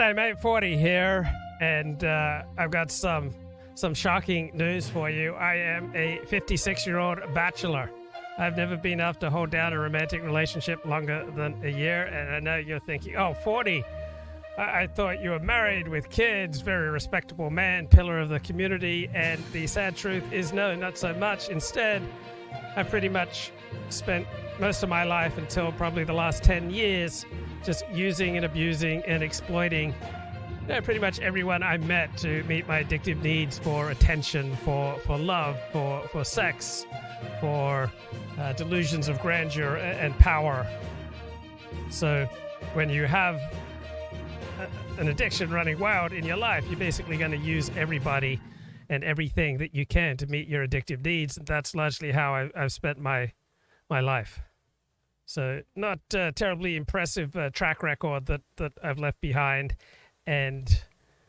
G'day, mate. 40 here, and I've got some shocking news for you. I am a 56-year-old bachelor. I've never been able to hold down a romantic relationship longer than a year, and I know you're thinking, oh, 40. I thought you were married with kids, very respectable man, pillar of the community, and the sad truth is no, not so much. Instead, I pretty much spent most of my life until probably the last 10 years just using and abusing and exploiting pretty much everyone I met to meet my addictive needs for attention, for love, for sex, for delusions of grandeur and power. So when you have an addiction running wild in your life, you're basically going to use everybody and everything that you can to meet your addictive needs. And that's largely how I've spent my life. So not a terribly impressive track record that I've left behind. And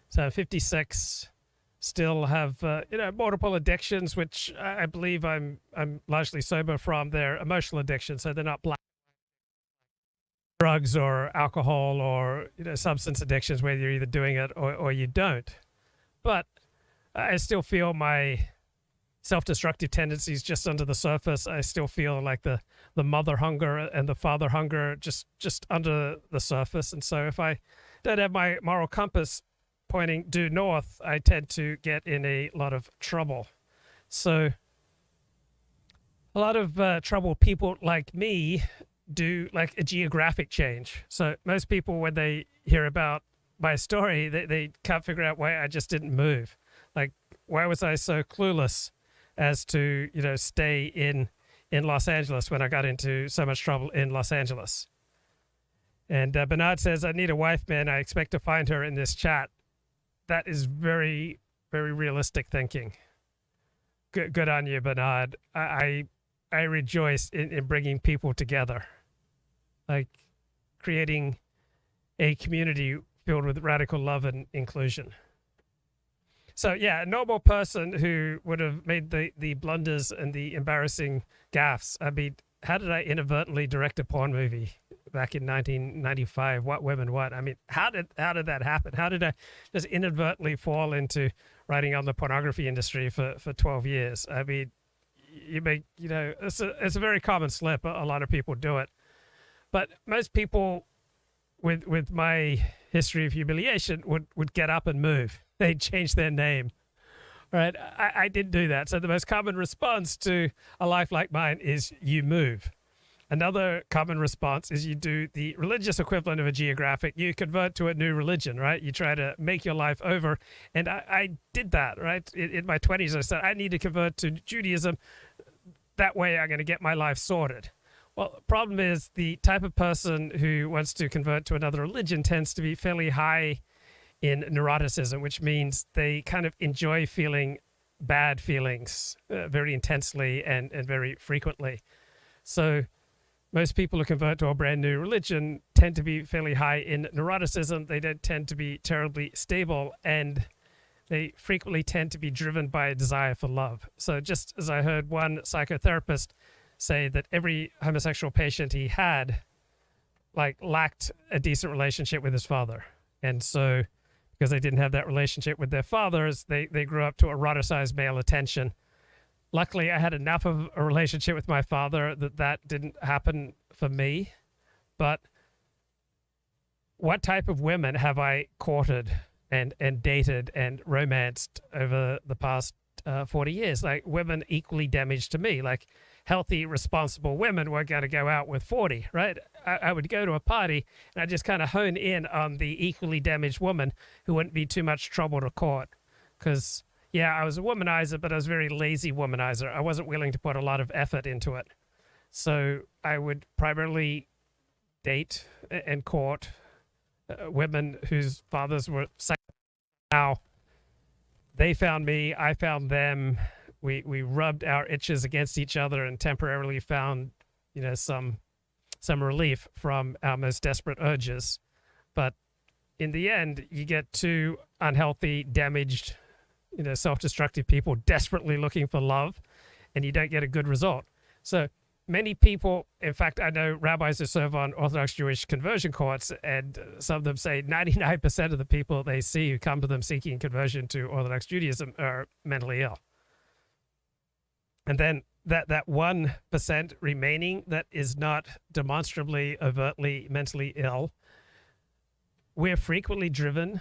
so 56, still have multiple addictions, which I believe I'm largely sober from. They're emotional addictions, so they're not black drugs or alcohol or substance addictions, where you're either doing it or you don't. But I still feel my self-destructive tendencies just under the surface. I still feel like the mother hunger and the father hunger just under the surface. And so if I don't have my moral compass pointing due north, I tend to get in a lot of trouble. So a lot of troubled people like me do like a geographic change. So most people, when they hear about my story, they can't figure out why I just didn't move. Like, why was I so clueless as to, stay in Los Angeles when I got into so much trouble in Los Angeles? And Bernard says, I need a wife, man. I expect to find her in this chat. That is very, very realistic thinking. Good on you, Bernard. I rejoice in bringing people together, like creating a community filled with radical love and inclusion. So yeah, a normal person who would have made the blunders and the embarrassing gaffes. I mean, how did I inadvertently direct a porn movie back in 1995? What women what? I mean, how did that happen? How did I just inadvertently fall into writing on the pornography industry for 12 years? I mean, it's a very common slip. A lot of people do it. But most people with my history of humiliation would get up and move. They'd change their name, right? I didn't do that. So the most common response to a life like mine is you move. Another common response is you do the religious equivalent of a geographic. You convert to a new religion, right? You try to make your life over. And I did that, right? In my 20s, I said, I need to convert to Judaism. That way I'm going to get my life sorted. Well, the problem is the type of person who wants to convert to another religion tends to be fairly high in neuroticism, which means they kind of enjoy feeling bad feelings very intensely and very frequently. So most people who convert to a brand new religion tend to be fairly high in neuroticism. They don't tend to be terribly stable, and they frequently tend to be driven by a desire for love. So just as I heard one psychotherapist say that every homosexual patient he had lacked a decent relationship with his father. And so because they didn't have that relationship with their fathers, they grew up to eroticized male attention. Luckily, I had enough of a relationship with my father that didn't happen for me. But what type of women have I courted and dated and romanced over the past 40 years? Like, women equally damaged to me. Like, healthy, responsible women were going to go out with 40, right? I would go to a party and I just kind of hone in on the equally damaged woman who wouldn't be too much trouble to court. Because, yeah, I was a womanizer, but I was a very lazy womanizer. I wasn't willing to put a lot of effort into it. So I would primarily date and court women whose fathers were now. They found me, I found them. We rubbed our itches against each other and temporarily found, some relief from our most desperate urges. But in the end, you get two unhealthy, damaged, self-destructive people desperately looking for love, and you don't get a good result. So many people, in fact, I know rabbis who serve on Orthodox Jewish conversion courts, and some of them say 99% of the people they see who come to them seeking conversion to Orthodox Judaism are mentally ill. And then that 1% remaining that is not demonstrably, overtly mentally ill, we're frequently driven,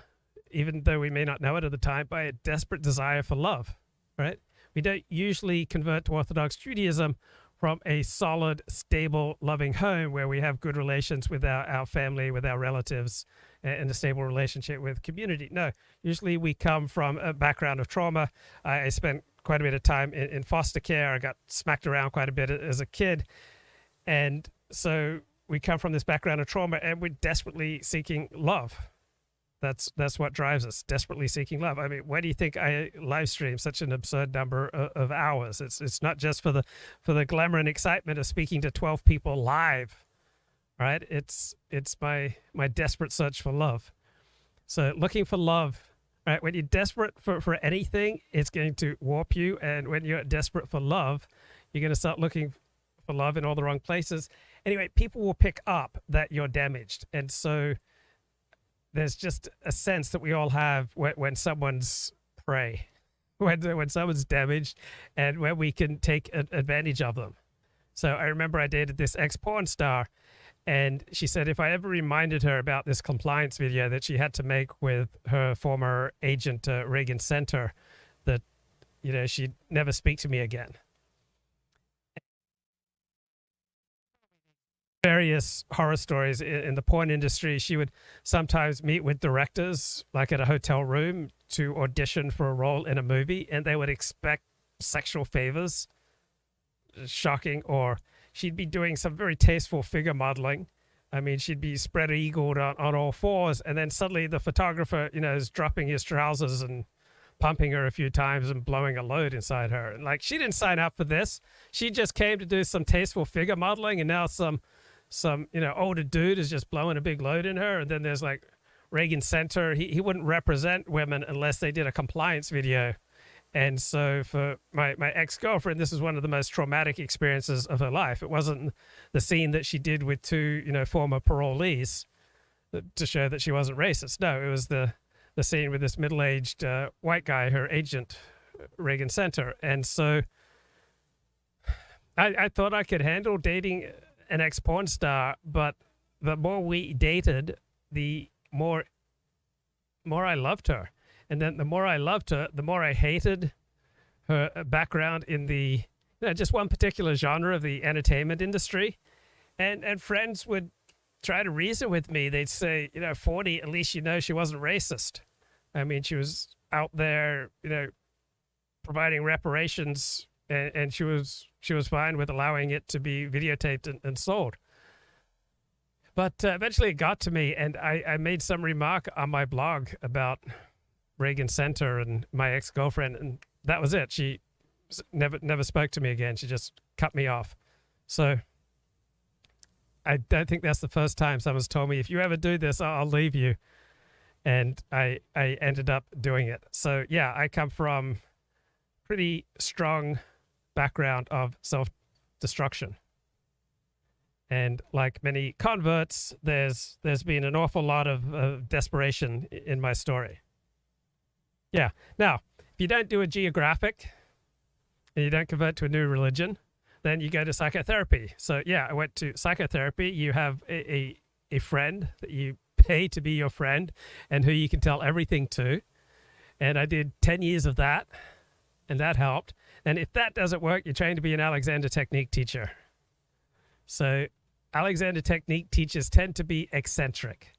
even though we may not know it at the time, by a desperate desire for love, right? We don't usually convert to Orthodox Judaism from a solid, stable, loving home where we have good relations with our family, with our relatives, and a stable relationship with community. No, usually we come from a background of trauma. I spent quite a bit of time in foster care. I got smacked around quite a bit as a kid. And so we come from this background of trauma, and we're desperately seeking love. That's what drives us, desperately seeking love. I mean, why do you think I live stream such an absurd number of hours? It's not just for the glamour and excitement of speaking to 12 people live, right? It's my desperate search for love. So looking for love, right? When you're desperate for anything, it's going to warp you. And when you're desperate for love, you're going to start looking for love in all the wrong places. Anyway, people will pick up that you're damaged. And so there's just a sense that we all have when someone's prey, when someone's damaged, and when we can take advantage of them. So I remember I dated this ex-porn star, and she said if I ever reminded her about this compliance video that she had to make with her former agent, Reagan Center, that, she'd never speak to me again. Various horror stories in the porn industry. She would sometimes meet with directors, like at a hotel room, to audition for a role in a movie, and they would expect sexual favors. Shocking. Or she'd be doing some very tasteful figure modeling. I mean, she'd be spread-eagled on all fours, and then suddenly the photographer, is dropping his trousers and pumping her a few times and blowing a load inside her. And like, she didn't sign up for this. She just came to do some tasteful figure modeling, and now some older dude is just blowing a big load in her. And then there's like Reagan Center. He wouldn't represent women unless they did a compliance video. And so for my ex-girlfriend, this was one of the most traumatic experiences of her life. It wasn't the scene that she did with two, former parolees to show that she wasn't racist. No, it was the scene with this middle-aged white guy, her agent, Reagan Center. And so I thought I could handle dating an ex-porn star, but the more we dated, the more I loved her. And then the more I loved her, the more I hated her background in the, just one particular genre of the entertainment industry. And friends would try to reason with me. They'd say, 40, at least she wasn't racist. I mean, she was out there, providing reparations, and she was fine with allowing it to be videotaped and sold. But eventually it got to me, and I made some remark on my blog about Reagan Center and my ex-girlfriend, and that was it. She never spoke to me again. She just cut me off. So I don't think that's the first time someone's told me, if you ever do this, I'll leave you. And I ended up doing it. So yeah, I come from pretty strong background of self-destruction. And like many converts, there's been an awful lot of desperation in my story. Yeah. Now, if you don't do a geographic and you don't convert to a new religion, then you go to psychotherapy. So yeah, I went to psychotherapy. You have a friend that you pay to be your friend and who you can tell everything to. And I did 10 years of that, and that helped. And if that doesn't work, you're trained to be an Alexander Technique teacher. So Alexander Technique teachers tend to be eccentric.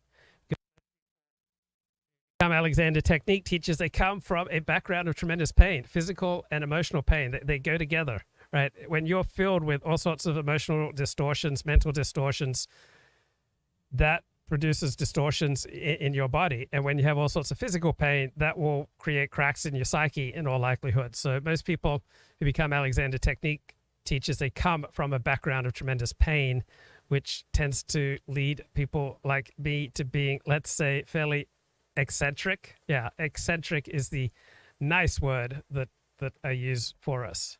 Alexander Technique teachers, they come from a background of tremendous pain, physical and emotional pain. They go together, right? When you're filled with all sorts of emotional distortions, mental distortions, that produces distortions in your body. And when you have all sorts of physical pain, that will create cracks in your psyche in all likelihood. So most people who become Alexander Technique teachers, they come from a background of tremendous pain, which tends to lead people like me to being, let's say, fairly eccentric. Yeah, eccentric is the nice word that I use for us.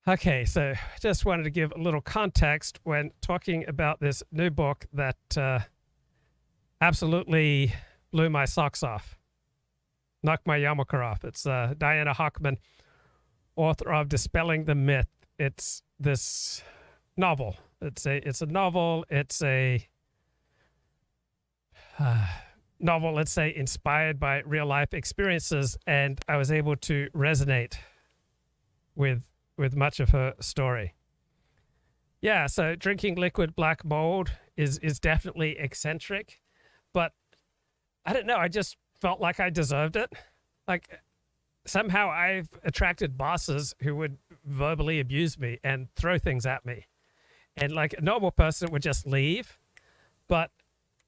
Okay, so just wanted to give a little context when talking about this new book that absolutely blew my socks off, knocked my yarmulke off. It's Diana Hochman, author of Dispelling the Myth. It's this novel. It's a novel. It's a novel, let's say, inspired by real life experiences, and I was able to resonate with much of her story. Yeah, so drinking liquid black mold is definitely eccentric, but I don't know, I just felt like I deserved it. Like somehow I've attracted bosses who would verbally abuse me and throw things at me. And like a normal person would just leave, but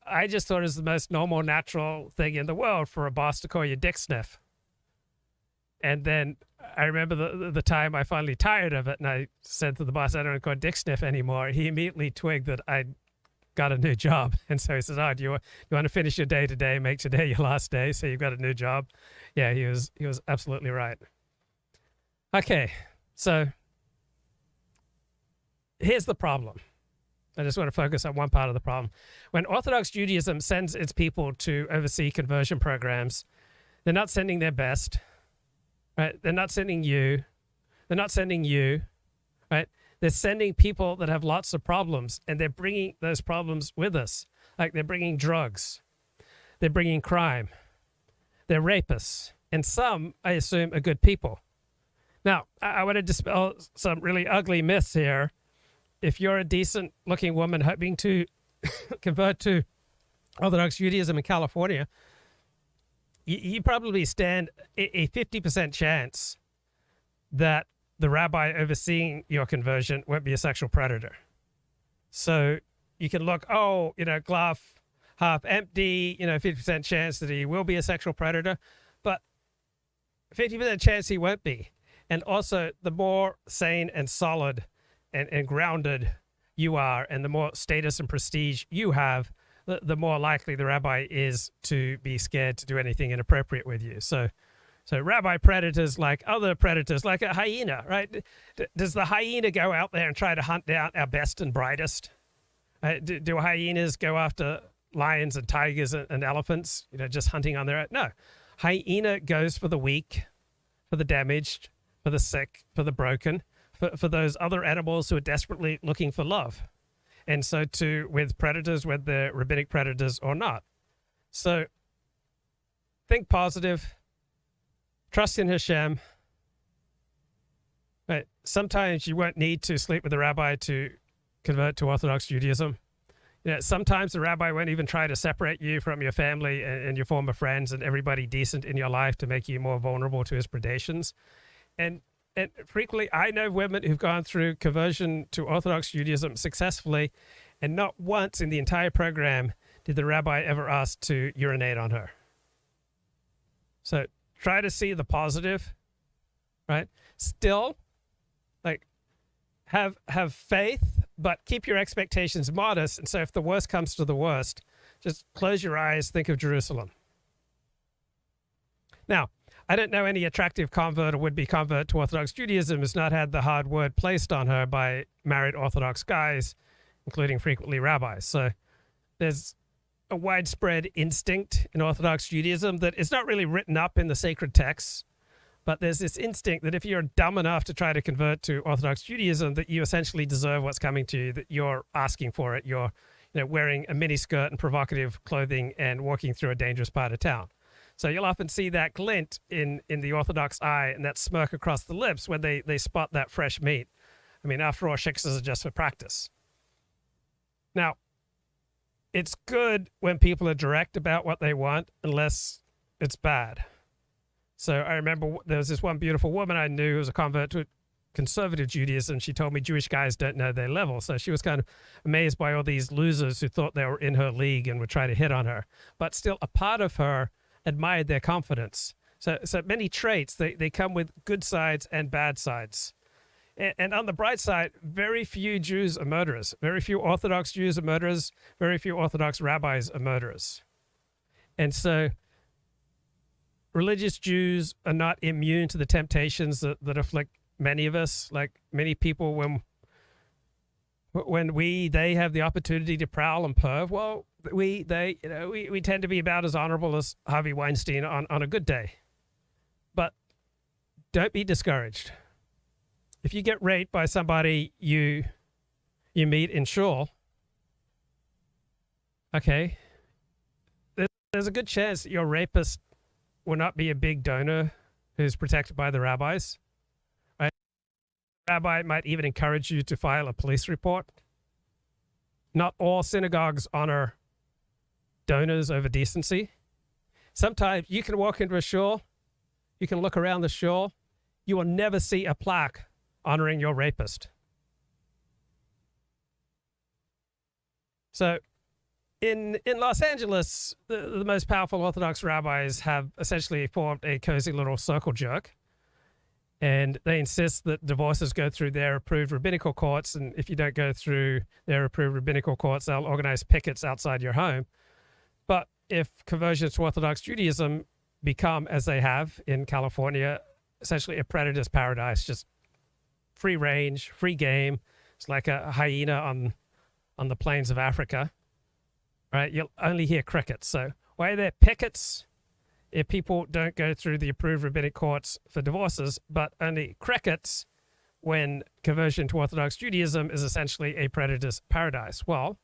I just thought it was the most normal, natural thing in the world for a boss to call you dick sniff. And then I remember the time I finally tired of it and I said to the boss, I don't call dick sniff anymore. He immediately twigged that I'd got a new job. And so he says, oh, do you want to finish your day today, make today your last day, so you've got a new job? Yeah, he was absolutely right. Okay, so here's the problem. I just want to focus on one part of the problem. When Orthodox Judaism sends its people to oversee conversion programs, they're not sending their best. Right? They're not sending you. They're not sending you. Right? They're sending people that have lots of problems, and they're bringing those problems with us. Like they're bringing drugs. They're bringing crime. They're rapists. And some, I assume, are good people. Now, I want to dispel some really ugly myths here. If you're a decent-looking woman hoping to convert to Orthodox Judaism in California, you probably stand a 50% chance that the rabbi overseeing your conversion won't be a sexual predator. So you can look, glass half empty, 50% chance that he will be a sexual predator, but 50% chance he won't be. And also, the more sane and solid and grounded you are, and the more status and prestige you have, the more likely the rabbi is to be scared to do anything inappropriate with you. So rabbi predators, like other predators, like a hyena, right? Does the hyena go out there and try to hunt down our best and brightest? Do hyenas go after lions and tigers and elephants, just hunting on their own? No. Hyena goes for the weak, for the damaged, for the sick, for the broken, for those other animals who are desperately looking for love. And so too with predators, whether they're rabbinic predators or not. So think positive, trust in Hashem. Right. Sometimes you won't need to sleep with a rabbi to convert to Orthodox Judaism. Sometimes the rabbi won't even try to separate you from your family and your former friends and everybody decent in your life to make you more vulnerable to his predations. And frequently, I know women who've gone through conversion to Orthodox Judaism successfully, and not once in the entire program did the rabbi ever ask to urinate on her. So try to see the positive, right? Still, have faith, but keep your expectations modest. And so if the worst comes to the worst, just close your eyes, think of Jerusalem. Now, I don't know any attractive convert or would-be convert to Orthodox Judaism who's not had the hard word placed on her by married Orthodox guys, including frequently rabbis. So there's a widespread instinct in Orthodox Judaism that is not really written up in the sacred texts, but there's this instinct that if you're dumb enough to try to convert to Orthodox Judaism, that you essentially deserve what's coming to you, that you're asking for it, you're wearing a miniskirt and provocative clothing and walking through a dangerous part of town. So you'll often see that glint in the Orthodox eye and that smirk across the lips when they spot that fresh meat. I mean, after all, shiksas are just for practice. Now, it's good when people are direct about what they want, unless it's bad. So I remember there was this one beautiful woman I knew who was a convert to conservative Judaism. She told me Jewish guys don't know their level. So she was kind of amazed by all these losers who thought they were in her league and would try to hit on her. But still, a part of her admired their confidence. So many traits, they come with good sides and bad sides. And on the bright side, very few Jews are murderers. Very few Orthodox Jews are murderers. Very few Orthodox rabbis are murderers. And so religious Jews are not immune to the temptations that afflict many of us, like many people, when they have the opportunity to prowl and perv, well, we tend to be about as honorable as Harvey Weinstein on a good day. But don't be discouraged. If you get raped by somebody you meet in shul, okay, there's a good chance that your rapist will not be a big donor who's protected by the rabbis. Right? The rabbi might even encourage you to file a police report. Not all synagogues honor donors over decency. Sometimes you can walk into a shul, you can look around the shul, you will never see a plaque honoring your rapist. So in Los Angeles, the most powerful Orthodox rabbis have essentially formed a cozy little circle jerk. And they insist that divorces go through their approved rabbinical courts. And if you don't go through their approved rabbinical courts, they'll organize pickets outside your home. But if conversions to Orthodox Judaism become, as they have in California, essentially a predator's paradise, just free range, free game. It's like a hyena on the plains of Africa, right? You'll only hear crickets. So why are there pickets if people don't go through the approved rabbinic courts for divorces, but only crickets when conversion to Orthodox Judaism is essentially a predator's paradise? Well,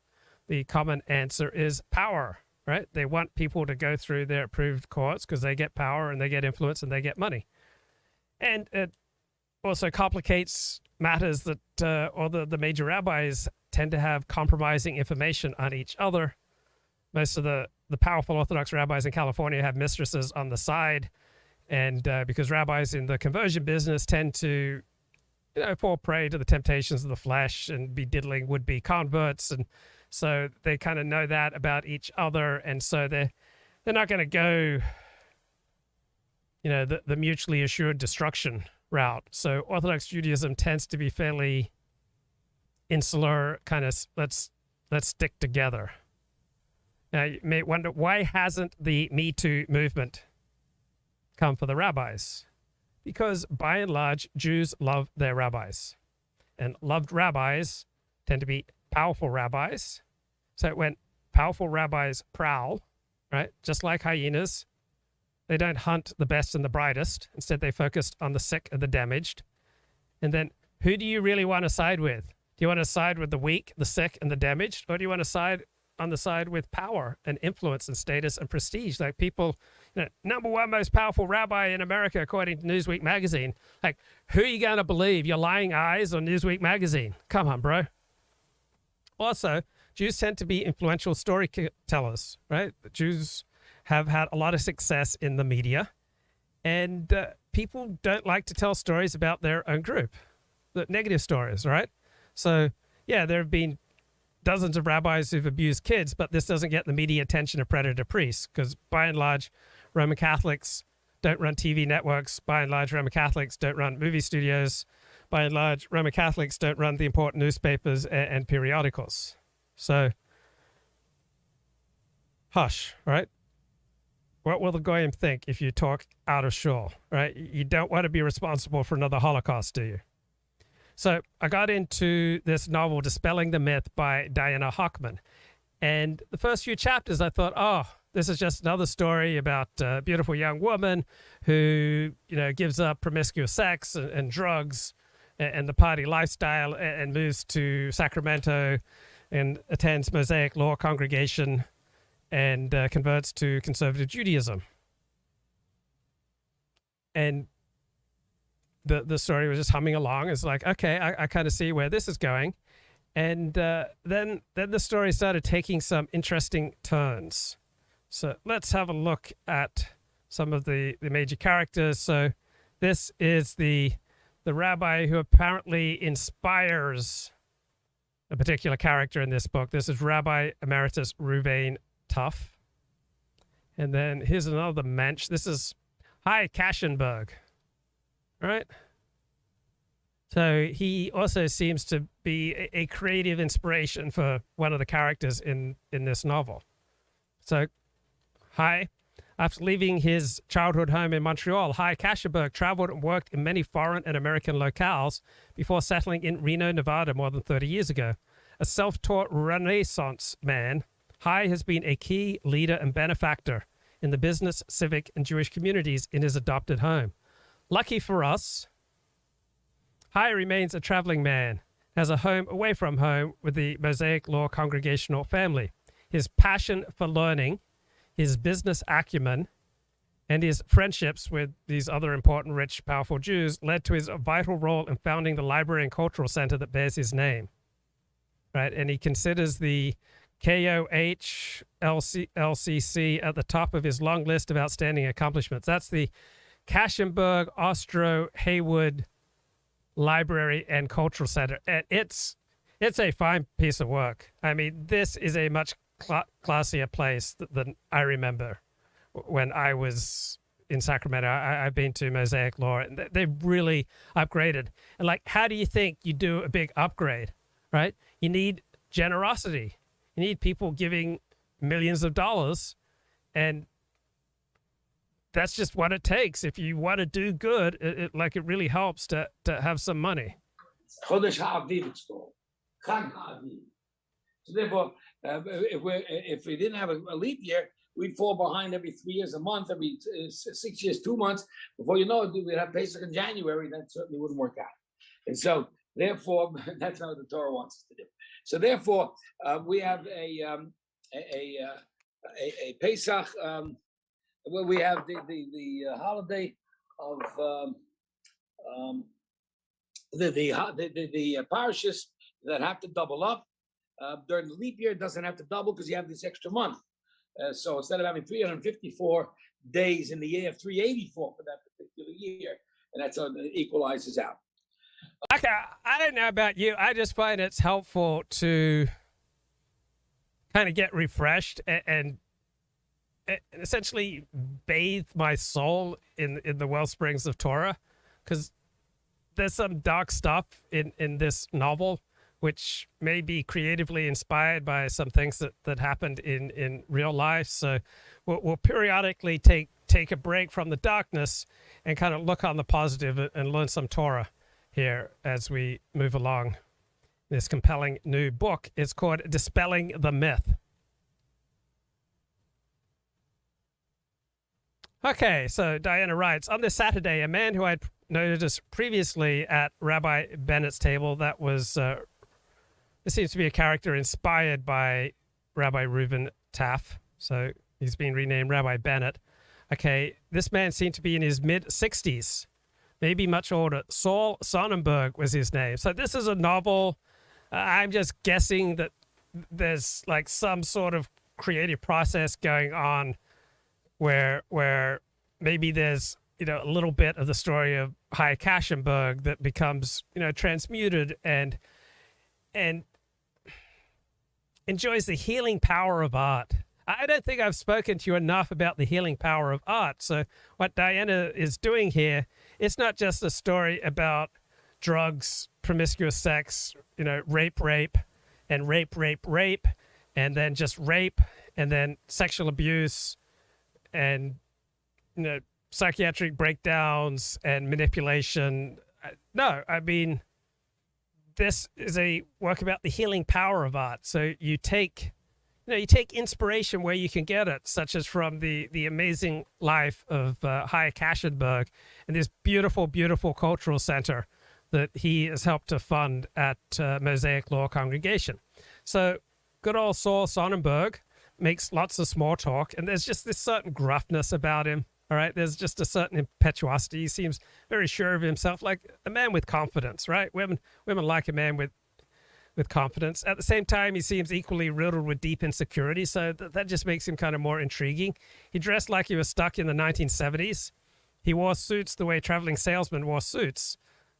the common answer is power, right? They want people to go through their approved courts because they get power and they get influence and they get money. And it also complicates matters that all the major rabbis tend to have compromising information on each other. Most of the powerful Orthodox rabbis in California have mistresses on the side. And because rabbis in the conversion business tend to fall prey to the temptations of the flesh and be diddling would-be converts. And so they kind of know that about each other. And so they're not going to go, the mutually assured destruction route. So Orthodox Judaism tends to be fairly insular, kind of let's stick together. Now, you may wonder, why hasn't the Me Too movement come for the rabbis? Because by and large, Jews love their rabbis. And loved rabbis tend to be powerful rabbis. So when powerful rabbis prowl, right, just like hyenas, they don't hunt the best and the brightest. Instead, they focus on the sick and the damaged. And then who do you really want to side with? Do you want to side with the weak, the sick, and the damaged? Or do you want to side on the side with power and influence and status and prestige? Like people, number one most powerful rabbi in America, according to Newsweek magazine. Like, who are you going to believe? Your lying eyes or Newsweek magazine? Come on, bro. Also, Jews tend to be influential storytellers, right? Jews have had a lot of success in the media, and people don't like to tell stories about their own group, the negative stories, right? So, yeah, there have been dozens of rabbis who've abused kids, but this doesn't get the media attention of predator priests because, by and large, Roman Catholics don't run TV networks. By and large, Roman Catholics don't run movie studios. By and large, Roman Catholics don't run the important newspapers and periodicals. So, hush, right? What will the Goyim think if you talk out of shul, right? You don't want to be responsible for another Holocaust, do you? So I got into this novel, Dispelling the Myth by Diana Hochman. And the first few chapters, I thought, oh, this is just another story about a beautiful young woman who, gives up promiscuous sex and drugs and the party lifestyle and moves to Sacramento and attends Mosaic Law congregation and converts to conservative Judaism. And the story was just humming along. It's like, okay, I kind of see where this is going. And then the story started taking some interesting turns. So let's have a look at some of the major characters. So this is the rabbi who apparently inspires a particular character in this book. This is Rabbi Emeritus Ruvain Tuff. And then here's another mensch. This is Hai Kashenberg, right? So he also seems to be a creative inspiration for one of the characters in this novel. So, hi, After leaving his childhood home in Montreal, Hai Kashenberg traveled and worked in many foreign and American locales before settling in Reno, Nevada more than 30 years ago. A self-taught Renaissance man, Hai has been a key leader and benefactor in the business, civic, and Jewish communities in his adopted home. Lucky for us, Hai remains a traveling man, has a home away from home with the Mosaic Law congregational family. His passion for learning, his business acumen, and his friendships with these other important, rich, powerful Jews led to his vital role in founding the library and cultural center that bears his name. Right? And he considers the KOH LCC at the top of his long list of outstanding accomplishments. That's the Kashenberg Ostro Haywood Library and Cultural Center. And it's a fine piece of work. I mean, this is a much classier place than I remember when I was in Sacramento. I've been to Mosaic Law, and they've really upgraded. And like, how do you think you do a big upgrade, right? You need generosity. You need people giving millions of dollars, and that's just what it takes. If you want to do good, it really helps to have some money. Chodesh HaAviv it's called. Chag HaAviv. So therefore, if we didn't have a leap year, we'd fall behind every 3 years a month, every 6 years 2 months. Before you know it, we'd have Pesach in January. That certainly wouldn't work out. And so, therefore, that's not what the Torah wants us to do. So therefore, we have a Pesach. Where we have the holiday of the parashas that have to double up. During the leap year, it doesn't have to double because you have this extra month. So instead of having 354 days in the year, 384 for that particular year, and that's how it equalizes out. Okay, I don't know about you. I just find it's helpful to kind of get refreshed and essentially bathe my soul in the well springs of Torah, because there's some dark stuff in this novel which may be creatively inspired by some things that happened in real life. So we'll periodically take a break from the darkness and kind of look on the positive and learn some Torah here as we move along. This compelling new book is called Dispelling the Myth. Okay, so Diana writes, on this Saturday, a man who I'd noticed previously at Rabbi Bennett's table, that was, this seems to be a character inspired by Rabbi Reuven Taff, so he's been renamed Rabbi Bennett. Okay, this man seemed to be in his mid-60s, maybe much older. Saul Sonnenberg was his name. So this is a novel. I'm just guessing that there's like some sort of creative process going on where maybe there's, a little bit of the story of Hai Kashenberg that becomes, transmuted and enjoys the healing power of art. I don't think I've spoken to you enough about the healing power of art. So what Diana is doing here, it's not just a story about drugs, promiscuous sex, rape, and rape, and then just rape, and then sexual abuse, and psychiatric breakdowns and manipulation. No, I mean, this is a work about the healing power of art. So you take inspiration where you can get it, such as from the amazing life of Hai Kashenberg and this beautiful, beautiful cultural center that he has helped to fund at Mosaic Law Congregation. So good old Saul Sonnenberg makes lots of small talk, and there's just this certain gruffness about him. All right, there's just a certain impetuosity. He seems very sure of himself, like a man with confidence, right? Women like a man with confidence. At the same time, he seems equally riddled with deep insecurity, so that just makes him kind of more intriguing. He dressed like he was stuck in the 1970s. He wore suits the way traveling salesmen wore suits,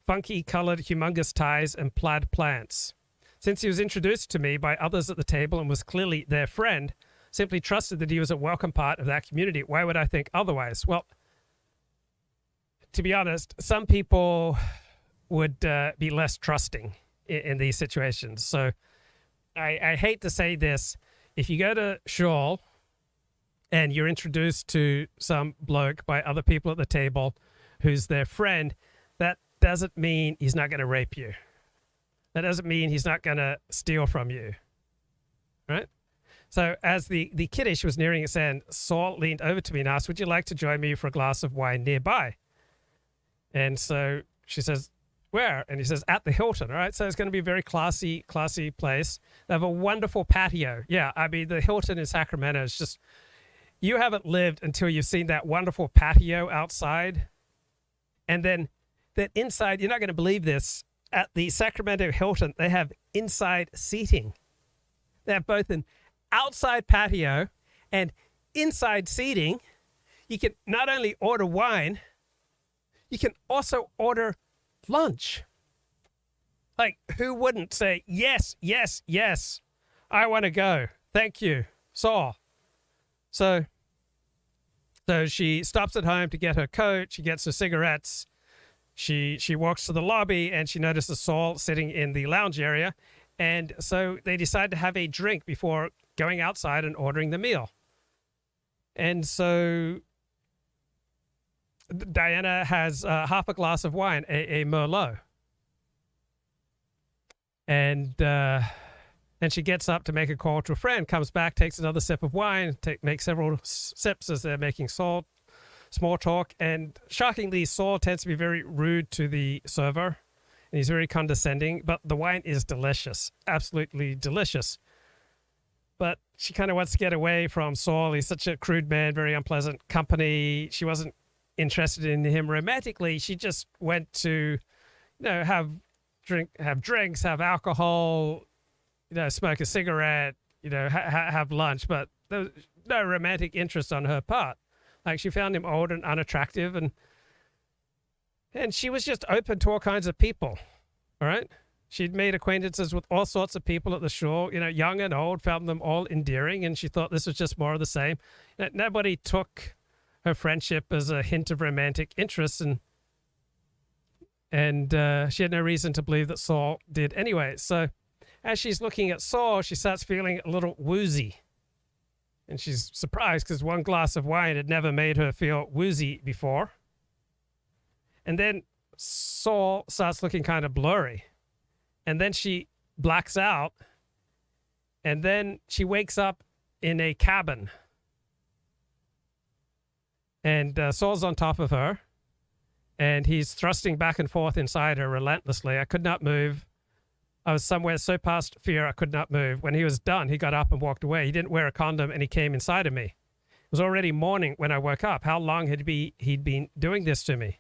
funky colored humongous ties and plaid plants. Since he was introduced to me by others at the table and was clearly their friend, simply trusted that he was a welcome part of that community. Why would I think otherwise? Well, to be honest, some people would be less trusting in these situations. So I hate to say this. If you go to shul and you're introduced to some bloke by other people at the table who's their friend, that doesn't mean he's not going to rape you. That doesn't mean he's not going to steal from you, right? So as the Kiddush was nearing its end, Saul leaned over to me and asked, would you like to join me for a glass of wine nearby? And so she says, where? And he says, at the Hilton, all right? So it's going to be a very classy place. They have a wonderful patio. Yeah, I mean, the Hilton in Sacramento is just, you haven't lived until you've seen that wonderful patio outside. And then that inside, you're not going to believe this, at the Sacramento Hilton, they have inside seating. They have both an outside patio and inside seating. You can not only order wine, you can also order lunch. Like, who wouldn't say, yes, yes, yes, I want to go. Thank you, Saul. So she stops at home to get her coat. She gets her cigarettes. She walks to the lobby and she notices Saul sitting in the lounge area. And so they decide to have a drink before going outside and ordering the meal. And so Diana has half a glass of wine, a Merlot. And she gets up to make a call to a friend, comes back, takes another sip of wine, makes several sips as they're making small talk. And shockingly, Saul tends to be very rude to the server. And he's very condescending, but the wine is delicious, absolutely delicious. But she kind of wants to get away from Saul. He's such a crude man, very unpleasant company. She wasn't interested in him romantically. She just went to, have drinks, have alcohol, smoke a cigarette, have lunch. But there was no romantic interest on her part. Like, she found him old and unattractive, and she was just open to all kinds of people, all right? She'd made acquaintances with all sorts of people at the shore, young and old, found them all endearing, and she thought this was just more of the same. Nobody took her friendship as a hint of romantic interest, and she had no reason to believe that Saul did anyway. So as she's looking at Saul, she starts feeling a little woozy. And she's surprised because one glass of wine had never made her feel woozy before. And then Saul starts looking kind of blurry. And then she blacks out. And then she wakes up in a cabin. And Saul's on top of her. And he's thrusting back and forth inside her relentlessly. I could not move. I was somewhere so past fear I could not move. When he was done, he got up and walked away. He didn't wear a condom, and he came inside of me. It was already morning when I woke up. How long had he'd been doing this to me?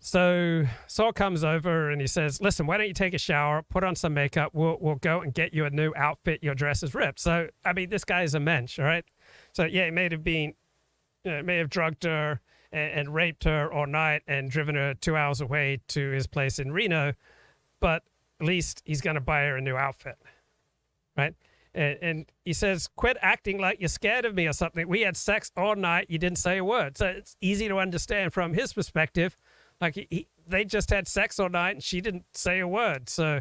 So Saul comes over and he says, listen, why don't you take a shower, put on some makeup, we'll go and get you a new outfit, your dress is ripped. So, I mean, this guy is a mensch, all right? So, yeah, he may have drugged her and raped her all night and driven her 2 hours away to his place in Reno, but at least he's going to buy her a new outfit, right? And he says, quit acting like you're scared of me or something. We had sex all night. You didn't say a word. So it's easy to understand from his perspective. Like, they just had sex all night and she didn't say a word. So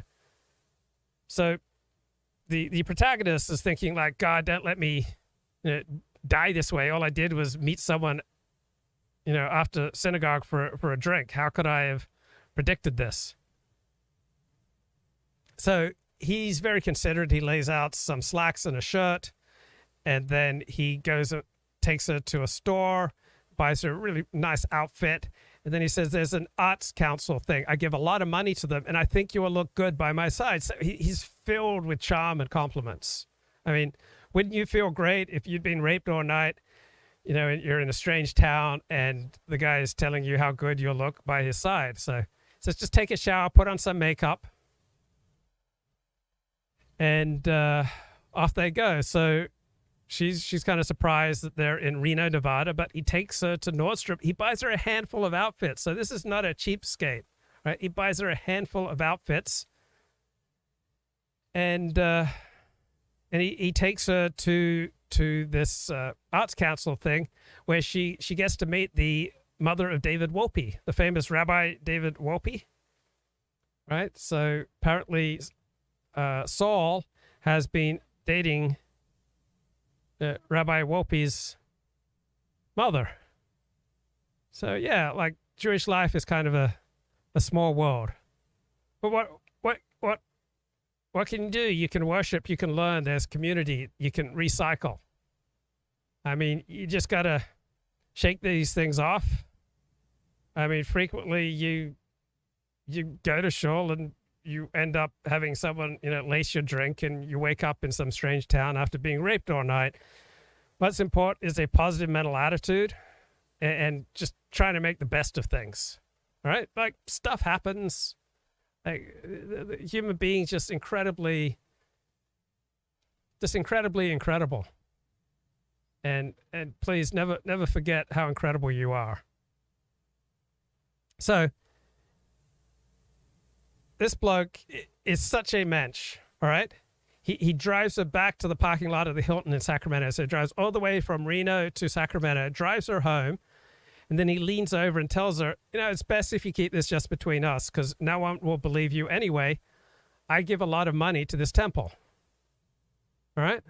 the protagonist is thinking, like, God, don't let me die this way. All I did was meet someone after synagogue for a drink. How could I have predicted this? So he's very considerate. He lays out some slacks and a shirt, and then he goes and takes her to a store, buys her a really nice outfit, and then he says, there's an arts council thing. I give a lot of money to them, and I think you will look good by my side. So he's filled with charm and compliments. I mean, wouldn't you feel great if you'd been raped all night, and you're in a strange town, and the guy is telling you how good you'll look by his side? So he says, just take a shower, put on some makeup, and off they go. So she's kind of surprised that they're in Reno, Nevada, but he takes her to Nordstrom. He buys her a handful of outfits. So this is not a cheapskate, right? He buys her a handful of outfits, and he takes her to this arts council thing where she gets to meet the mother of David Wolpe, the famous Rabbi David Wolpe, right? So apparently Saul has been dating Rabbi Wolpe's mother. So yeah, like Jewish life is kind of a small world. But what can you do? You can worship, you can learn, there's community, you can recycle. I mean, you just gotta shake these things off. I mean, frequently you go to shul and you end up having someone, lace your drink, and you wake up in some strange town after being raped all night. What's important is a positive mental attitude and just trying to make the best of things. All right? Like, stuff happens. Like, the human beings just incredibly incredible. And please never forget how incredible you are. So this bloke is such a mensch, all right? He drives her back to the parking lot of the Hilton in Sacramento. So he drives all the way from Reno to Sacramento, drives her home, and then he leans over and tells her, it's best if you keep this just between us because no one will believe you anyway. I give a lot of money to this temple. All right?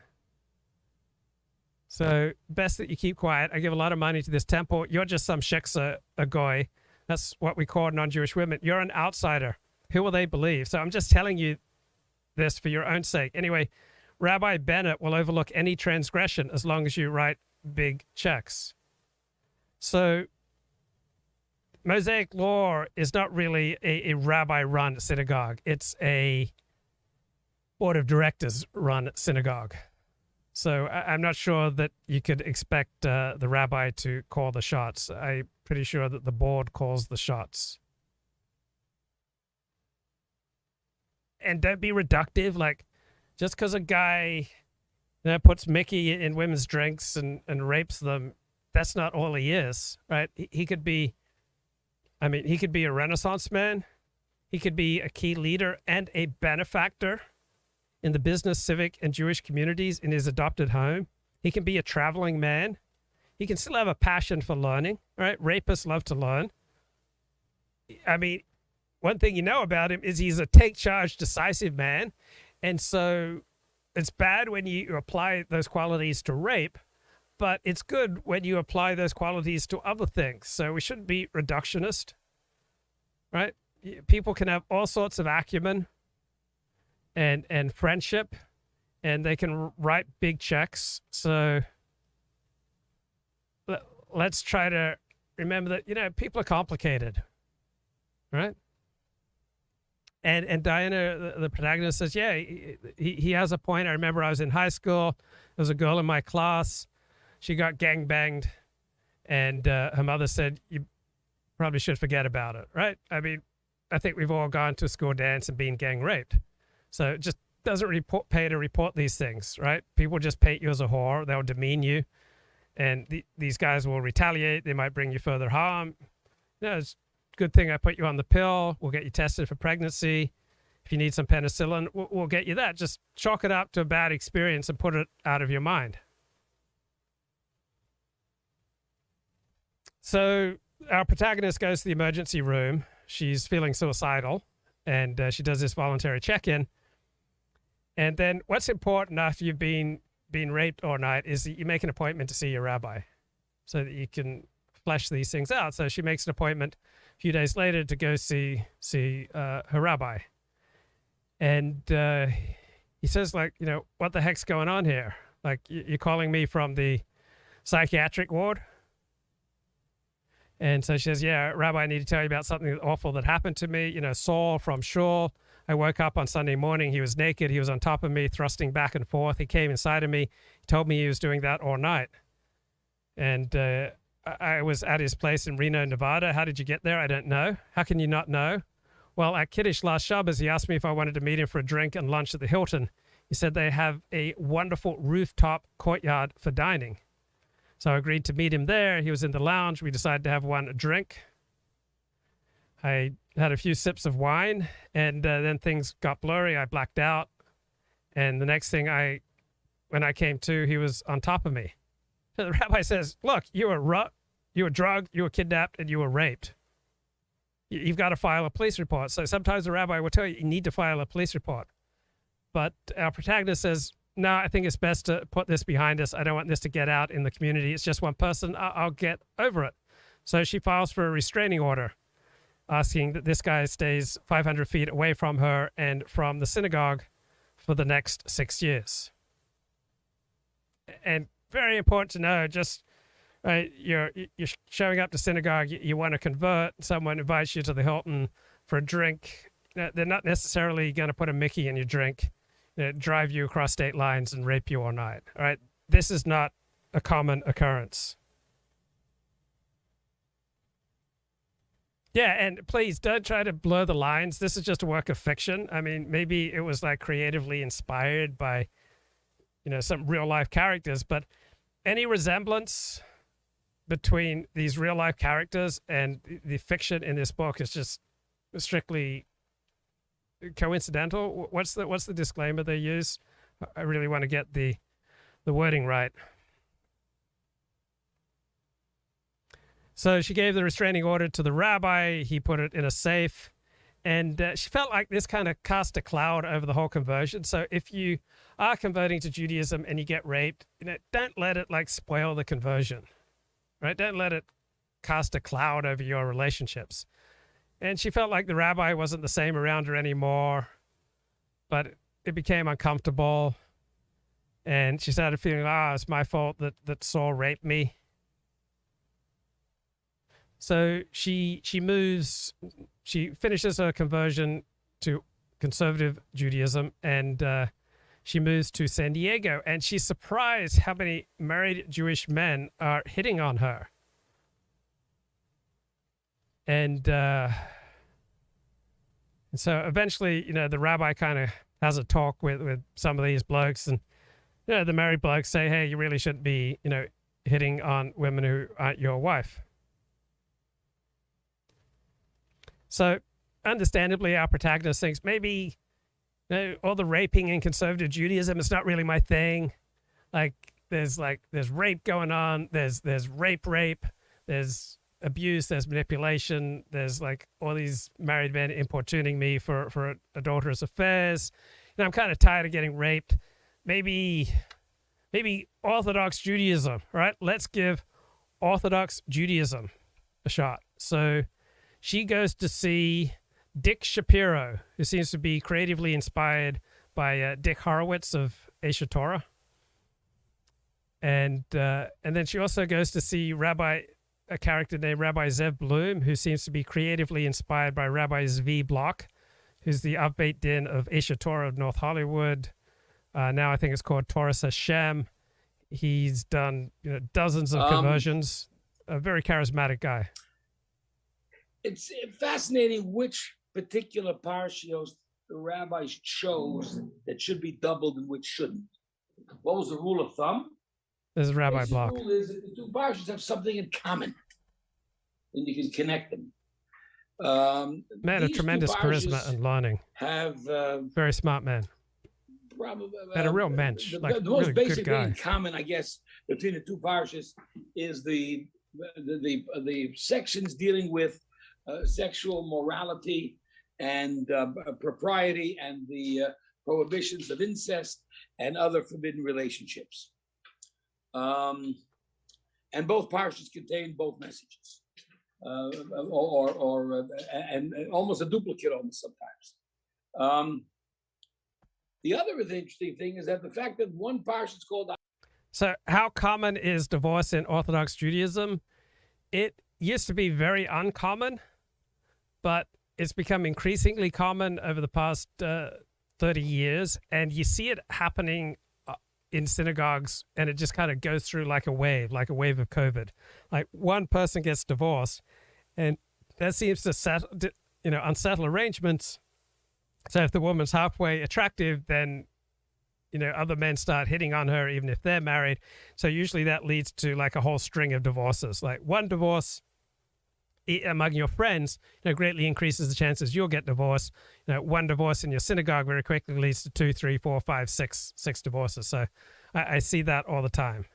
So best that you keep quiet. I give a lot of money to this temple. You're just some shiksa, a goy. That's what we call non-Jewish women. You're an outsider. Who will they believe? So I'm just telling you this for your own sake. Anyway, Rabbi Bennett will overlook any transgression as long as you write big checks. So Mosaic law is not really a rabbi-run synagogue. It's a board of directors-run synagogue. So I'm not sure that you could expect the rabbi to call the shots. I'm pretty sure that the board calls the shots. And don't be reductive. Like, just because a guy puts Mickey in women's drinks and rapes them, that's not all he is, right? He could be, he could be a Renaissance man. He could be a key leader and a benefactor in the business, civic, and Jewish communities in his adopted home. He can be a traveling man. He can still have a passion for learning, right? Rapists love to learn. One thing you know about him is he's a take charge, decisive man. And so it's bad when you apply those qualities to rape, but it's good when you apply those qualities to other things. So we shouldn't be reductionist, right? People can have all sorts of acumen and friendship, and they can write big checks. So let's try to remember that, people are complicated, right? And Diana, the protagonist, says, yeah, he has a point. I remember I was in high school. There was a girl in my class. She got gangbanged, and her mother said, you probably should forget about it, right? I think we've all gone to a school dance and been gang raped. So it just doesn't really pay to report these things, right? People just paint you as a whore. They'll demean you, and these guys will retaliate. They might bring you further harm. It's good thing I put you on the pill. We'll get you tested for pregnancy. If you need some penicillin, we'll get you that. Just chalk it up to a bad experience and put it out of your mind. So our protagonist goes to the emergency room. She's feeling suicidal, and she does this voluntary check-in. And then what's important after you've been raped all night is that you make an appointment to see your rabbi so that you can flesh these things out. So she makes an appointment a few days later to go see her rabbi. And he says, what the heck's going on here? Like, you're calling me from the psychiatric ward? And so she says, yeah, Rabbi, I need to tell you about something awful that happened to me. Saul from Shul. I woke up on Sunday morning. He was naked. He was on top of me, thrusting back and forth. He came inside of me. He told me he was doing that all night. And I was at his place in Reno, Nevada. How did you get there? I don't know. How can you not know? Well, at Kiddush last Shabbos, he asked me if I wanted to meet him for a drink and lunch at the Hilton. He said they have a wonderful rooftop courtyard for dining. So I agreed to meet him there. He was in the lounge. We decided to have a drink. I had a few sips of wine, and then things got blurry. I blacked out. And the next thing when I came to, he was on top of me. So the rabbi says, look, you were drugged, you were kidnapped, and you were raped. You've got to file a police report. So sometimes the rabbi will tell you, you need to file a police report. But our protagonist says, no, I think it's best to put this behind us. I don't want this to get out in the community. It's just one person. I'll get over it. So she files for a restraining order, asking that this guy stays 500 feet away from her and from the synagogue for the next 6 years. And very important to know, just right, you're showing up to synagogue, you want to convert, someone invites you to the Hilton for a drink. They're not necessarily going to put a Mickey in your drink, drive you across state lines and rape you all night. All right, this is not a common occurrence. Yeah, and please don't try to blur the lines. This is just a work of fiction. I mean, maybe it was like creatively inspired by, some real life characters, but any resemblance between these real life characters and the fiction in this book is just strictly coincidental. What's the disclaimer they use? I really want to get the wording right. So she gave the restraining order to the rabbi. He put it in a safe. And she felt like this kind of cast a cloud over the whole conversion. So if you are converting to Judaism and you get raped, don't let it like spoil the conversion, right? Don't let it cast a cloud over your relationships. And she felt like the rabbi wasn't the same around her anymore, but it became uncomfortable. And she started feeling, it's my fault that Saul raped me. So she finishes her conversion to conservative Judaism, and she moves to San Diego, and she's surprised how many married Jewish men are hitting on her. And so eventually, the rabbi kind of has a talk with some of these blokes, and the married blokes say, hey, you really shouldn't be, hitting on women who aren't your wife. So, understandably, our protagonist thinks maybe all the raping in conservative Judaism is not really my thing. There's rape going on. There's rape, there's abuse, there's manipulation. There's all these married men importuning me for adulterous affairs. I'm kind of tired of getting raped. Maybe Orthodox Judaism, right? Let's give Orthodox Judaism a shot. So she goes to see Dick Shapiro, who seems to be creatively inspired by Dick Horowitz of Asia Torah. And then she also goes to see a character named Rabbi Zev Bloom, who seems to be creatively inspired by Rabbi Zvi Block, who's the Av Beit Din of Asia Torah of North Hollywood. Now I think it's called Torah Hashem. He's done dozens of conversions. A very charismatic guy. It's fascinating which particular parashios the rabbis chose that should be doubled and which shouldn't. What was the rule of thumb? This is Rabbi Block. The rule is that the two parashas have something in common, and you can connect them. Man of tremendous charisma and learning. Have very smart man. Probably and a real mensch, the really most basic good guy. thing in common, I guess, between the two parashas is the sections dealing with sexual morality and propriety and the prohibitions of incest and other forbidden relationships. And both parashas contain both messages, and almost a duplicate almost sometimes. The other interesting thing is that the fact that one parsha is called. So how common is divorce in Orthodox Judaism? It used to be very uncommon, but it's become increasingly common over the past 30 years. And you see it happening in synagogues, and it just kind of goes through like a wave of COVID. Like one person gets divorced, and that seems to unsettle arrangements. So if the woman's halfway attractive, then, other men start hitting on her, even if they're married. So usually that leads to like a whole string of divorces. Like one divorce among your friends, greatly increases the chances you'll get divorced. One divorce in your synagogue very quickly leads to 2, 3, 4, 5, 6 divorces. So I see that all the time.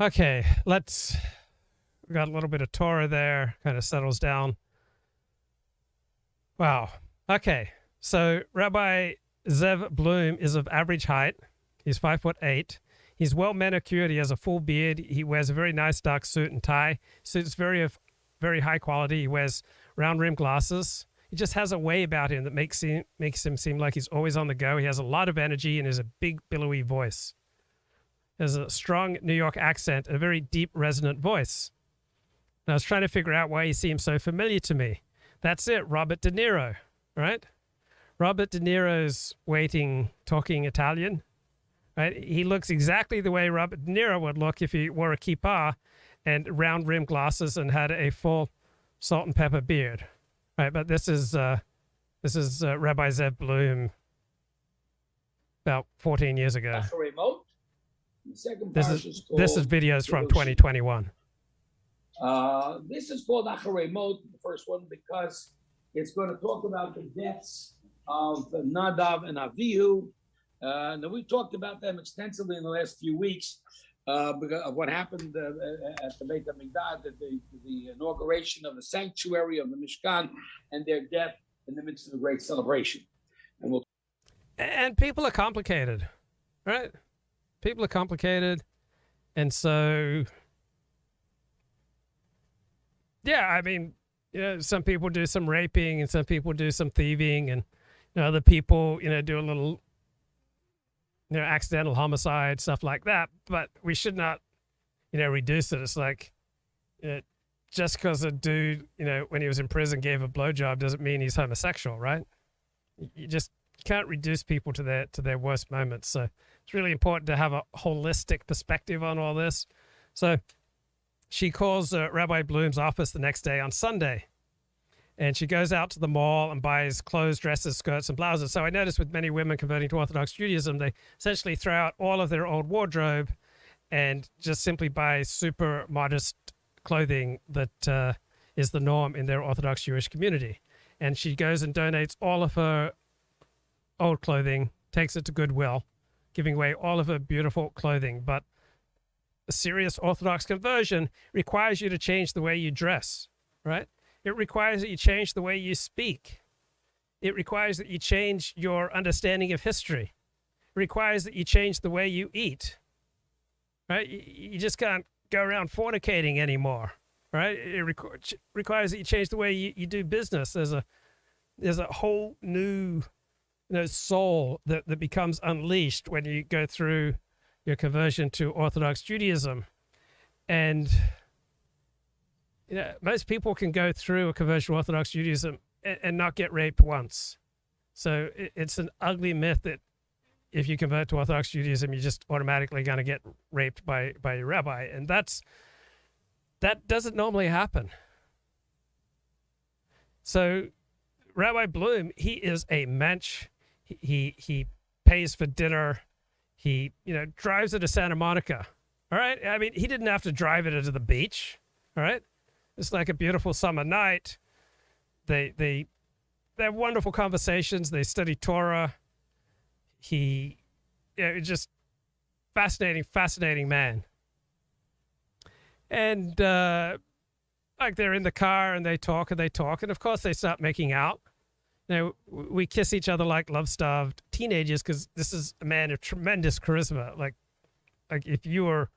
Okay, we got a little bit of Torah there, kind of settles down. Wow. Okay. So Rabbi Zev Bloom is of average height. He's 5'8". He's well manicured. He has a full beard. He wears a very nice dark suit and tie. Suit's very high quality. He wears round rim glasses. He just has a way about him that makes him seem like he's always on the go. He has a lot of energy and has a big billowy voice. He has a strong New York accent and a very deep resonant voice. And I was trying to figure out why he seems so familiar to me. That's it, Robert De Niro, right? Robert De Niro's talking Italian, right? He looks exactly the way Robert De Niro would look if he wore a kippah and round rim glasses and had a full salt and pepper beard, right? But this is Rabbi Zev Bloom about 14 years ago. The second This is videos from 2021. This is called Acharei Mot, the first one, because it's going to talk about the deaths of Nadav and Avihu. And we talked about them extensively in the last few weeks because of what happened at the Beit HaMikdash, the inauguration of the sanctuary of the Mishkan, and their death in the midst of a great celebration. And people are complicated, right? People are complicated. And so, yeah, I mean, some people do some raping and some people do some thieving, and other people, do a little, accidental homicide, stuff like that. But we should not, reduce it. It's like, just because a dude, when he was in prison gave a blowjob doesn't mean he's homosexual, right? You can't reduce people to their worst moments. So it's really important to have a holistic perspective on all this. So she calls Rabbi Bloom's office the next day on Sunday, and she goes out to the mall and buys clothes, dresses, skirts, and blouses. So I noticed with many women converting to Orthodox Judaism, they essentially throw out all of their old wardrobe and just simply buy super modest clothing that is the norm in their Orthodox Jewish community. And she goes and donates all of her old clothing, takes it to Goodwill, giving away all of her beautiful clothing. But a serious Orthodox conversion requires you to change the way you dress, right? It requires that you change the way you speak. It requires that you change your understanding of history. It requires that you change the way you eat, right? You just can't go around fornicating anymore, right? It requires that you change the way you do business. There's a whole new soul that becomes unleashed when you go through your conversion to Orthodox Judaism. And most people can go through a conversion to Orthodox Judaism and not get raped once. So it's an ugly myth that if you convert to Orthodox Judaism, you're just automatically going to get raped by your rabbi. And that doesn't normally happen. So Rabbi Bloom, he is a mensch. He pays for dinner. He, drives it to Santa Monica. All right. I mean, he didn't have to drive it to the beach. All right. It's like a beautiful summer night. They have wonderful conversations. They study Torah. Just fascinating man. And like they're in the car and they talk. And of course they start making out. We kiss each other like love-starved teenagers because this is a man of tremendous charisma. Like if you were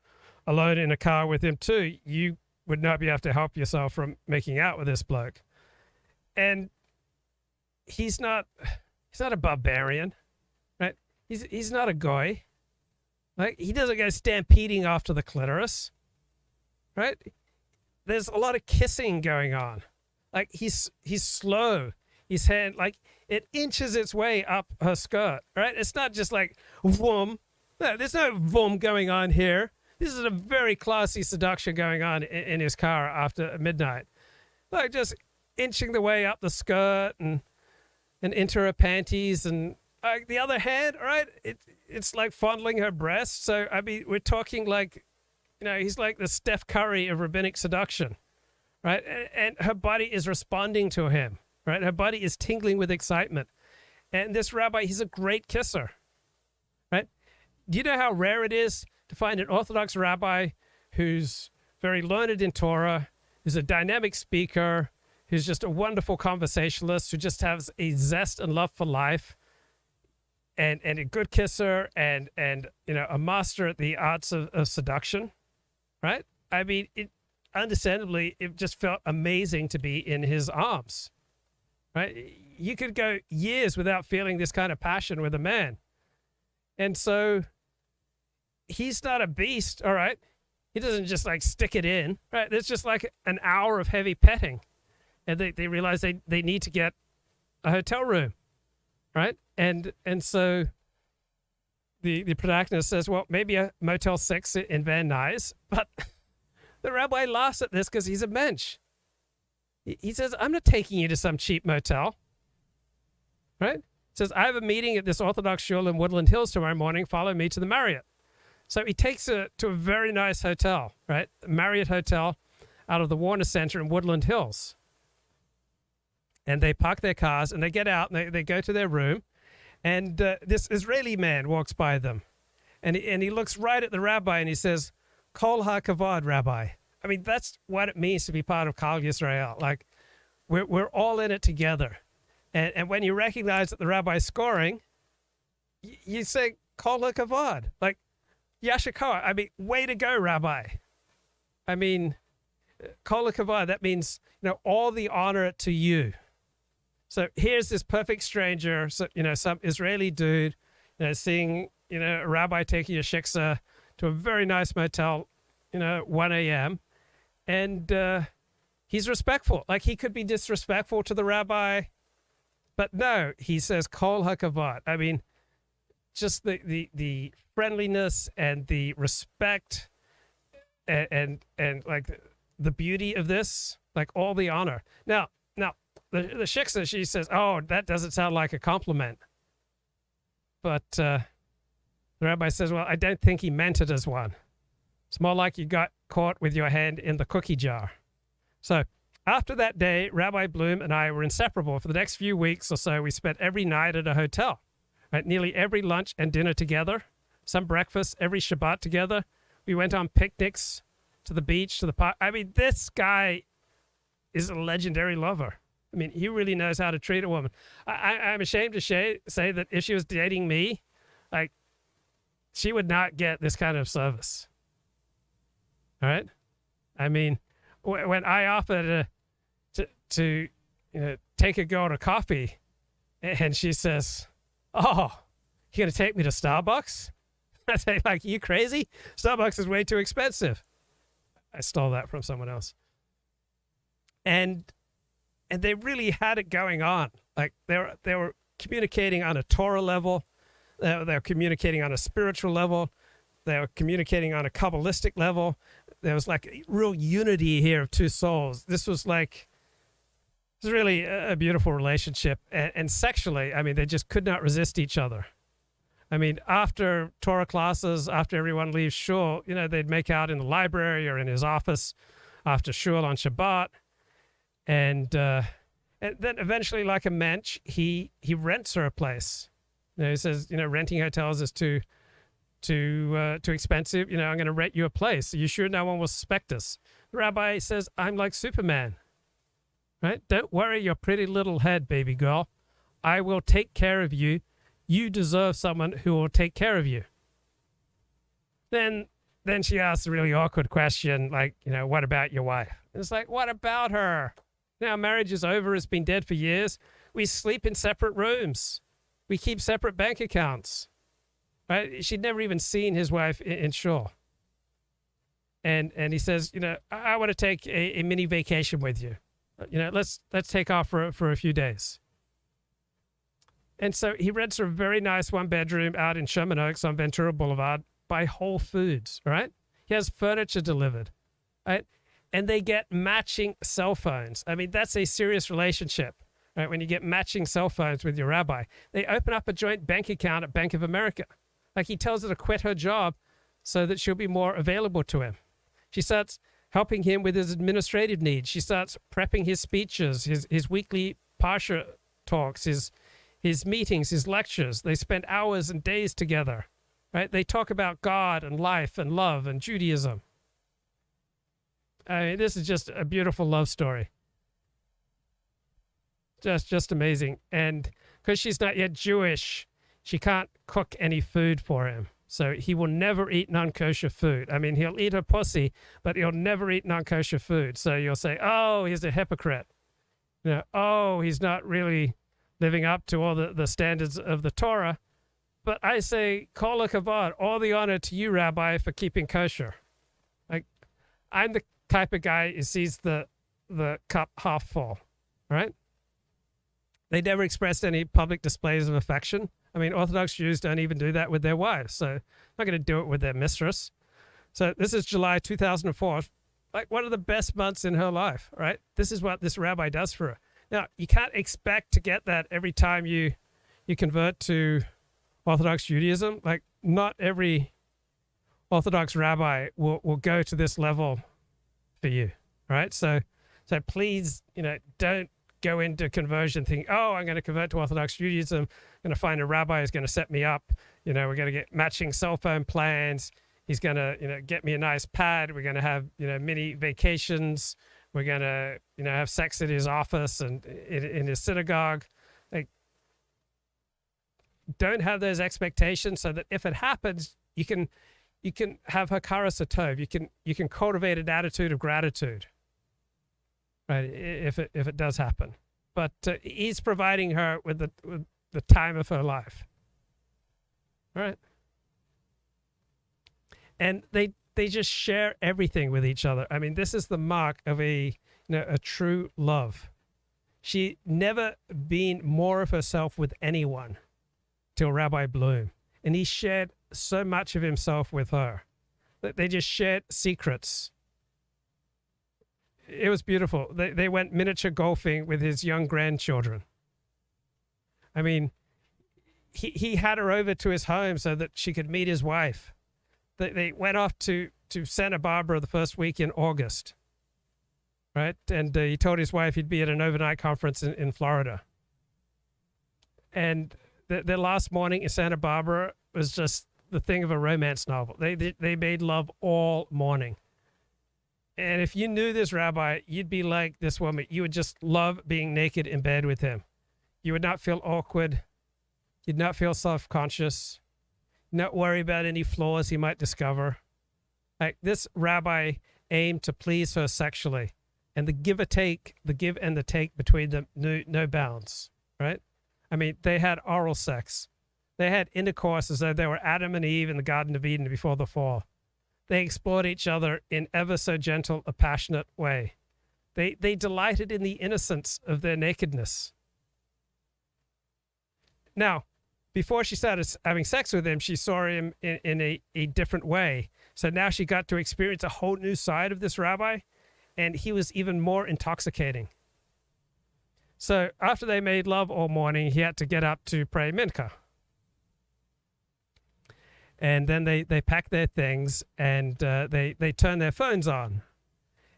alone in a car with him too, you would not be able to help yourself from making out with this bloke. And he's not a barbarian, right? He's not a goy. Like he doesn't go stampeding after the clitoris, right? There's a lot of kissing going on. Like he's slow. His hand, like, it inches its way up her skirt, right? It's not just like, vroom. No, there's no vroom going on here. This is a very classy seduction going on in his car after midnight. Like, just inching the way up the skirt and into her panties. And the other hand, right, it's like fondling her breast. So, I mean, we're talking like, he's like the Steph Curry of rabbinic seduction, right? And her body is responding to him. Right, her body is tingling with excitement. And this rabbi, he's a great kisser. Right? Do you know how rare it is to find an Orthodox rabbi who's very learned in Torah, who's a dynamic speaker, who's just a wonderful conversationalist, who just has a zest and love for life, and a good kisser, and a master at the arts of seduction, right? I mean, understandably, it just felt amazing to be in his arms, right? You could go years without feeling this kind of passion with a man. And so he's not a beast, all right? He doesn't just like stick it in, right? There's just like an hour of heavy petting. And they realize they need to get a hotel room, right? And so the protagonist says, well, maybe a Motel 6 in Van Nuys. But the rabbi laughs at this because he's a mensch. He says, I'm not taking you to some cheap motel, right? He says, I have a meeting at this Orthodox shul in Woodland Hills tomorrow morning. Follow me to the Marriott. So he takes her to a very nice hotel, right? The Marriott Hotel out of the Warner Center in Woodland Hills. And they park their cars and they get out and they go to their room. And this Israeli man walks by them. And he looks right at the rabbi and he says, Kol HaKavod, Rabbi. I mean, that's what it means to be part of Kal Yisrael. Like, we're all in it together. And when you recognize that the rabbi's scoring, you say, Kol HaKavod. Like, Yashikoa. I mean, way to go, Rabbi. I mean, Kol HaKavod, that means, all the honor to you. So here's this perfect stranger, so, some Israeli dude, seeing, a rabbi taking a shiksa to a very nice motel, 1 a.m. And he's respectful. Like, he could be disrespectful to the rabbi, but no, he says, Kol HaKavod. I mean, just the friendliness and the respect and like the beauty of this, like all the honor. Now, the shiksa, she says, oh, that doesn't sound like a compliment. But the rabbi says, well, I don't think he meant it as one. It's more like you got caught with your hand in the cookie jar. So after that day, Rabbi Bloom and I were inseparable. For the next few weeks or so, we spent every night at a hotel, right? Nearly every lunch and dinner together, some breakfast, every Shabbat together. We went on picnics to the beach, to the park. I mean, this guy is a legendary lover. I mean, he really knows how to treat a woman. I'm ashamed to say that if she was dating me, like, she would not get this kind of service. All right? I mean, when I offered to take a girl to coffee, and she says, oh, you going to take me to Starbucks? I say, like, you crazy? Starbucks is way too expensive. I stole that from someone else. And they really had it going on. Like, they were communicating on a Torah level. They were communicating on a spiritual level. They were communicating on a Kabbalistic level. There was like a real unity here of two souls. This was really a beautiful relationship. And sexually, I mean, they just could not resist each other. I mean, after Torah classes, after everyone leaves shul, they'd make out in the library or in his office after shul on Shabbat. And then eventually, like a mensch, he rents her a place. He says, renting hotels is too expensive. I'm going to rent you a place. Are you sure no one will suspect us? The rabbi says, I'm like Superman, right? Don't worry your pretty little head, baby girl. I will take care of you. You deserve someone who will take care of you. Then she asks a really awkward question, like, what about your wife? And it's like, what about her? Now, marriage is over. It's been dead for years. We sleep in separate rooms. We keep separate bank accounts. Right? She'd never even seen his wife in shul. And he says, I want to take a mini vacation with you. Let's take off for a few days. And so he rents a very nice one-bedroom out in Sherman Oaks on Ventura Boulevard by Whole Foods, right? He has furniture delivered, right? And they get matching cell phones. I mean, that's a serious relationship, right? When you get matching cell phones with your rabbi. They open up a joint bank account at Bank of America. Like, he tells her to quit her job so that she'll be more available to him. She starts helping him with his administrative needs. She starts prepping his speeches, his weekly Parsha talks, his meetings, his lectures. They spend hours and days together, right? They talk about God and life and love and Judaism. I mean, this is just a beautiful love story. Just amazing. And because she's not yet Jewish, she can't cook any food for him. So he will never eat non-kosher food. I mean, he'll eat her pussy, but he'll never eat non-kosher food. So you'll say, oh, he's a hypocrite. Oh, he's not really living up to all the standards of the Torah. But I say, kol hakavod, all the honor to you, Rabbi, for keeping kosher. Like, I'm the type of guy who sees the cup half full, right? They never expressed any public displays of affection. I mean, Orthodox Jews don't even do that with their wives, so I'm not going to do it with their mistress. So this is July 2004, like one of the best months in her life, right? This is what this rabbi does for her. Now, you can't expect to get that every time you convert to Orthodox Judaism. Like, not every Orthodox rabbi will go to this level for you, right? So please, don't go into conversion thinking, oh, I'm going to convert to Orthodox Judaism. I'm going to find a rabbi who's going to set me up. We're going to get matching cell phone plans. He's going to, get me a nice pad. We're going to have, mini vacations. We're going to, have sex at his office and in his synagogue. Like, don't have those expectations so that if it happens, you can have hakaras hatov. You can cultivate an attitude of gratitude, right? If it does happen, but he's providing her with the time of her life, right? And they just share everything with each other. I mean, this is the mark of a true love. She never been more of herself with anyone till Rabbi Bloom, and he shared so much of himself with her. They just shared secrets. It was beautiful. They went miniature golfing with his young grandchildren. I mean, he had her over to his home so that she could meet his wife. They went off to Santa Barbara the first week in August, right? And he told his wife he'd be at an overnight conference in Florida. And their last morning in Santa Barbara was just the thing of a romance novel. They made love all morning. And if you knew this rabbi, you'd be like this woman. You would just love being naked in bed with him. You would not feel awkward. You'd not feel self-conscious. Not worry about any flaws he might discover. Like, this rabbi aimed to please her sexually, and the give and the take between them knew no bounds, right? I mean, they had oral sex. They had intercourse as though they were Adam and Eve in the Garden of Eden before the fall. They explored each other in ever so gentle a passionate way. They delighted in the innocence of their nakedness. Now, before she started having sex with him, she saw him in a different way. So now she got to experience a whole new side of this rabbi, and he was even more intoxicating. So after they made love all morning, he had to get up to pray mincha. And then they pack their things, and they turn their phones on.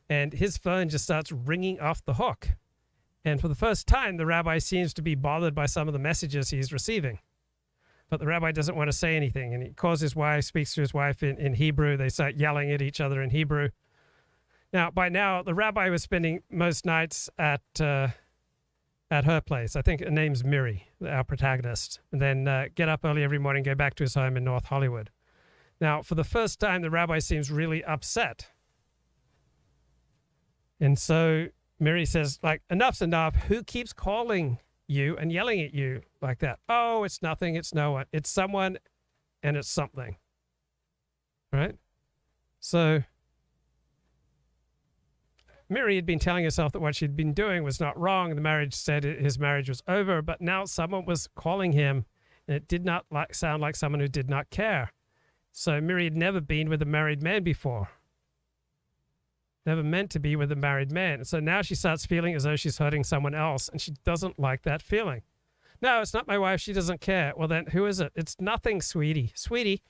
And his phone just starts ringing off the hook. And for the first time, the rabbi seems to be bothered by some of the messages he's receiving. But the rabbi doesn't want to say anything. And he calls his wife, speaks to his wife in Hebrew. They start yelling at each other in Hebrew. Now, by now, the rabbi was spending most nights at her place. I think her name's Miri, our protagonist. And then get up early every morning, go back to his home in North Hollywood. Now, for the first time, the rabbi seems really upset. And so Miri says, like, enough's enough. Who keeps calling you and yelling at you like that? Oh, it's nothing. It's no one. It's someone, and it's something. Right? So Miri had been telling herself that what she'd been doing was not wrong. The marriage said his marriage was over, but now someone was calling him, and it did not sound like someone who did not care. So Miri had never been with a married man before. Never meant to be with a married man. So now she starts feeling as though she's hurting someone else, and she doesn't like that feeling. No, it's not my wife. She doesn't care. Well, then who is it? It's nothing, sweetie. Sweetie,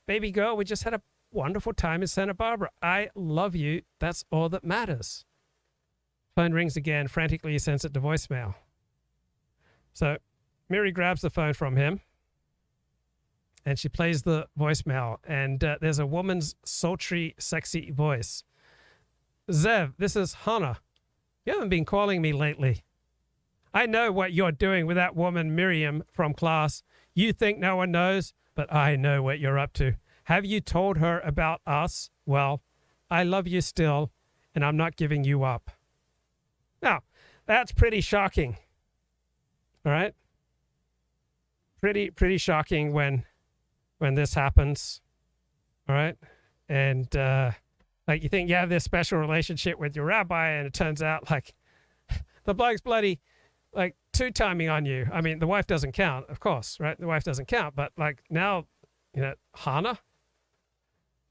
baby girl, we just had a wonderful time in Santa Barbara. I love you. That's all that matters. Phone rings again. Frantically, he sends it to voicemail. So Miri grabs the phone from him, and she plays the voicemail. And there's a woman's sultry, sexy voice. Zev, this is Hannah. You haven't been calling me lately. I know what you're doing with that woman Miriam from class. You think no one knows, but I know what you're up to. Have you told her about us? Well, I love you still, and I'm not giving you up. Now, that's pretty shocking. All right? Pretty shocking when this happens. All right? And like, you think you have this special relationship with your rabbi, and it turns out like the bloke's bloody like two-timing on you. I mean, the wife doesn't count, of course, right? The wife doesn't count, but like now, Hannah.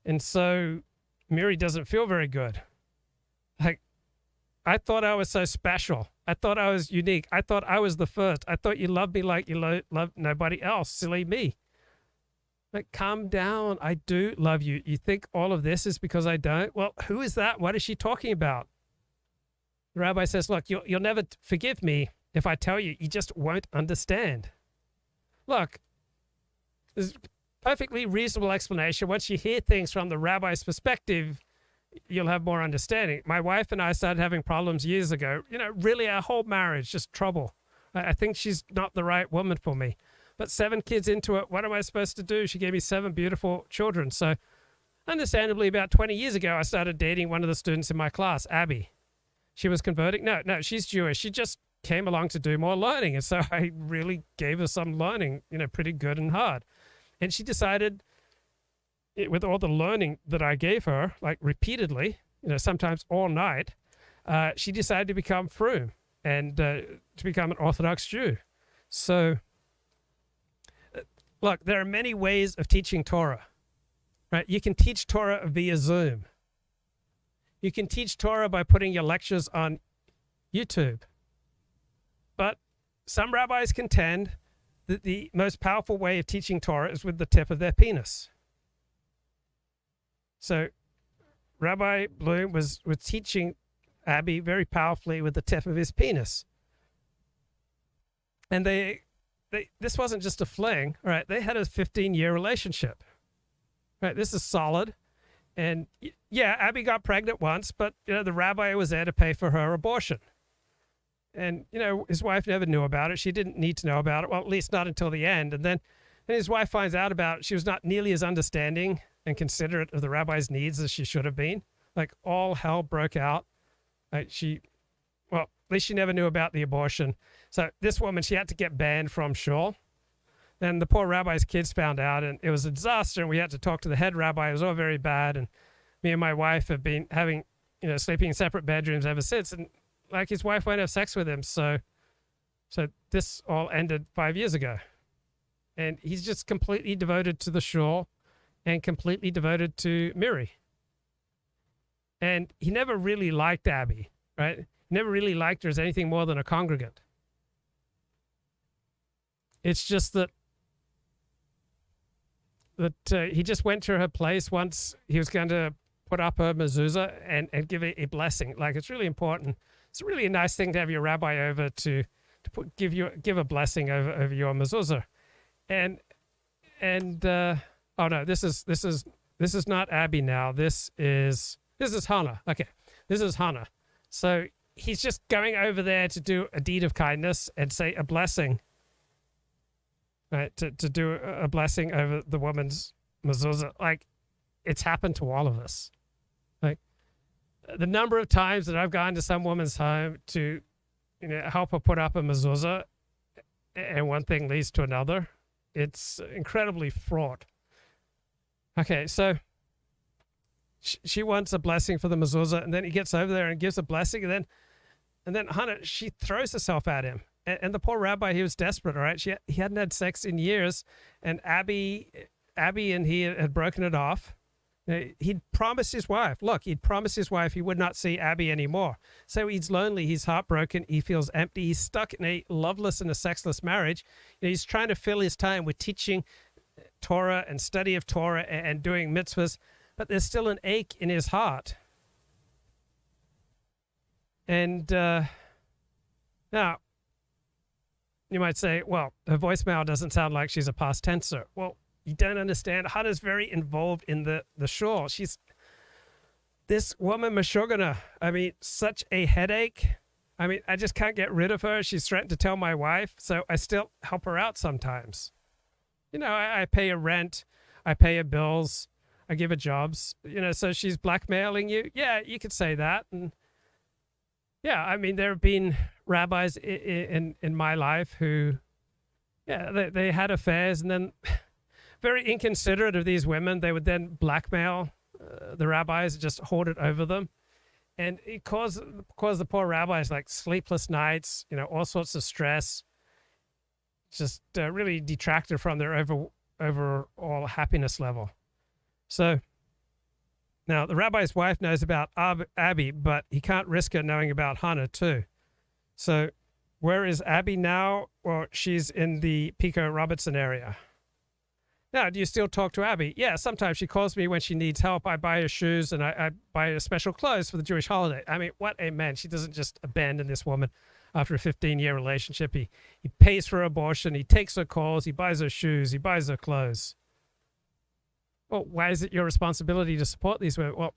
And so Miri doesn't feel very good. Like, I thought I was so special. I thought I was unique. I thought I was the first. I thought you loved me like you loved nobody else. Silly me. Like, calm down. I do love you. You think all of this is because I don't? Well, who is that? What is she talking about? The rabbi says, look, you'll never forgive me if I tell you. You just won't understand. Look, there's a perfectly reasonable explanation. Once you hear things from the rabbi's perspective, you'll have more understanding. My wife and I started having problems years ago. Really our whole marriage, just trouble. I think she's not the right woman for me. But 7 kids into it, what am I supposed to do? She gave me 7 beautiful children. So understandably, about 20 years ago, I started dating one of the students in my class, Abby. She was converting. No, she's Jewish. She just came along to do more learning. And so I really gave her some learning, pretty good and hard. And she decided, with all the learning that I gave her, like repeatedly, sometimes all night, she decided to become frum and to become an Orthodox Jew. So, look, there are many ways of teaching Torah, right? You can teach Torah via Zoom. You can teach Torah by putting your lectures on YouTube. But some rabbis contend that the most powerful way of teaching Torah is with the tip of their penis. So Rabbi Bloom was teaching Abby very powerfully with the tip of his penis. And this wasn't just a fling, right? They had a 15-year relationship, right? This is solid. And yeah, Abby got pregnant once, but the rabbi was there to pay for her abortion. And his wife never knew about it. She didn't need to know about it. Well, at least not until the end. And then his wife finds out about it. She was not nearly as understanding and considerate of the rabbi's needs as she should have been. Like, all hell broke out. At least she never knew about the abortion. So this woman, she had to get banned from shul. Then the poor rabbi's kids found out, and it was a disaster. And we had to talk to the head rabbi. It was all very bad. And me and my wife have been having, sleeping in separate bedrooms ever since. And like, his wife won't have sex with him. So this all ended 5 years ago. And he's just completely devoted to the shul and completely devoted to Miri. And he never really liked Abby, right? He never really liked her as anything more than a congregant. It's just that he just went to her place once. He was going to put up her mezuzah and give a blessing. Like, it's really important. It's really a nice thing to have your rabbi over to give a blessing over your mezuzah. And oh no, this is not Abby now. This is Hannah. Okay, this is Hannah. So he's just going over there to do a deed of kindness and say a blessing. Right, to do a blessing over the woman's mezuzah. Like, it's happened to all of us. Like, the number of times that I've gone to some woman's home to, help her put up a mezuzah, and one thing leads to another, it's incredibly fraught. Okay, so she wants a blessing for the mezuzah, and then he gets over there and gives a blessing, and then Hannah, she throws herself at him. And the poor rabbi, he was desperate, all right? He hadn't had sex in years, and Abby and he had broken it off. He'd promised his wife he would not see Abby anymore. So he's lonely, he's heartbroken, he feels empty, he's stuck in a loveless and a sexless marriage. He's trying to fill his time with teaching Torah and study of Torah and doing mitzvahs, but there's still an ache in his heart. And now, you might say, well, her voicemail doesn't sound like she's a past tenser. Well, you don't understand. Hannah's very involved in the shul. She's this woman, Meshugana. I mean, such a headache. I mean, I just can't get rid of her. She's threatened to tell my wife, so I still help her out sometimes. You know, I pay her rent, I pay her bills, I give her jobs. You know, so she's blackmailing you. Yeah, you could say that. And yeah, I mean, there have been rabbis in my life who, yeah, they had affairs, and then very inconsiderate of these women, they would then blackmail the rabbis, just hoard it over them. And it caused the poor rabbis like sleepless nights, you know, all sorts of stress, just really detracted from their overall happiness level. So now the rabbi's wife knows about Abby, but he can't risk her knowing about Hannah too. So where is Abby now? Well, she's in the Pico Robertson area. Now, do you still talk to Abby? Yeah, sometimes she calls me when she needs help. I buy her shoes and I buy her special clothes for the Jewish holiday. I mean, what a man. She doesn't just abandon this woman after a 15-year relationship. He pays for her abortion. He takes her calls. He buys her shoes. He buys her clothes. Well, why is it your responsibility to support these women? Well,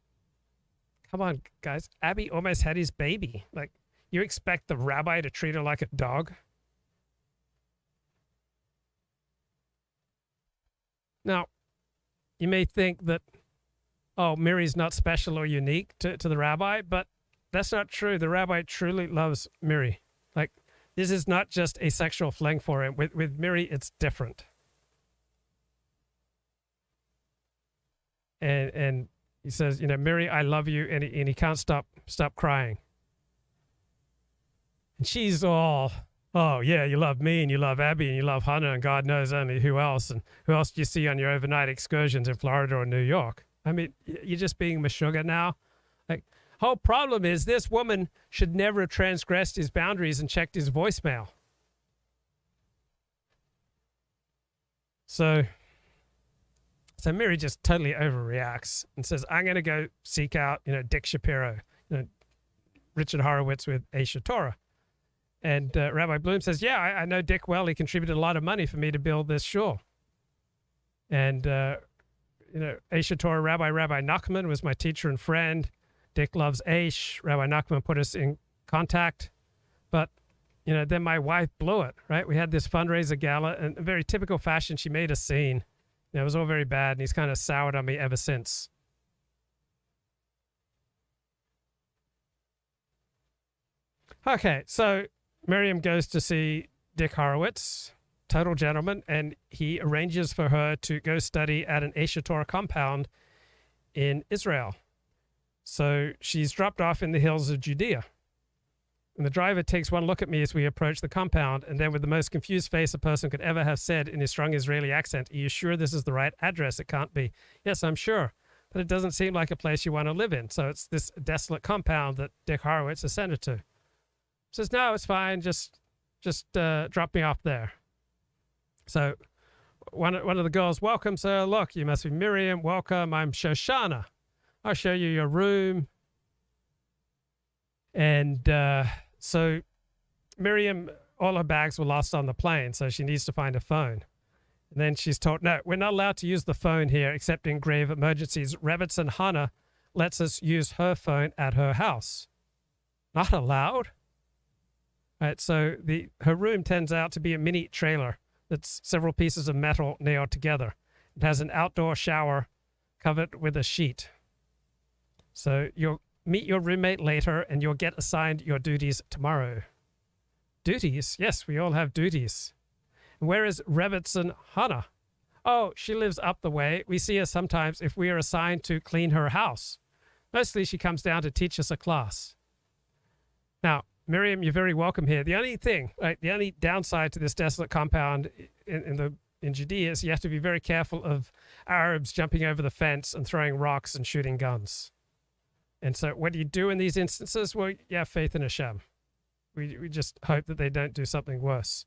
come on, guys. Abby almost had his baby. Like, you expect the rabbi to treat her like a dog? Now, you may think that, oh, Miri's not special or unique to the rabbi, but that's not true. The rabbi truly loves Miri. Like, this is not just a sexual fling for him. With Miri, it's different. And he says, you know, Miri, I love you, and he can't stop crying. And she's all, oh, yeah, you love me, and you love Abby, and you love Hannah, and God knows only who else. And who else do you see on your overnight excursions in Florida or New York? I mean, you're just being Meshuggah now. Like, whole problem is this woman should never have transgressed his boundaries and checked his voicemail. So Miri just totally overreacts and says, I'm going to go seek out, you know, Dick Shapiro, you know, Richard Horowitz with Aisha Torah. And Rabbi Bloom says, yeah, I know Dick well. He contributed a lot of money for me to build this shul. And, you know, Aisha Torah Rabbi Nachman was my teacher and friend. Dick loves Aish. Rabbi Nachman put us in contact. But, you know, then my wife blew it, right? We had this fundraiser gala, and in very typical fashion, she made a scene. You know, it was all very bad, and he's kind of soured on me ever since. Okay, so Miriam goes to see Dick Horowitz, total gentleman, and he arranges for her to go study at an Aisha Torah compound in Israel. So she's dropped off in the hills of Judea. And the driver takes one look at me as we approach the compound, and then with the most confused face a person could ever have said in his strong Israeli accent, are you sure this is the right address? It can't be. Yes, I'm sure. But it doesn't seem like a place you want to live in. So it's this desolate compound that Dick Horowitz has sent her to. Says, no, it's fine. Just drop me off there. So one of the girls welcomes her. Look, you must be Miriam. Welcome. I'm Shoshana. I'll show you your room. And so Miriam, all her bags were lost on the plane, so she needs to find a phone. And then she's told, no, we're not allowed to use the phone here except in grave emergencies. Rebbetzin Hannah lets us use her phone at her house. Not allowed? Right, so her room turns out to be a mini trailer that's several pieces of metal nailed together. It has an outdoor shower covered with a sheet. So you'll meet your roommate later and you'll get assigned your duties tomorrow. Duties? Yes, we all have duties. And where is Rebbetzin Hannah? Oh, she lives up the way. We see her sometimes if we are assigned to clean her house. Mostly she comes down to teach us a class. Now, Miriam, you're very welcome here. The only thing, right, the only downside to this desolate compound in Judea is you have to be very careful of Arabs jumping over the fence and throwing rocks and shooting guns. And so what do you do in these instances? Well, you have faith in Hashem. We just hope that they don't do something worse.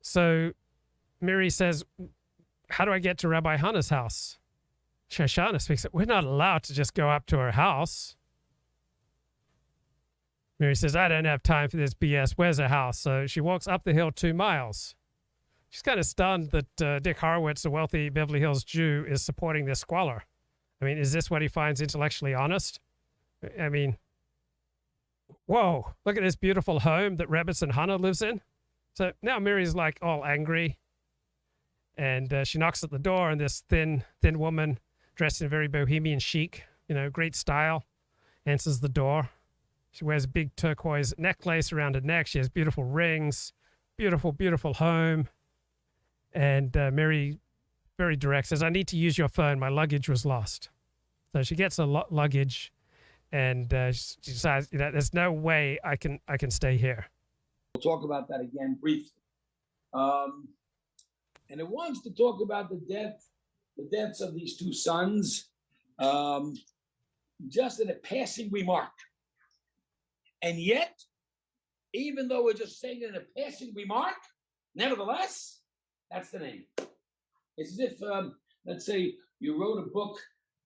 So Miri says, how do I get to Rabbi Hannah's house? Shoshana speaks up, we're not allowed to just go up to her house. Miri says, I don't have time for this BS. Where's her house? So she walks up the hill 2 miles. She's kind of stunned that Dick Horowitz, a wealthy Beverly Hills Jew, is supporting this squalor. I mean, is this what he finds intellectually honest? I mean, whoa, look at this beautiful home that Rebbetzin Hannah lives in. So now Mary's like all angry, and she knocks at the door, and this thin woman dressed in very bohemian chic, great style, answers the door. She wears a big turquoise necklace around her neck. She has beautiful rings, beautiful, beautiful home. And Mary, very direct, says, "I need to use your phone. My luggage was lost." So she gets her luggage, and she decides, there's no way I can stay here. We'll talk about that again briefly. And it wants to talk about the deaths of these two sons, just in a passing remark. And yet, even though we're just saying it in a passing remark, nevertheless, that's the name. It's as if, let's say, you wrote a book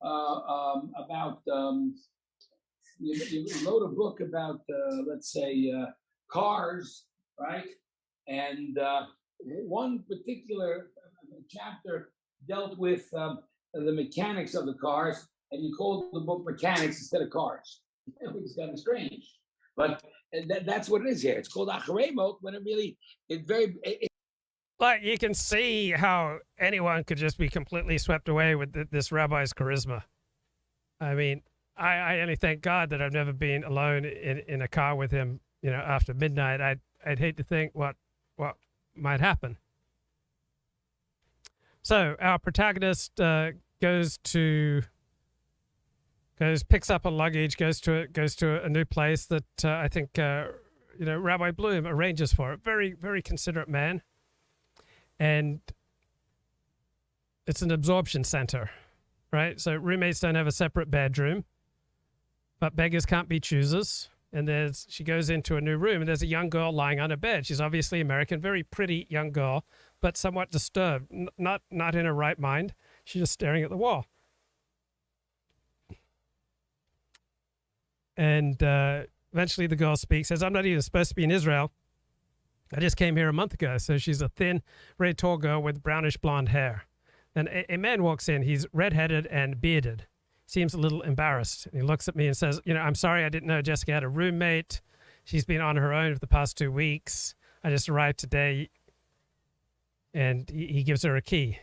about, you wrote a book about, let's say, cars, right? And one particular chapter dealt with the mechanics of the cars, and you called the book Mechanics instead of Cars. It was kind of strange. But that's what it is here. It's called Acharemot when like, you can see how anyone could just be completely swept away with this rabbi's charisma. I mean, I only thank God that I've never been alone in a car with him, after midnight. I'd hate to think what might happen. So our protagonist picks up a luggage, goes to a new place that I think Rabbi Bloom arranges for. A very, very considerate man, and it's an absorption center, right? So roommates don't have a separate bedroom, but beggars can't be choosers. And she goes into a new room, and there's a young girl lying on a bed. She's obviously American, very pretty young girl, but somewhat disturbed, not in her right mind. She's just staring at the wall. And eventually the girl speaks, says, "I'm not even supposed to be in Israel. I just came here a month ago." So she's a thin, very tall girl with brownish blonde hair. And a man walks in. He's redheaded and bearded. Seems a little embarrassed. He looks at me and says, "I'm sorry, I didn't know Jessica had a roommate. She's been on her own for the past 2 weeks. I just arrived today." And he gives her a key.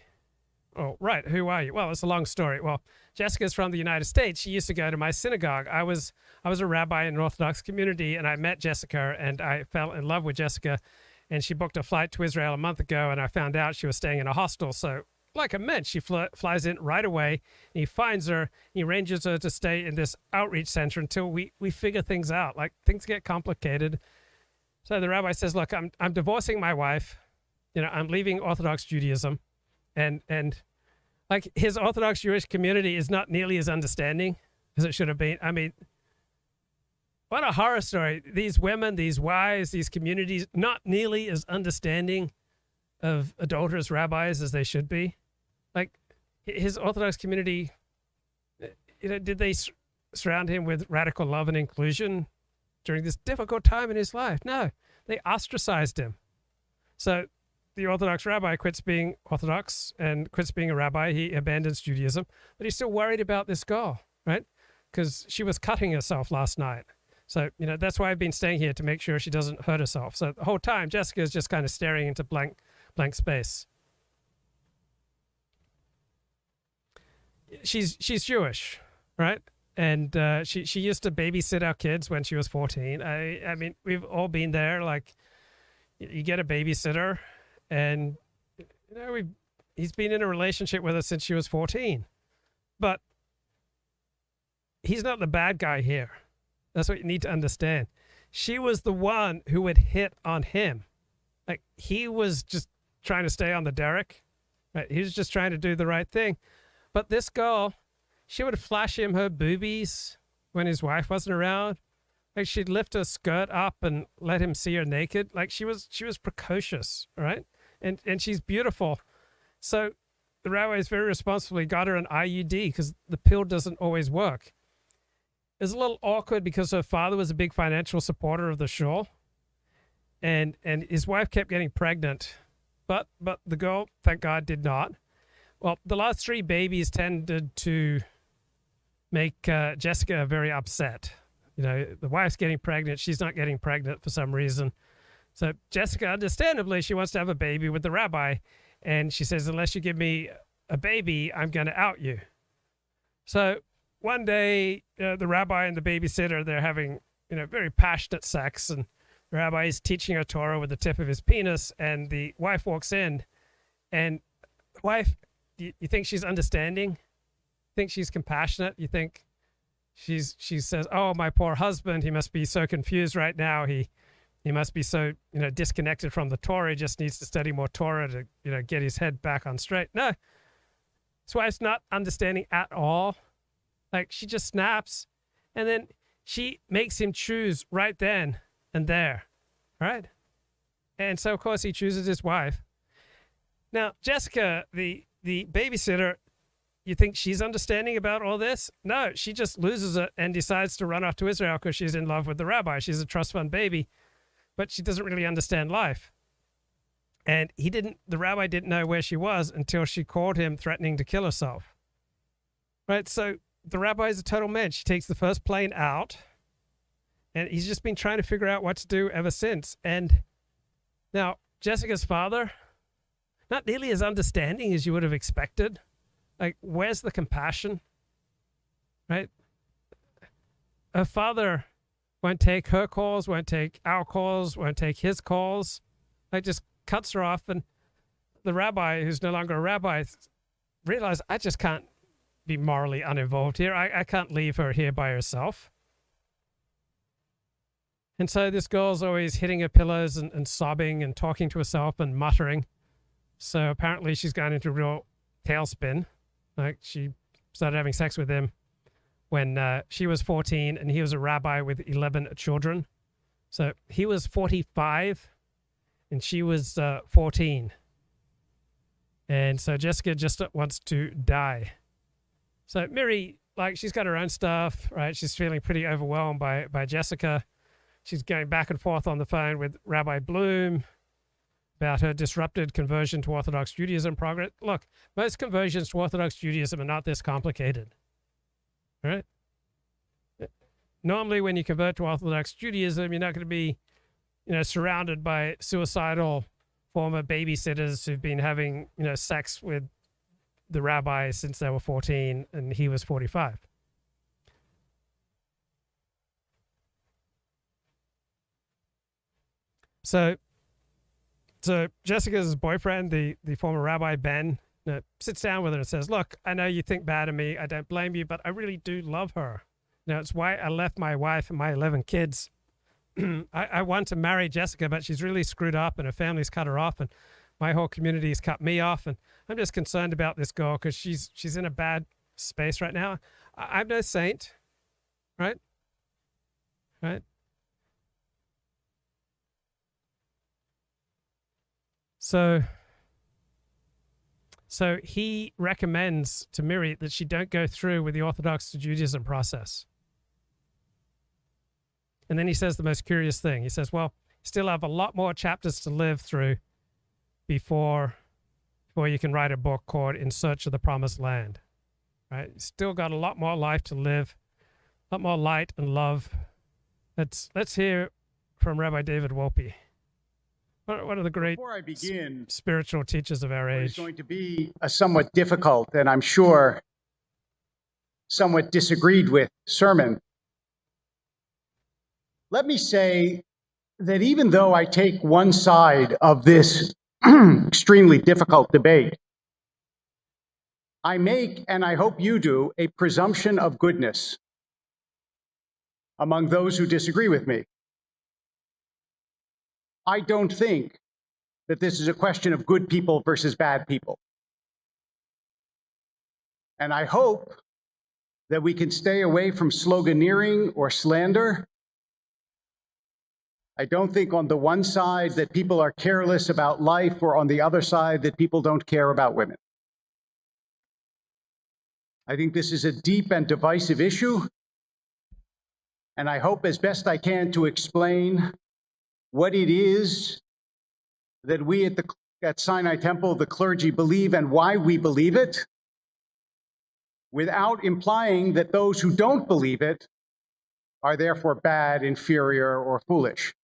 "Oh, right. Who are you?" "Well, it's a long story. Well, Jessica's from the United States. She used to go to my synagogue. I was a rabbi in an Orthodox community, and I met Jessica, and I fell in love with Jessica. And she booked a flight to Israel a month ago, and I found out she was staying in a hostel. So, like I meant, she flies in right away, and he finds her, and he arranges her to stay in this outreach center until we figure things out. Like, things get complicated. So the rabbi says, "Look, I'm divorcing my wife. I'm leaving Orthodox Judaism, and like, his Orthodox Jewish community is not nearly as understanding as it should have been. I mean, what a horror story. These women, these wives, these communities, not nearly as understanding of adulterous rabbis as they should be. Like, his Orthodox community, did they surround him with radical love and inclusion during this difficult time in his life? No, they ostracized him. So the Orthodox rabbi quits being Orthodox and quits being a rabbi. He abandons Judaism, but he's still worried about this girl, right? Because she was cutting herself last night. So, that's why I've been staying here, to make sure she doesn't hurt herself. So the whole time, Jessica is just kind of staring into blank space. She's Jewish, right? And she used to babysit our kids when she was 14. I mean, we've all been there. Like, you get a babysitter, and he's been in a relationship with her since she was 14. But he's not the bad guy here. That's what you need to understand. She was the one who would hit on him. Like, he was just trying to stay on the derrick, right? He was just trying to do the right thing. But this girl, she would flash him her boobies when his wife wasn't around. Like, she'd lift her skirt up and let him see her naked. Like, she was precocious, right? And she's beautiful. So the rabbis very responsibly got her an IUD, because the pill doesn't always work. It was a little awkward because her father was a big financial supporter of the shul, and his wife kept getting pregnant, but the girl, thank God, did not. Well, the last 3 babies tended to make Jessica very upset. You know, the wife's getting pregnant. She's not getting pregnant for some reason. So Jessica, understandably, she wants to have a baby with the rabbi. And she says, unless you give me a baby, I'm going to out you. So one day, the rabbi and the babysitter, they're having, very passionate sex. And the rabbi is teaching her Torah with the tip of his penis. And the wife walks in. And the wife, you think she's understanding? You think she's compassionate? You think she says, oh, my poor husband, he must be so confused right now. He must be so, disconnected from the Torah. He just needs to study more Torah to, get his head back on straight. No. His wife's not understanding at all. Like, she just snaps. And then she makes him choose right then and there. Right? And so, of course, he chooses his wife. Now, Jessica, the babysitter, you think she's understanding about all this? No, she just loses it and decides to run off to Israel because she's in love with the rabbi. She's a trust fund baby, but she doesn't really understand life. And the rabbi didn't know where she was until she called him threatening to kill herself. Right? So the rabbi is a total man. She takes the first plane out, and he's just been trying to figure out what to do ever since. And now Jessica's father, not nearly as understanding as you would have expected. Like, where's the compassion? Right? Her father won't take her calls, won't take our calls, won't take his calls. Like, just cuts her off. And the rabbi, who's no longer a rabbi, realized, I just can't be morally uninvolved here. I can't leave her here by herself. And so this girl's always hitting her pillows and sobbing and talking to herself and muttering. So apparently she's gone into a real tailspin. Like, she started having sex with him when she was 14 and he was a rabbi with 11 children. So he was 45 and she was 14. And so Jessica just wants to die. So Miri, like, she's got her own stuff, right? She's feeling pretty overwhelmed by Jessica. She's going back and forth on the phone with Rabbi Bloom about her disrupted conversion to Orthodox Judaism progress. Look, most conversions to Orthodox Judaism are not this complicated, right? Normally, when you convert to Orthodox Judaism, you're not going to be, surrounded by suicidal former babysitters who've been having, sex with the rabbi since they were 14 and he was 45. So Jessica's boyfriend, the former rabbi, Ben, sits down with her and says, look, I know you think bad of me. I don't blame you, but I really do love her. It's why I left my wife and my 11 kids. I want to marry Jessica, but she's really screwed up and her family's cut her off and my whole community's cut me off. And I'm just concerned about this girl because she's in a bad space right now. I'm no saint, right? Right? So he recommends to Miri that she don't go through with the Orthodox to Judaism process. And then he says the most curious thing. He says, well, you still have a lot more chapters to live through before you can write a book called In Search of the Promised Land. Right? You still got a lot more life to live, a lot more light and love. Let's hear from Rabbi David Wolpe. One of the great spiritual teachers of our age. It's going to be a somewhat difficult and I'm sure somewhat disagreed with sermon. Let me say that even though I take one side of this extremely difficult debate, I make, and I hope you do, a presumption of goodness among those who disagree with me. I don't think that this is a question of good people versus bad people. And I hope that we can stay away from sloganeering or slander. I don't think on the one side that people are careless about life or on the other side that people don't care about women. I think this is a deep and divisive issue. And I hope as best I can to explain what it is that we at Sinai Temple, the clergy, believe and why we believe it. without implying that those who don't believe it are therefore bad, inferior, or foolish.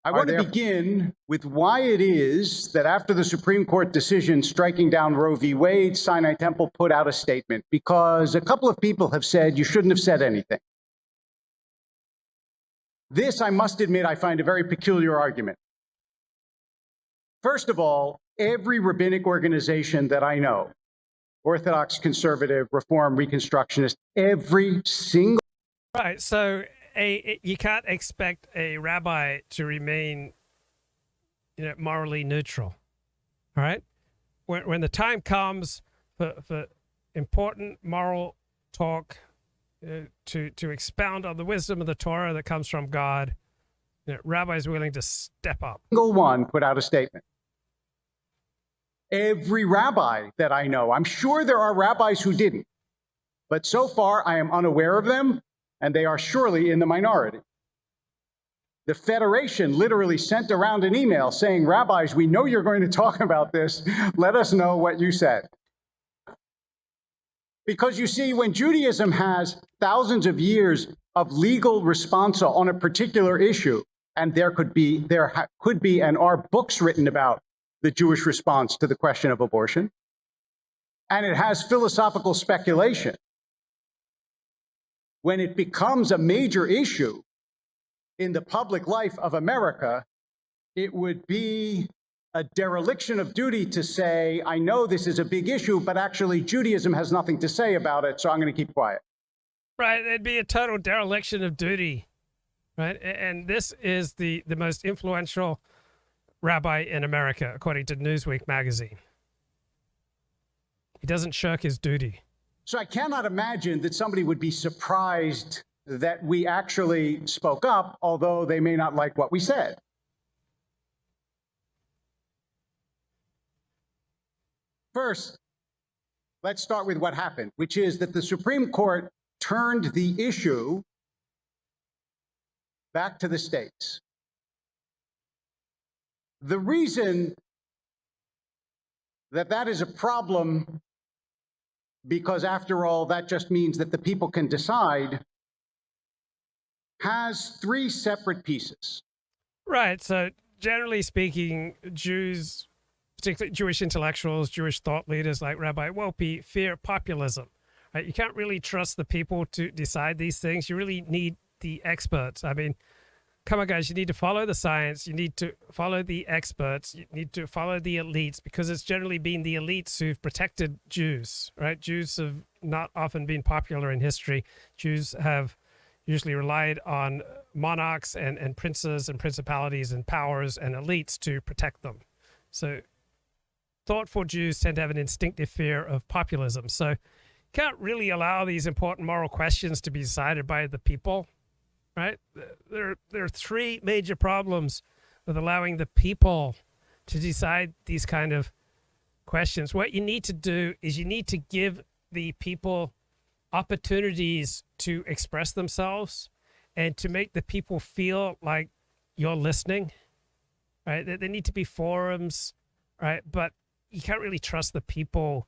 I want to begin with why it is that after the Supreme Court decision striking down Roe v. Wade, Sinai Temple put out a statement, because a couple of people have said you shouldn't have said anything. This, I must admit, I find a very peculiar argument. First of all, every rabbinic organization that I know, Orthodox, conservative, Reform, Reconstructionist, every single. Right. So you can't expect a rabbi to remain, morally neutral. All right. When the time comes for important moral talk, to expound on the wisdom of the Torah that comes from God, rabbis willing to step up. Single one put out a statement. Every rabbi that I know, I'm sure there are rabbis who didn't, but so far I am unaware of them, and they are surely in the minority. The Federation literally sent around an email saying, rabbis, we know you're going to talk about this. Let us know what you said. Because you see, when Judaism has thousands of years of legal responsa on a particular issue, and there could be and are books written about the Jewish response to the question of abortion, and it has philosophical speculation, when it becomes a major issue in the public life of America, it would be a dereliction of duty to say, I know this is a big issue, but actually Judaism has nothing to say about it, so I'm going to keep quiet. Right. It'd be a total dereliction of duty. Right. And this is the most influential rabbi in America, according to Newsweek magazine. He doesn't shirk his duty. So I cannot imagine that somebody would be surprised that we actually spoke up, although they may not like what we said. First, let's start with what happened, which is that the Supreme Court turned the issue back to the states. The reason that that is a problem, because after all, that just means that the people can decide, has three separate pieces. Right. So generally speaking, Jews, particularly Jewish intellectuals, Jewish thought leaders like Rabbi Wolpe, fear populism. Right? You can't really trust the people to decide these things. You really need the experts. I mean, come on, guys, you need to follow the science. You need to follow the experts. You need to follow the elites, because it's generally been the elites who've protected Jews, right? Jews have not often been popular in history. Jews have usually relied on monarchs and princes and principalities and powers and elites to protect them. So thoughtful Jews tend to have an instinctive fear of populism. So you can't really allow these important moral questions to be decided by the people. Right? There are three major problems with allowing the people to decide these kind of questions. What you need to do is you need to give the people opportunities to express themselves and to make the people feel like you're listening. Right? There need to be forums, right? But you can't really trust the people.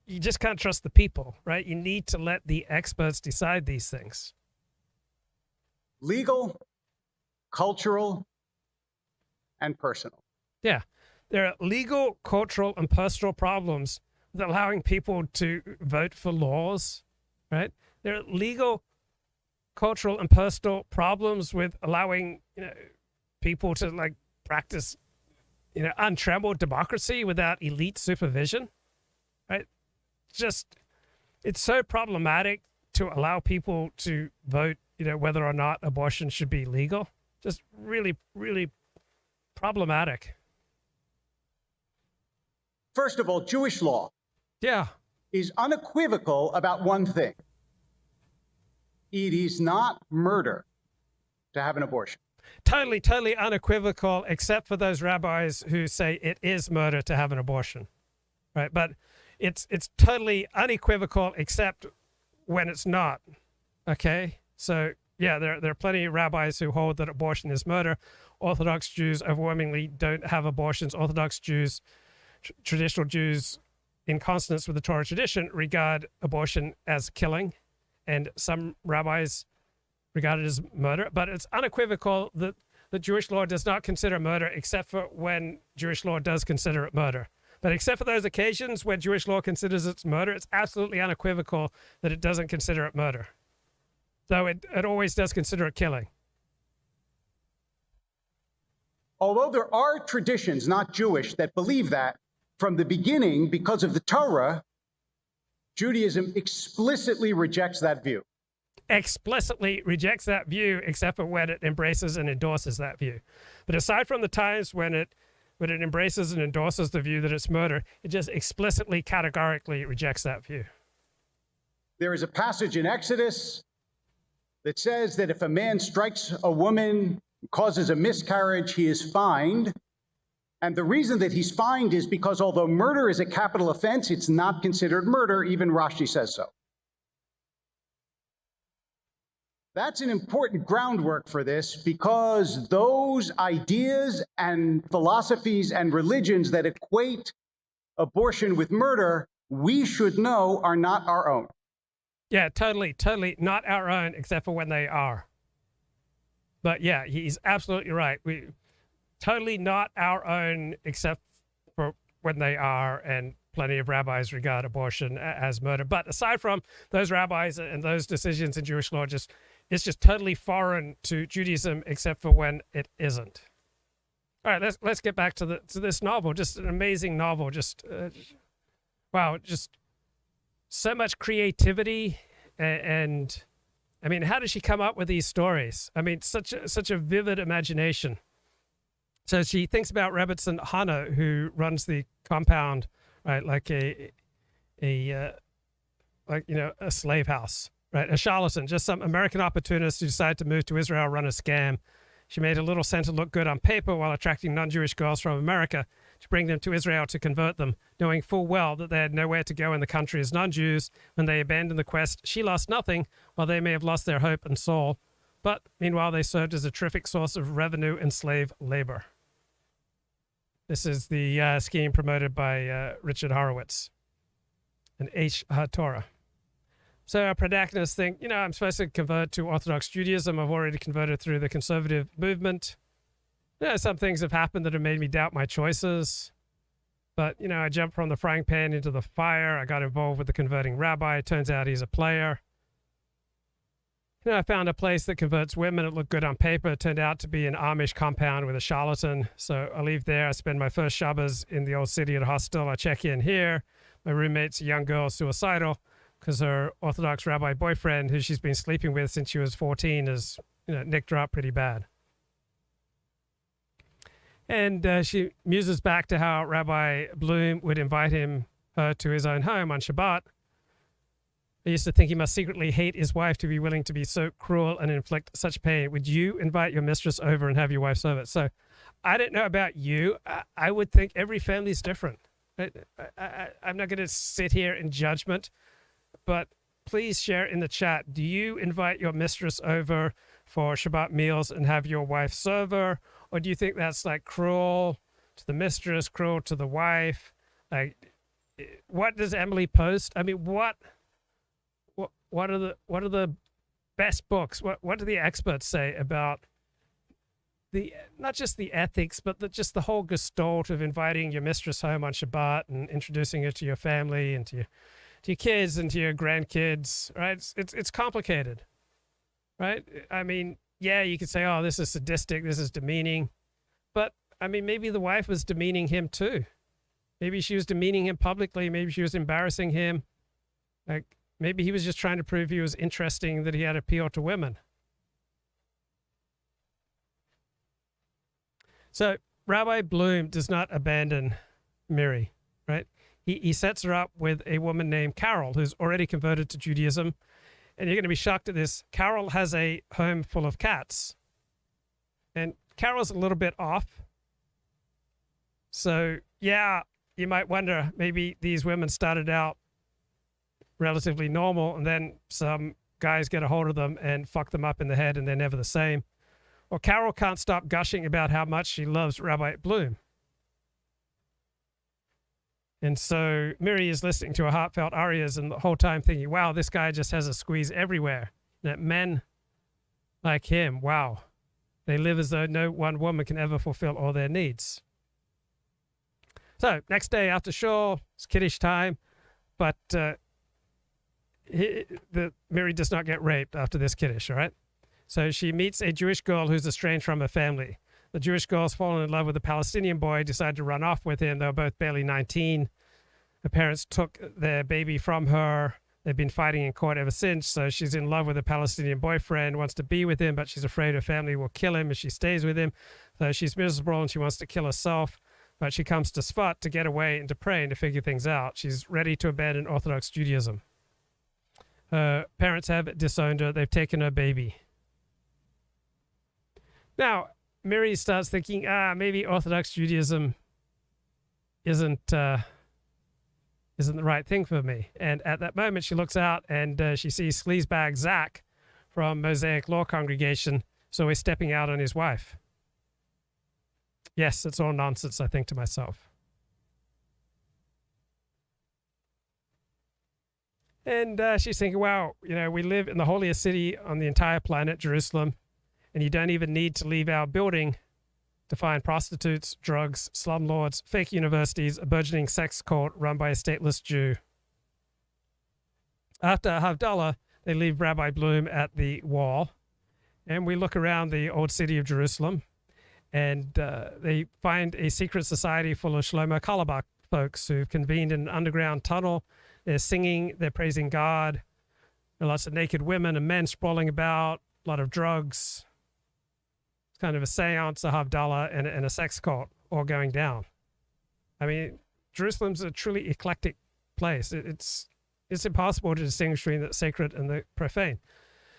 You just can't trust the people, right? You need to let the experts decide these things. Legal, cultural, and personal. Yeah. There are legal, cultural, and personal problems with allowing people to vote for laws, right? There are legal, cultural, and personal problems with allowing, people to practice, untrammeled democracy without elite supervision, right? It's so problematic to allow people to vote, whether or not abortion should be legal. Just really, really problematic. First of all, Jewish law is unequivocal about one thing. It is not murder to have an abortion. Totally, totally unequivocal, except for those rabbis who say it is murder to have an abortion, right? But it's totally unequivocal, except when it's not. Okay, so yeah, there are plenty of rabbis who hold that abortion is murder. Orthodox Jews overwhelmingly don't have abortions. Orthodox Jews traditional Jews, in consonance with the Torah tradition, regard abortion as killing, and some rabbis regard it as murder. But it's unequivocal that the Jewish law does not consider murder except for when Jewish law does consider it murder. But except for those occasions where Jewish law considers it murder, it's absolutely unequivocal that it doesn't consider it murder. Though it always does consider it killing. Although there are traditions, not Jewish, that believe that from the beginning, because of the Torah, Judaism explicitly rejects that view. Explicitly rejects that view, except for when it embraces and endorses that view. But aside from the times when it embraces and endorses the view that it's murder, it just explicitly, categorically rejects that view. There is a passage in Exodus that says that if a man strikes a woman, causes a miscarriage, he is fined. And the reason that he's fined is because although murder is a capital offense, it's not considered murder. Even Rashi says so. That's an important groundwork for this, because those ideas and philosophies and religions that equate abortion with murder, we should know are not our own. Yeah, totally not our own, except for when they are. But yeah, he's absolutely right. We totally not our own, except for when they are, and plenty of rabbis regard abortion as murder. But aside from those rabbis and those decisions in Jewish law, it's just totally foreign to Judaism, except for when it isn't. All right, let's get back to this novel. Just an amazing novel. Wow, just so much creativity, and I mean, how does she come up with these stories? I mean, such a vivid imagination. So she thinks about Rebbetzin Hannah, who runs the compound, right, like a slave house, right? A charlatan, just some American opportunist who decided to move to Israel, run a scam. She made a little center look good on paper while attracting non-Jewish girls from America to bring them to Israel to convert them, knowing full well that they had nowhere to go in the country as non-Jews. When they abandoned the quest, she lost nothing, while they may have lost their hope and soul. But meanwhile, they served as a terrific source of revenue and slave labor. This is the scheme promoted by Richard Horowitz and H. HaTorah. So our protagonists think, I'm supposed to convert to Orthodox Judaism. I've already converted through the conservative movement. Some things have happened that have made me doubt my choices. But, I jumped from the frying pan into the fire. I got involved with the converting rabbi. It turns out he's a player. I found a place that converts women. It looked good on paper. It turned out to be an Amish compound with a charlatan. So I leave there. I spend my first Shabbos in the old city at a hostel. I check in here. My roommate's a young girl, suicidal, because her Orthodox rabbi boyfriend, who she's been sleeping with since she was 14, has nicked her up pretty bad. And she muses back to how Rabbi Bloom would invite her to his own home on Shabbat. I used to think he must secretly hate his wife to be willing to be so cruel and inflict such pain. Would you invite your mistress over and have your wife serve it? So I don't know about you. I would think every family's different. I'm not going to sit here in judgment, but please share in the chat. Do you invite your mistress over for Shabbat meals and have your wife serve her? Or do you think that's like cruel to the mistress, cruel to the wife? Like, what does Emily post? I mean, what are the best books? What do the experts say about the, not just the ethics, but just the whole gestalt of inviting your mistress home on Shabbat and introducing her to your family and to your kids and to your grandkids, right? It's complicated, right? I mean, yeah, you could say, oh, this is sadistic, this is demeaning. But, I mean, maybe the wife was demeaning him too. Maybe she was demeaning him publicly. Maybe she was embarrassing him. Like, maybe he was just trying to prove he was interesting, that he had appeal to women. So Rabbi Bloom does not abandon Miri, right? He sets her up with a woman named Carol, who's already converted to Judaism. And you're going to be shocked at this. Carol has a home full of cats. And Carol's a little bit off. So, yeah, you might wonder, maybe these women started out relatively normal, and then some guys get a hold of them and fuck them up in the head, and they're never the same. Or Carol can't stop gushing about how much she loves Rabbi Bloom. And so Miri is listening to her heartfelt arias and the whole time thinking, wow, this guy just has a squeeze everywhere. That men like him, wow, they live as though no one woman can ever fulfill all their needs. So next day after shore, it's kiddish time, but Miri does not get raped after this kiddish, all right? So she meets a Jewish girl who's estranged from her family. The Jewish girl's fallen in love with a Palestinian boy, decided to run off with him. They were both barely 19. Her parents took their baby from her. They've been fighting in court ever since. So she's in love with a Palestinian boyfriend, wants to be with him, but she's afraid her family will kill him if she stays with him. So she's miserable and she wants to kill herself. But she comes to Sfat to get away and to pray and to figure things out. She's ready to abandon Orthodox Judaism. Her parents have disowned her. They've taken her baby. Now, Miri starts thinking, maybe Orthodox Judaism isn't the right thing for me. And at that moment, she looks out and she sees sleazebag Zach from Mosaic Law Congregation. So he's stepping out on his wife. Yes, it's all nonsense, I think to myself. And she's thinking, wow, we live in the holiest city on the entire planet, Jerusalem, and you don't even need to leave our building to find prostitutes, drugs, slumlords, fake universities, a burgeoning sex cult run by a stateless Jew. After Havdalah, they leave Rabbi Bloom at the wall, and we look around the old city of Jerusalem, and they find a secret society full of Shlomo Kalabach folks who've convened in an underground tunnel. They're singing, they're praising God. There are lots of naked women and men sprawling about, a lot of drugs. It's kind of a seance, a Havdalah, and a sex cult all going down. I mean, Jerusalem's a truly eclectic place. It's impossible to distinguish between the sacred and the profane.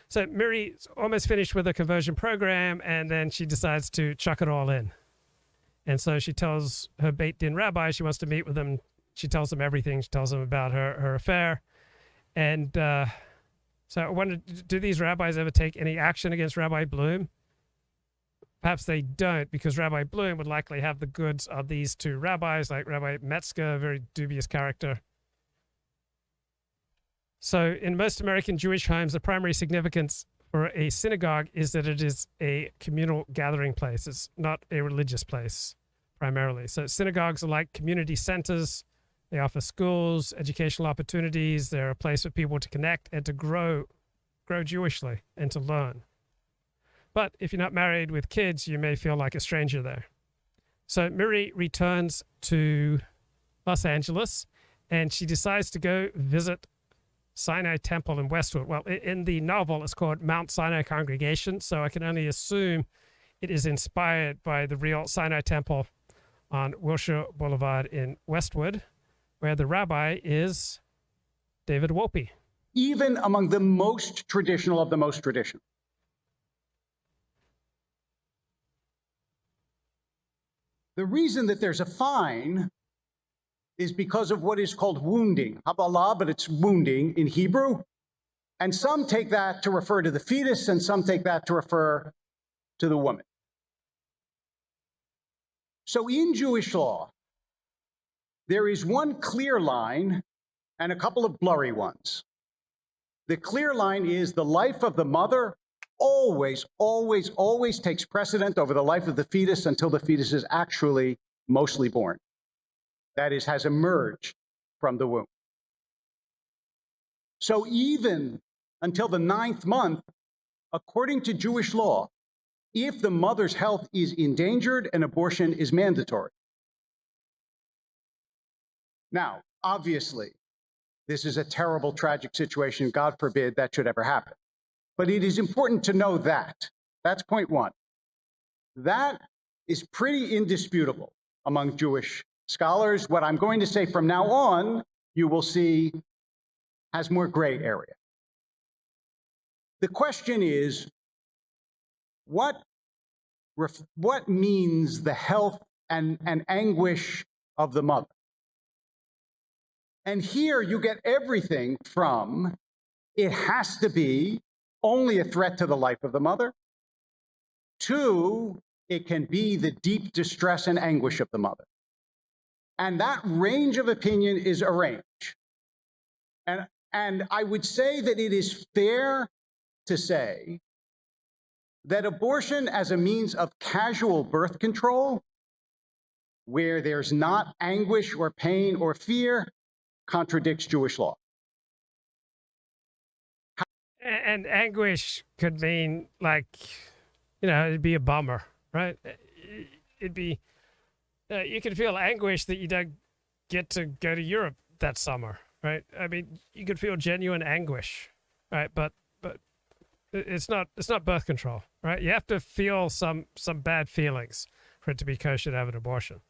So Miri's almost finished with a conversion program, and then she decides to chuck it all in. And so she tells her Beit Din rabbi she wants to meet with him. She tells him everything. She tells him about her affair. And so I wondered, do these rabbis ever take any action against Rabbi Bloom? Perhaps they don't, because Rabbi Bloom would likely have the goods of these two rabbis, like Rabbi Metzger, a very dubious character. So in most American Jewish homes, the primary significance for a synagogue is that it is a communal gathering place. It's not a religious place, primarily. So synagogues are like community centers. They offer schools, educational opportunities. They're a place for people to connect and to grow Jewishly and to learn. But if you're not married with kids, you may feel like a stranger there. So Miri returns to Los Angeles, and she decides to go visit Sinai Temple in Westwood. Well, in the novel, it's called Mount Sinai Congregation, so I can only assume it is inspired by the real Sinai Temple on Wilshire Boulevard in Westwood, where the rabbi is David Wolpe. Even among the most traditional of the most traditional. The reason that there's a fine is because of what is called wounding. Habalah, but it's wounding in Hebrew. And some take that to refer to the fetus, and some take that to refer to the woman. So in Jewish law, there is one clear line and a couple of blurry ones. The clear line is the life of the mother always, always, always takes precedent over the life of the fetus until the fetus is actually mostly born. That is, has emerged from the womb. So even until the 9th month, according to Jewish law, if the mother's health is endangered, an abortion is mandatory. Now, obviously, this is a terrible, tragic situation. God forbid that should ever happen. But it is important to know that. That's point one. That is pretty indisputable among Jewish scholars. What I'm going to say from now on, you will see, has more gray area. The question is, what means the health and anguish of the mother? And here you get everything from it has to be only a threat to the life of the mother, to it can be the deep distress and anguish of the mother. And that range of opinion is a range. And I would say that it is fair to say that abortion as a means of casual birth control, where there's not anguish or pain or fear, contradicts Jewish law. And anguish could mean, like, it'd be a bummer, right? It'd be, you could feel anguish that you don't get to go to Europe that summer, right? I mean, you could feel genuine anguish, right? But it's not birth control, right? You have to feel some bad feelings for it to be kosher to have an abortion.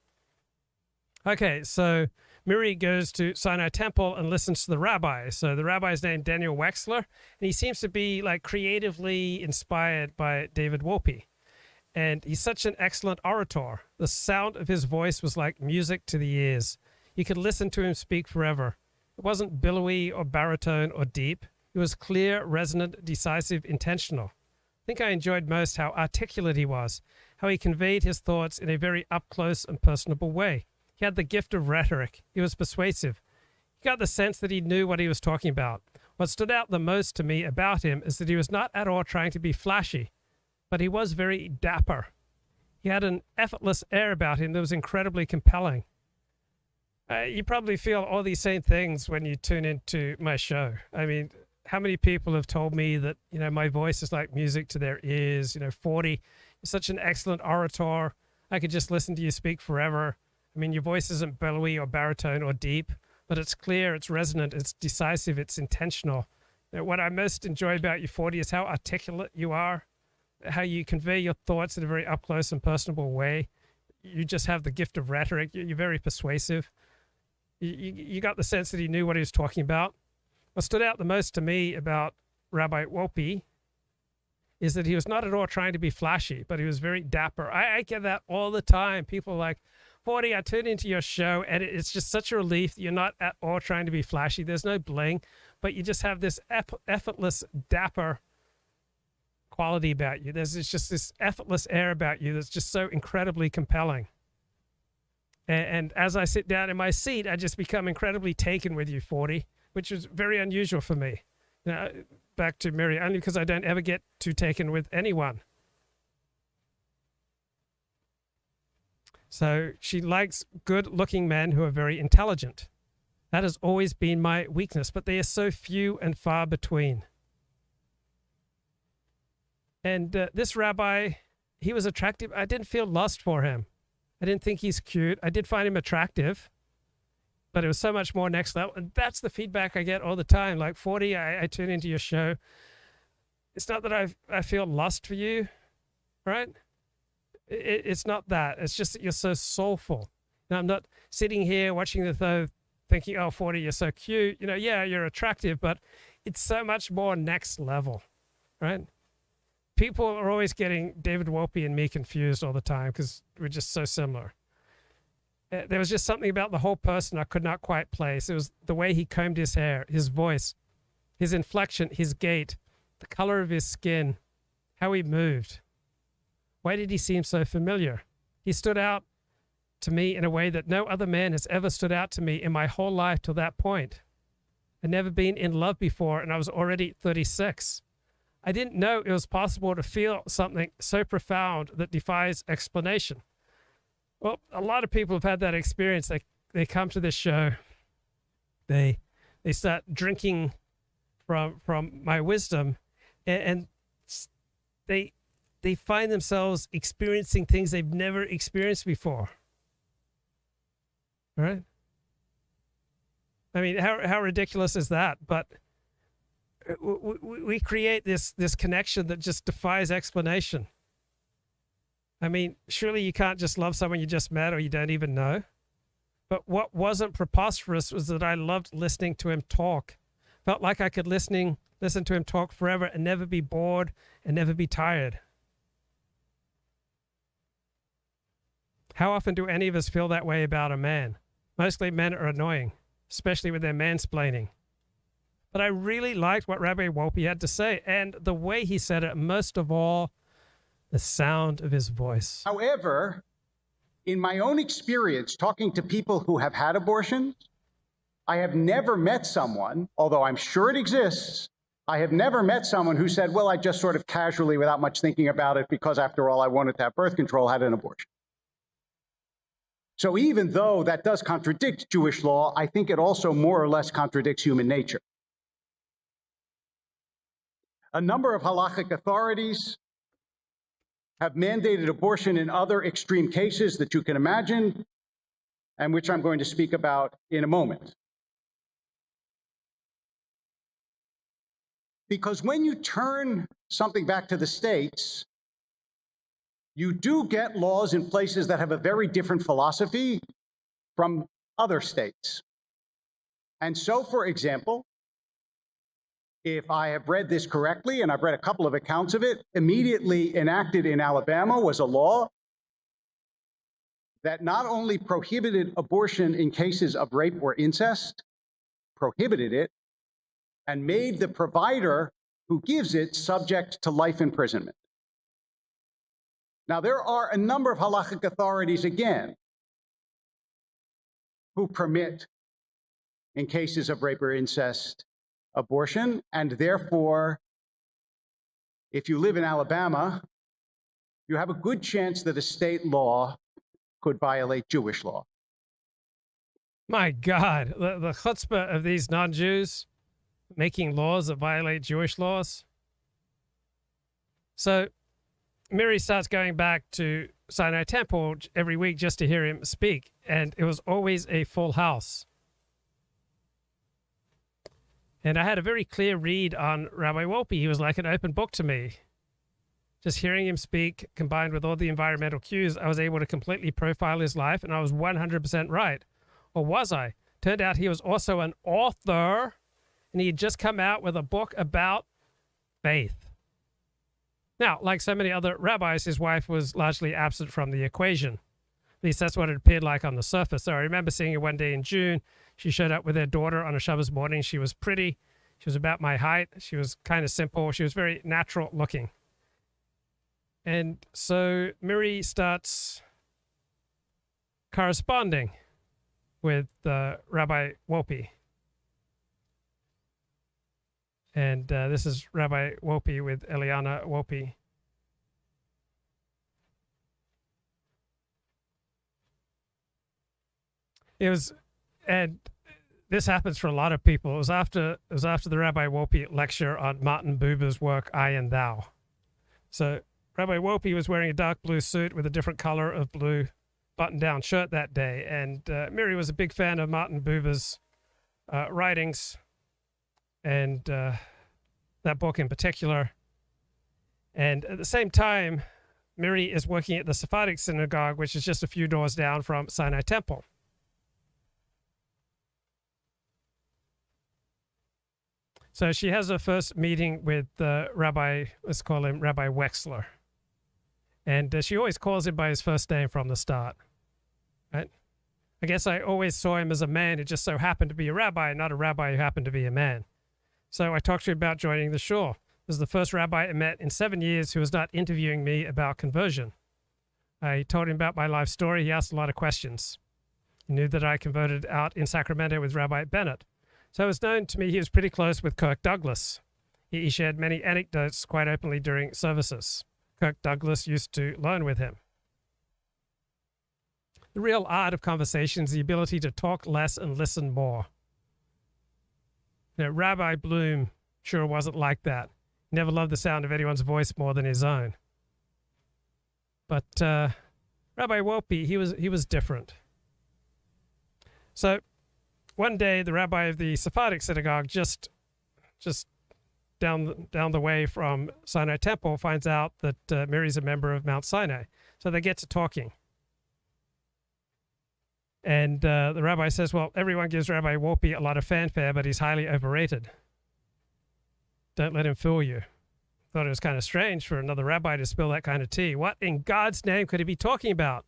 Okay, so Miri goes to Sinai Temple and listens to the rabbi. So the rabbi's named Daniel Wexler, and he seems to be like creatively inspired by David Wolpe. And he's such an excellent orator. The sound of his voice was like music to the ears. You could listen to him speak forever. It wasn't billowy or baritone or deep. It was clear, resonant, decisive, intentional. I think I enjoyed most how articulate he was, how he conveyed his thoughts in a very up-close and personable way. He had the gift of rhetoric. He was persuasive. You got the sense that he knew what he was talking about. What stood out the most to me about him is that he was not at all trying to be flashy, but he was very dapper. He had an effortless air about him that was incredibly compelling. You probably feel all these same things when you tune into my show. I mean, how many people have told me that, my voice is like music to their ears? 40, you're such an excellent orator. I could just listen to you speak forever. I mean, your voice isn't billowy or baritone or deep, but it's clear, it's resonant, it's decisive, it's intentional. What I most enjoy about you, 40, is how articulate you are, how you convey your thoughts in a very up-close and personable way. You just have the gift of rhetoric. You're very persuasive. You got the sense that he knew what he was talking about. What stood out the most to me about Rabbi Wolpe is that he was not at all trying to be flashy, but he was very dapper. I get that all the time. People are like, 40, I tune into your show, and it's just such a relief that you're not at all trying to be flashy. There's no bling, but you just have this effortless, dapper quality about you. There's just this effortless air about you that's just so incredibly compelling. And as I sit down in my seat, I just become incredibly taken with you, 40, which is very unusual for me. Back to Mary, only because I don't ever get too taken with anyone. So she likes good-looking men who are very intelligent. That has always been my weakness, but they are so few and far between. And this rabbi, he was attractive. I didn't feel lust for him. I didn't think he's cute. I did find him attractive, but it was so much more next level. And that's the feedback I get all the time. Like, 40, I tune into your show. It's not that I feel lust for you, right? It's not that. It's just that you're so soulful. Now, I'm not sitting here watching the show thinking, oh, 40, you're so cute. Yeah, you're attractive, but it's so much more next level, right? People are always getting David Wolpe and me confused all the time because we're just so similar. There was just something about the whole person I could not quite place. It was the way he combed his hair, his voice, his inflection, his gait, the color of his skin, how he moved. Why did he seem so familiar? He stood out to me in a way that no other man has ever stood out to me in my whole life till that point. I'd never been in love before, and I was already 36. I didn't know it was possible to feel something so profound that defies explanation. Well, a lot of people have had that experience. They come to this show, they start drinking from my wisdom, and they find themselves experiencing things they've never experienced before. All right? I mean, how ridiculous is that? But we create this connection that just defies explanation. I mean, surely you can't just love someone you just met or you don't even know. But what wasn't preposterous was that I loved listening to him talk. Felt like I could listen to him talk forever and never be bored and never be tired. How often do any of us feel that way about a man? Mostly men are annoying, especially with their mansplaining. But I really liked what Rabbi Wolpe had to say, and the way he said it, most of all, the sound of his voice. However, In my own experience, talking to people who have had abortions, I have never met someone, although I'm sure it exists, I have never met someone who said, well, I just sort of casually, without much thinking about it, because after all, I wanted to have birth control, had an abortion. So even though that does contradict Jewish law, I think it also more or less contradicts human nature. A number of halachic authorities have mandated abortion in other extreme cases that you can imagine, and which I'm going to speak about in a moment. Because when you turn something back to the states, you do get laws in places that have a very different philosophy from other states. And so, for example, if I have read this correctly, and I've read a couple of accounts of it, immediately enacted in Alabama was a law that not only prohibited abortion in cases of rape or incest, prohibited it, and made the provider who gives it subject to life imprisonment. Now, there are a number of halachic authorities, again, who permit, in cases of rape or incest, abortion, and therefore, if you live in Alabama, you have a good chance that a state law could violate Jewish law. My God, the chutzpah of these non-Jews making laws that violate Jewish laws. So Miri starts going back to Sinai Temple every week just to hear him speak, and it was always a full house. And I had a very clear read on Rabbi Wolpe. He was like an open book to me. Just hearing him speak, combined with all the environmental cues, I was able to completely profile his life, and I was 100% right. Or was I? Turned out he was also an author, and he had just come out with a book about faith. Now, like so many other rabbis, his wife was largely absent from the equation. At least that's what it appeared like on the surface. So I remember seeing her one day in June. She showed up with her daughter on a Shabbos morning. She was pretty. She was about my height. She was kind of simple. She was very natural looking. And so Miri starts corresponding with Rabbi Wolpe. And this is Rabbi Wolpe with Eliana Wolpe. And this happens for a lot of people. It was after the Rabbi Wolpe lecture on Martin Buber's work, I and Thou. So Rabbi Wolpe was wearing a dark blue suit with a different color of blue button-down shirt that day. And Miri was a big fan of Martin Buber's writings, and that book in particular. And at the same time, Miri is working at the Sephardic synagogue, which is just a few doors down from Sinai Temple. So she has her first meeting with Rabbi, let's call him Rabbi Wexler. And she always calls him by his first name from the start, right? I guess I always saw him as a man who just so happened to be a rabbi, not a rabbi who happened to be a man. So I talked to him about joining the shul. This is the first rabbi I met in 7 years who was not interviewing me about conversion. I told him about my life story. He asked a lot of questions. He knew that I converted out in Sacramento with Rabbi Bennett. So it was known to me he was pretty close with Kirk Douglas. He shared many anecdotes quite openly during services. Kirk Douglas used to learn with him. The real art of conversation is the ability to talk less and listen more. You know, Rabbi Bloom sure wasn't like that. He never loved the sound of anyone's voice more than his own. But Rabbi Wolpe, he was different. So one day, the rabbi of the Sephardic synagogue, just down the way from Sinai Temple, finds out that Miri's a member of Mount Sinai. So they get to talking. And the rabbi says, well, everyone gives Rabbi Wolpe a lot of fanfare, but he's highly overrated. Don't let him fool you. Thought it was kind of strange for another rabbi to spill that kind of tea. What in God's name could he be talking about?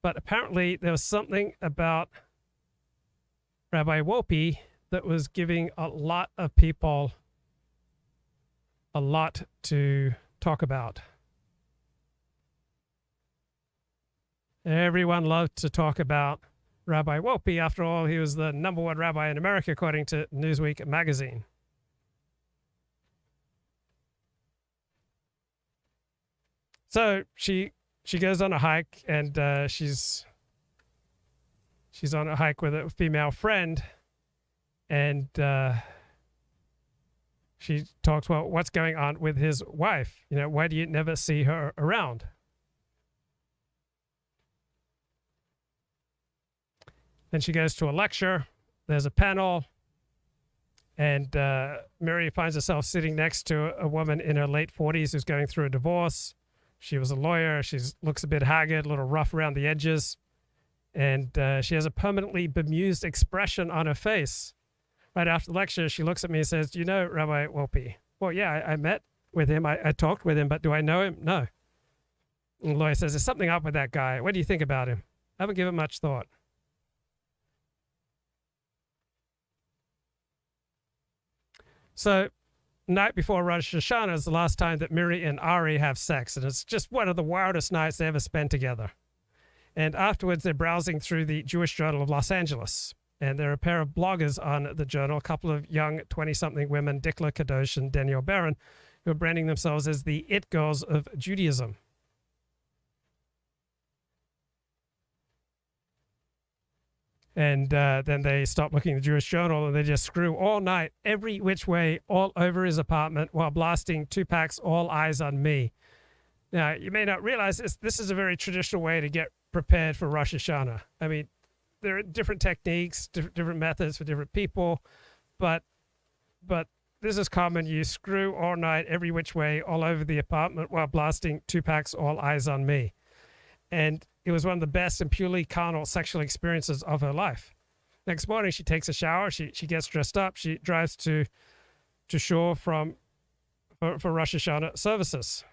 But apparently there was something about Rabbi Wolpe that was giving a lot of people a lot to talk about. Everyone loved to talk about Rabbi Wolpe. After all, he was the #1 rabbi in America, according to Newsweek magazine. So she goes on a hike, and she's on a hike with a female friend, and she talks about what's going on with his wife. You know, why do you never see her around? Then she goes to a lecture. There's a panel, and Mary finds herself sitting next to a woman in her late 40s who's going through a divorce. She was a lawyer. She looks a bit haggard, a little rough around the edges, and she has a permanently bemused expression on her face. Right after the lecture, she looks at me and says, "Do you know Rabbi Wolpe?" "Well, yeah, I met with him. I talked with him, but do I know him?" "No." And the lawyer says, "There's something up with that guy. What do you think about him?" "I haven't given much thought." So, night before Rosh Hashanah is the last time that Miri and Ari have sex, and it's just one of the wildest nights they ever spent together. And afterwards, they're browsing through the Jewish Journal of Los Angeles, and there are a pair of bloggers on the journal, a couple of young 20-something women, Dikla Kadosh and Danielle Barron, who are branding themselves as the it girls of Judaism. And then they stop looking at the Jewish Journal, and they just screw all night, every which way, all over his apartment, while blasting Tupac's "All Eyes on Me." Now, you may not realize this is a very traditional way to get prepared for Rosh Hashanah. I mean, there are different techniques, different methods for different people, but this is common. You screw all night, every which way, all over the apartment, while blasting Tupac's "All Eyes on Me." And it was one of the best and purely carnal sexual experiences of her life. Next morning, she takes a shower. She gets dressed up. She drives to shore for Rosh Hashanah services.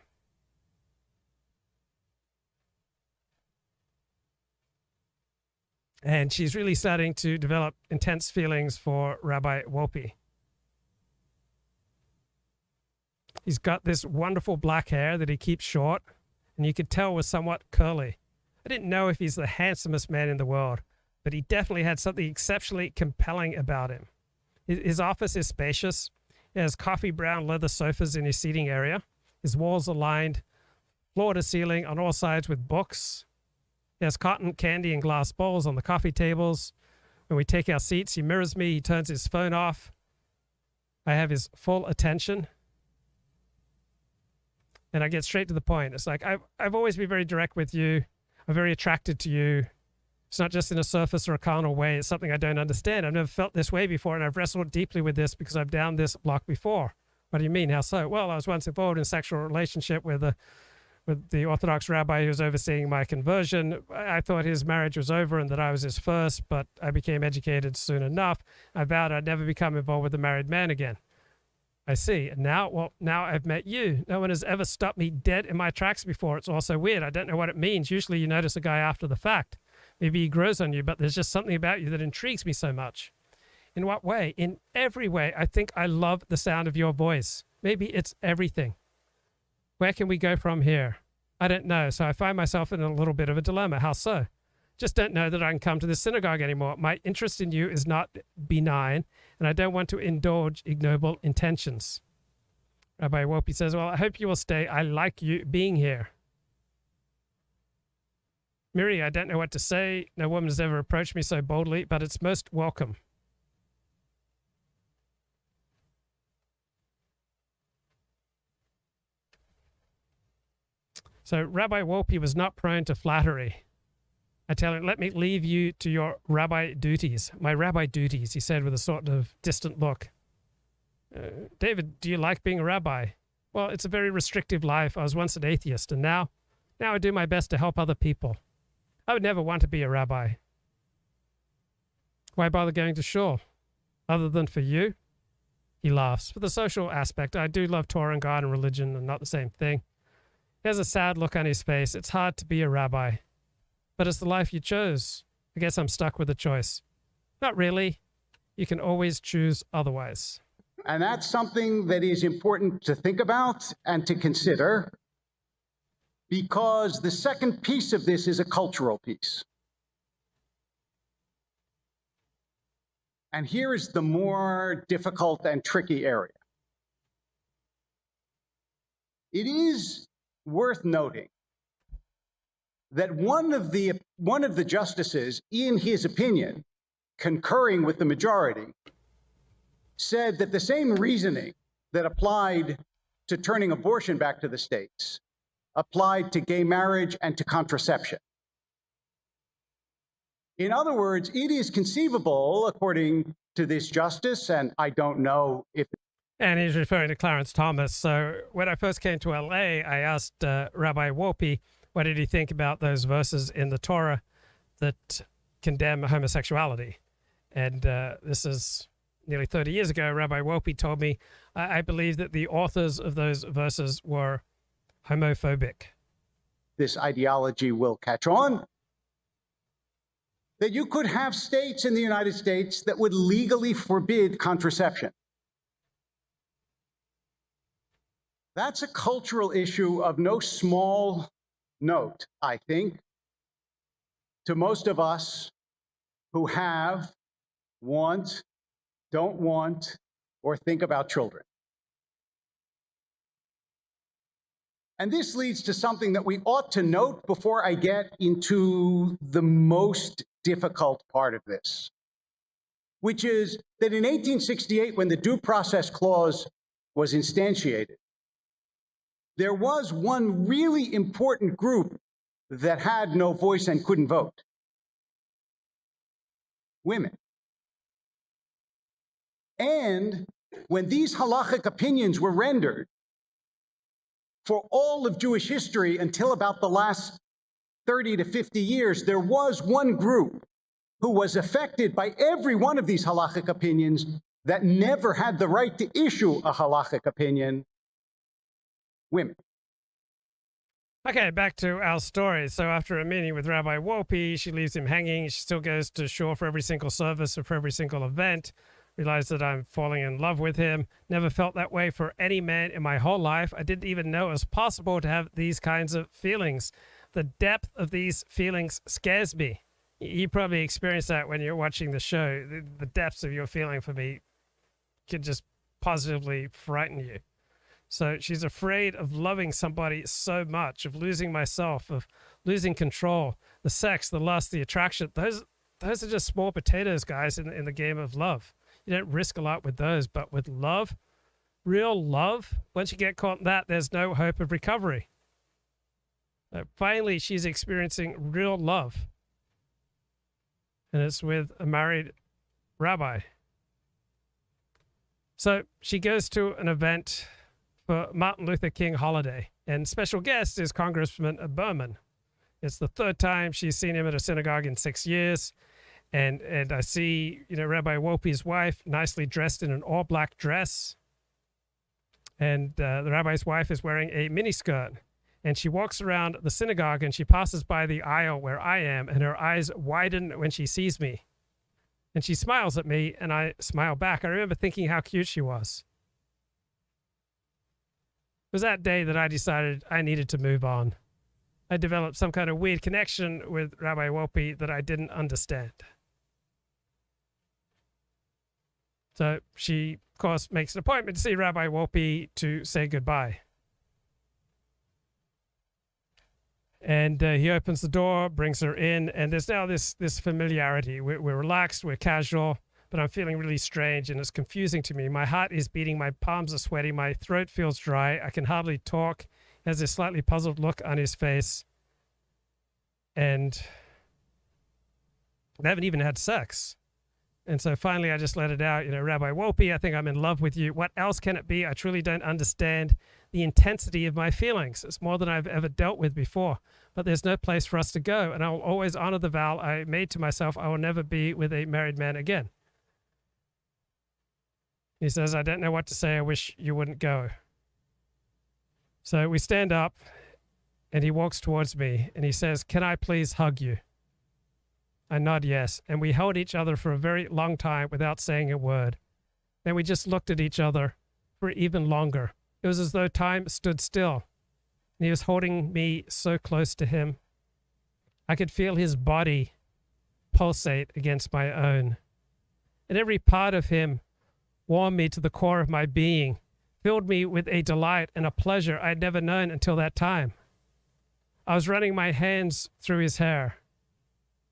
And she's really starting to develop intense feelings for Rabbi Wolpe. He's got this wonderful black hair that he keeps short, and you could tell was somewhat curly. I didn't know if he's the handsomest man in the world, but he definitely had something exceptionally compelling about him. His office is spacious. He has coffee brown leather sofas in his seating area. His walls are lined floor to ceiling on all sides with books. He has cotton candy and glass bowls on the coffee tables. When we take our seats, he mirrors me. He turns his phone off. I have his full attention. And I get straight to the point. It's like, I've always been very direct with you. I'm very attracted to you. It's not just in a surface or a carnal way. It's something I don't understand. I've never felt this way before, and I've wrestled deeply with this because I've down this block before. What do you mean? How so? Well, I was once involved in a sexual relationship with the Orthodox rabbi who was overseeing my conversion. I thought his marriage was over and that I was his first, but I became educated soon enough. I vowed I'd never become involved with a married man again. I see. And now I've met you. No one has ever stopped me dead in my tracks before. It's also weird. I don't know what it means. Usually you notice a guy after the fact. Maybe he grows on you, but there's just something about you that intrigues me so much. In what way? In every way. I think I love the sound of your voice. Maybe it's everything. Where can we go from here? I don't know. So I find myself in a little bit of a dilemma. How so? Just don't know that I can come to the synagogue anymore. My interest in you is not benign, and I don't want to indulge ignoble intentions. Rabbi Wolpe says, well, I hope you will stay. I like you being here. Miri, I don't know what to say. No woman has ever approached me so boldly, but it's most welcome. So Rabbi Wolpe was not prone to flattery. I tell him, let me leave you to your rabbi duties. My rabbi duties, he said with a sort of distant look. David, do you like being a rabbi? Well, it's a very restrictive life. I was once an atheist, and now I do my best to help other people. I would never want to be a rabbi. Why bother going to shul? Other than for you? He laughs. For the social aspect, I do love Torah and God and religion, and not the same thing. He has a sad look on his face. It's hard to be a rabbi. But it's the life you chose. I guess I'm stuck with the choice. Not really. You can always choose otherwise. And that's something that is important to think about and to consider. because the second piece of this is a cultural piece. And here is the more difficult and tricky area. It is worth noting that one of the justices, in his opinion, concurring with the majority, said that the same reasoning that applied to turning abortion back to the states applied to gay marriage and to contraception. In other words, it is conceivable, according to this justice, and I don't know if... And he's referring to Clarence Thomas. So when I first came to LA, I asked Rabbi Wolpe, what did he think about those verses in the Torah that condemn homosexuality? And this is nearly 30 years ago. Rabbi Wolpe told me, I believe that the authors of those verses were homophobic. This ideology will catch on. That you could have states in the United States that would legally forbid contraception. That's a cultural issue of no small note, I think, to most of us who have, want, don't want, or think about children. And this leads to something that we ought to note before I get into the most difficult part of this, which is that in 1868, when the Due Process Clause was instantiated, there was one really important group that had no voice and couldn't vote: women. And when these halachic opinions were rendered, for all of Jewish history until about the last 30 to 50 years, there was one group who was affected by every one of these halachic opinions that never had the right to issue a halachic opinion: women. Okay, back to our story. So after a meeting with Rabbi Wolpe, she leaves him hanging. She still goes to shore for every single service or for every single event. Realized that I'm falling in love with him. Never felt that way for any man in my whole life. I didn't even know it was possible to have these kinds of feelings. The depth of these feelings scares me. You probably experience that when you're watching the show. The depths of your feeling for me can just positively frighten you. So she's afraid of loving somebody so much, of losing myself, of losing control. The sex, the lust, the attraction, those are just small potatoes, guys, in the game of love. You don't risk a lot with those, but with love, real love, once you get caught in that, there's no hope of recovery. Finally, she's experiencing real love. And it's with a married rabbi. So she goes to an event for Martin Luther King holiday, and special guest is Congressman Berman. It's the third time she's seen him at a synagogue in 6 years. And I see, Rabbi Wolpe's wife nicely dressed in an all-black dress. And the rabbi's wife is wearing a miniskirt. And she walks around the synagogue and she passes by the aisle where I am, and her eyes widen when she sees me. And she smiles at me, and I smile back. I remember thinking how cute she was. It was that day that I decided I needed to move on. I developed some kind of weird connection with Rabbi Wolpe that I didn't understand. So she, of course, makes an appointment to see Rabbi Wolpe to say goodbye. And he opens the door, brings her in, and there's now this familiarity. We're relaxed, we're casual, but I'm feeling really strange, and it's confusing to me. My heart is beating, my palms are sweaty, my throat feels dry, I can hardly talk. He has this slightly puzzled look on his face. And they haven't even had sex. And so finally I just let it out, Rabbi Wolpe, I think I'm in love with you. What else can it be? I truly don't understand the intensity of my feelings. It's more than I've ever dealt with before. But there's no place for us to go, and I will always honor the vow I made to myself. I will never be with a married man again. He says, I don't know what to say. I wish you wouldn't go. So we stand up, and he walks towards me, and he says, can I please hug you? I nod yes, and we held each other for a very long time without saying a word. Then we just looked at each other for even longer. It was as though time stood still. and he was holding me so close to him. I could feel his body pulsate against my own, and every part of him warmed me to the core of my being, filled me with a delight and a pleasure I'd never known until that time. I was running my hands through his hair,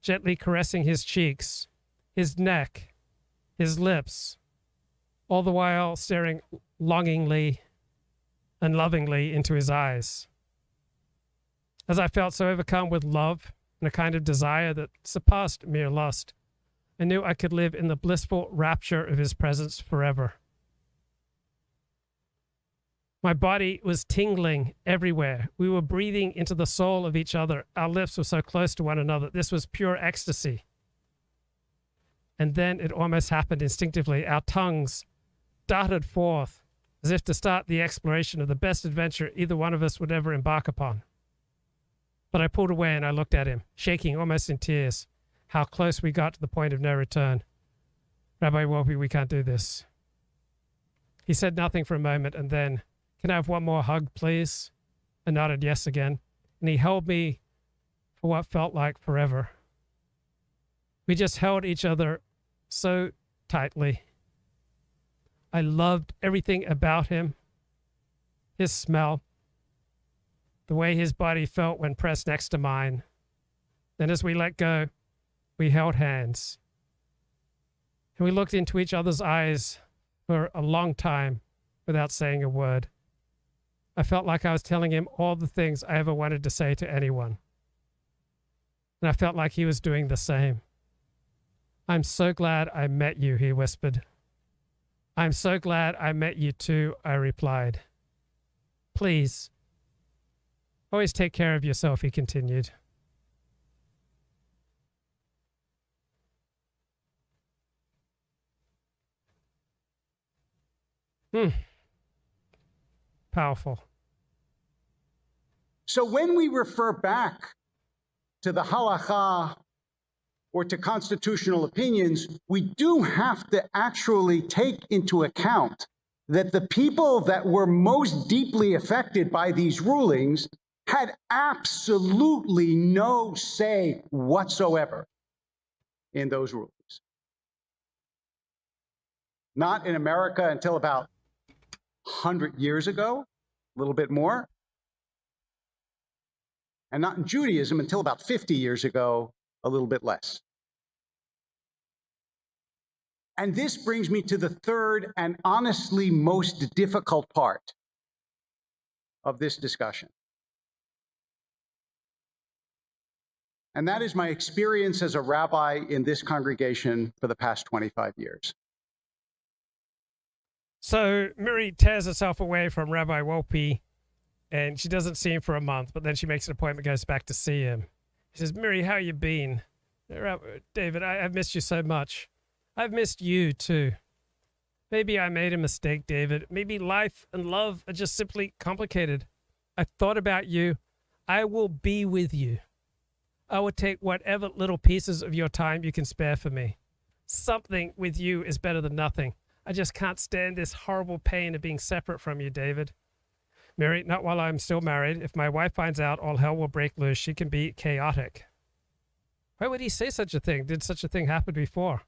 gently caressing his cheeks, his neck, his lips, all the while staring longingly and lovingly into his eyes. As I felt so overcome with love and a kind of desire that surpassed mere lust, I knew I could live in the blissful rapture of his presence forever. My body was tingling everywhere. We were breathing into the soul of each other. Our lips were so close to one another. This was pure ecstasy. And then it almost happened instinctively. Our tongues darted forth as if to start the exploration of the best adventure either one of us would ever embark upon. But I pulled away and I looked at him, shaking almost in tears. How close we got to the point of no return. Rabbi Wolpe, we can't do this. He said nothing for a moment and then, "Can I have one more hug, please?" I nodded yes again, and he held me for what felt like forever. We just held each other so tightly. I loved everything about him, his smell, the way his body felt when pressed next to mine. Then as we let go, we held hands. And we looked into each other's eyes for a long time without saying a word. I felt like I was telling him all the things I ever wanted to say to anyone. And I felt like he was doing the same. "I'm so glad I met you," he whispered. "I'm so glad I met you too," I replied. "Please, always take care of yourself," he continued. Powerful. So when we refer back to the halakha or to constitutional opinions, we do have to actually take into account that the people that were most deeply affected by these rulings had absolutely no say whatsoever in those rulings. Not in America until about 100 years ago, a little bit more. And not in Judaism until about 50 years ago, a little bit less. And this brings me to the third and honestly most difficult part of this discussion. And that is my experience as a rabbi in this congregation for the past 25 years. So Miri tears herself away from Rabbi Wolpe, and she doesn't see him for a month, but then she makes an appointment, goes back to see him. He says, "Miri, how you been?" "David, I've missed you so much." "I've missed you too. Maybe I made a mistake, David. Maybe life and love are just simply complicated. I thought about you. I will be with you. I will take whatever little pieces of your time you can spare for me. Something with you is better than nothing. I just can't stand this horrible pain of being separate from you, David. Miri, not while I'm still married. If my wife finds out, all hell will break loose. She can be chaotic." Why would he say such a thing? Did such a thing happen before?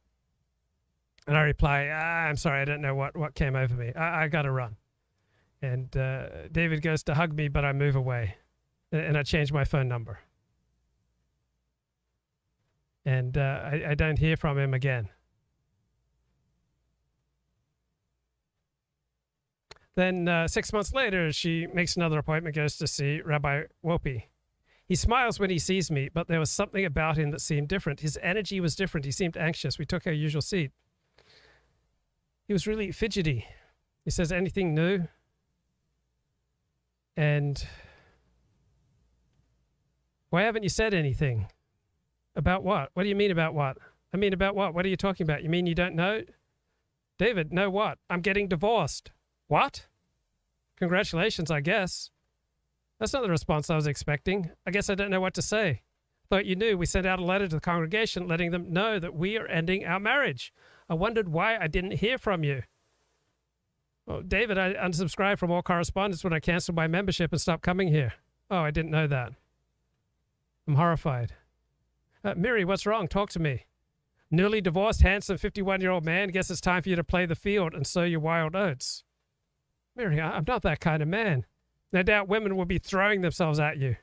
And I reply, "I'm sorry, I don't know what came over me. I got to run." And David goes to hug me, but I move away. And I change my phone number. And I don't hear from him again. Then 6 months later, she makes another appointment, goes to see Rabbi Wolpe. He smiles when he sees me, but there was something about him that seemed different. His energy was different. He seemed anxious. We took our usual seat. He was really fidgety. He says, "Anything new?" And "Why haven't you said anything?" "About what? What do you mean about what?" "I mean, about what? What are you talking about? You mean you don't know?" "David, know what?" "I'm getting divorced." "What?" "Congratulations, I guess." That's not the response I was expecting. I guess I don't know what to say. Thought you knew. We sent out a letter to the congregation letting them know that we are ending our marriage. I wondered why I didn't hear from you. "Well, David, I unsubscribed from all correspondence when I canceled my membership and stopped coming here." Oh, I didn't know that. I'm horrified. Miri, what's wrong? Talk to me. Newly divorced, handsome 51-year-old man. Guess it's time for you to play the field and sow your wild oats. Miri, I'm not that kind of man. No doubt women will be throwing themselves at you.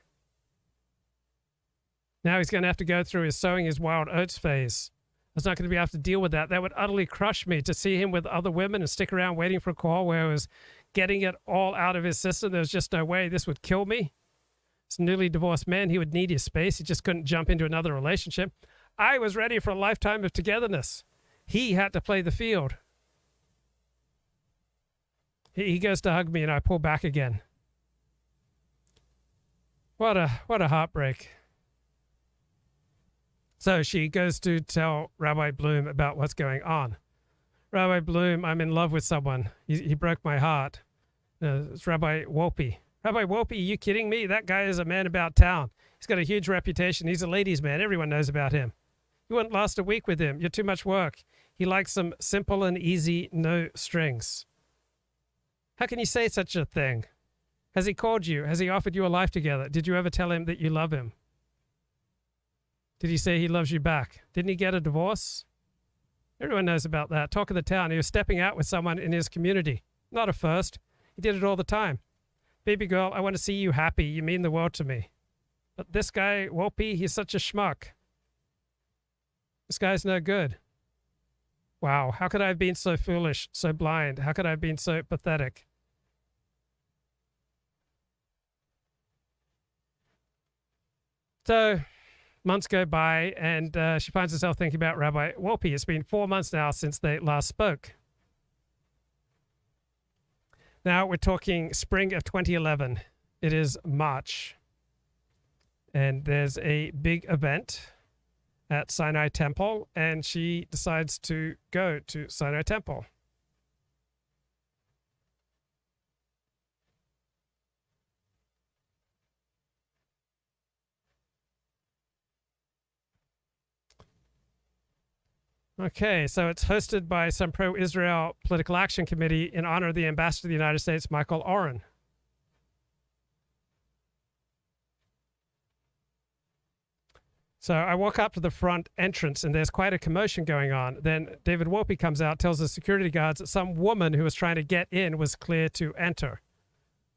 Now he's going to have to go through his sowing his wild oats phase. I was not going to be able to deal with that. That would utterly crush me to see him with other women and stick around waiting for a call where I was getting it all out of his system. There was just no way. This would kill me. This newly divorced man, he would need his space. He just couldn't jump into another relationship. I was ready for a lifetime of togetherness. He had to play the field. He goes to hug me and I pull back again. What a heartbreak. So she goes to tell Rabbi Bloom about what's going on. Rabbi Bloom, I'm in love with someone. He broke my heart. It's Rabbi Wolpe. Rabbi Wolpe, are you kidding me? That guy is a man about town. He's got a huge reputation. He's a ladies' man. Everyone knows about him. You wouldn't last a week with him. You're too much work. He likes some simple and easy, no strings. How can you say such a thing? Has he called you? Has he offered you a life together? Did you ever tell him that you love him? Did he say he loves you back? Didn't he get a divorce? Everyone knows about that. Talk of the town. He was stepping out with someone in his community. Not a first. He did it all the time. Baby girl, I want to see you happy. You mean the world to me. But this guy, Wolpe, he's such a schmuck. This guy's no good. Wow, how could I have been so foolish, so blind? How could I have been so pathetic? So months go by, and she finds herself thinking about Rabbi Wolpe. It's been 4 months now since they last spoke. Now we're talking spring of 2011. It is March, and there's a big event at Sinai Temple, and she decides to go to Sinai Temple. Okay, so it's hosted by some pro-Israel political action committee in honor of the ambassador of the United States, Michael Oren. So I walk up to the front entrance and there's quite a commotion going on. Then David Wolpe comes out, tells the security guards that some woman who was trying to get in was clear to enter.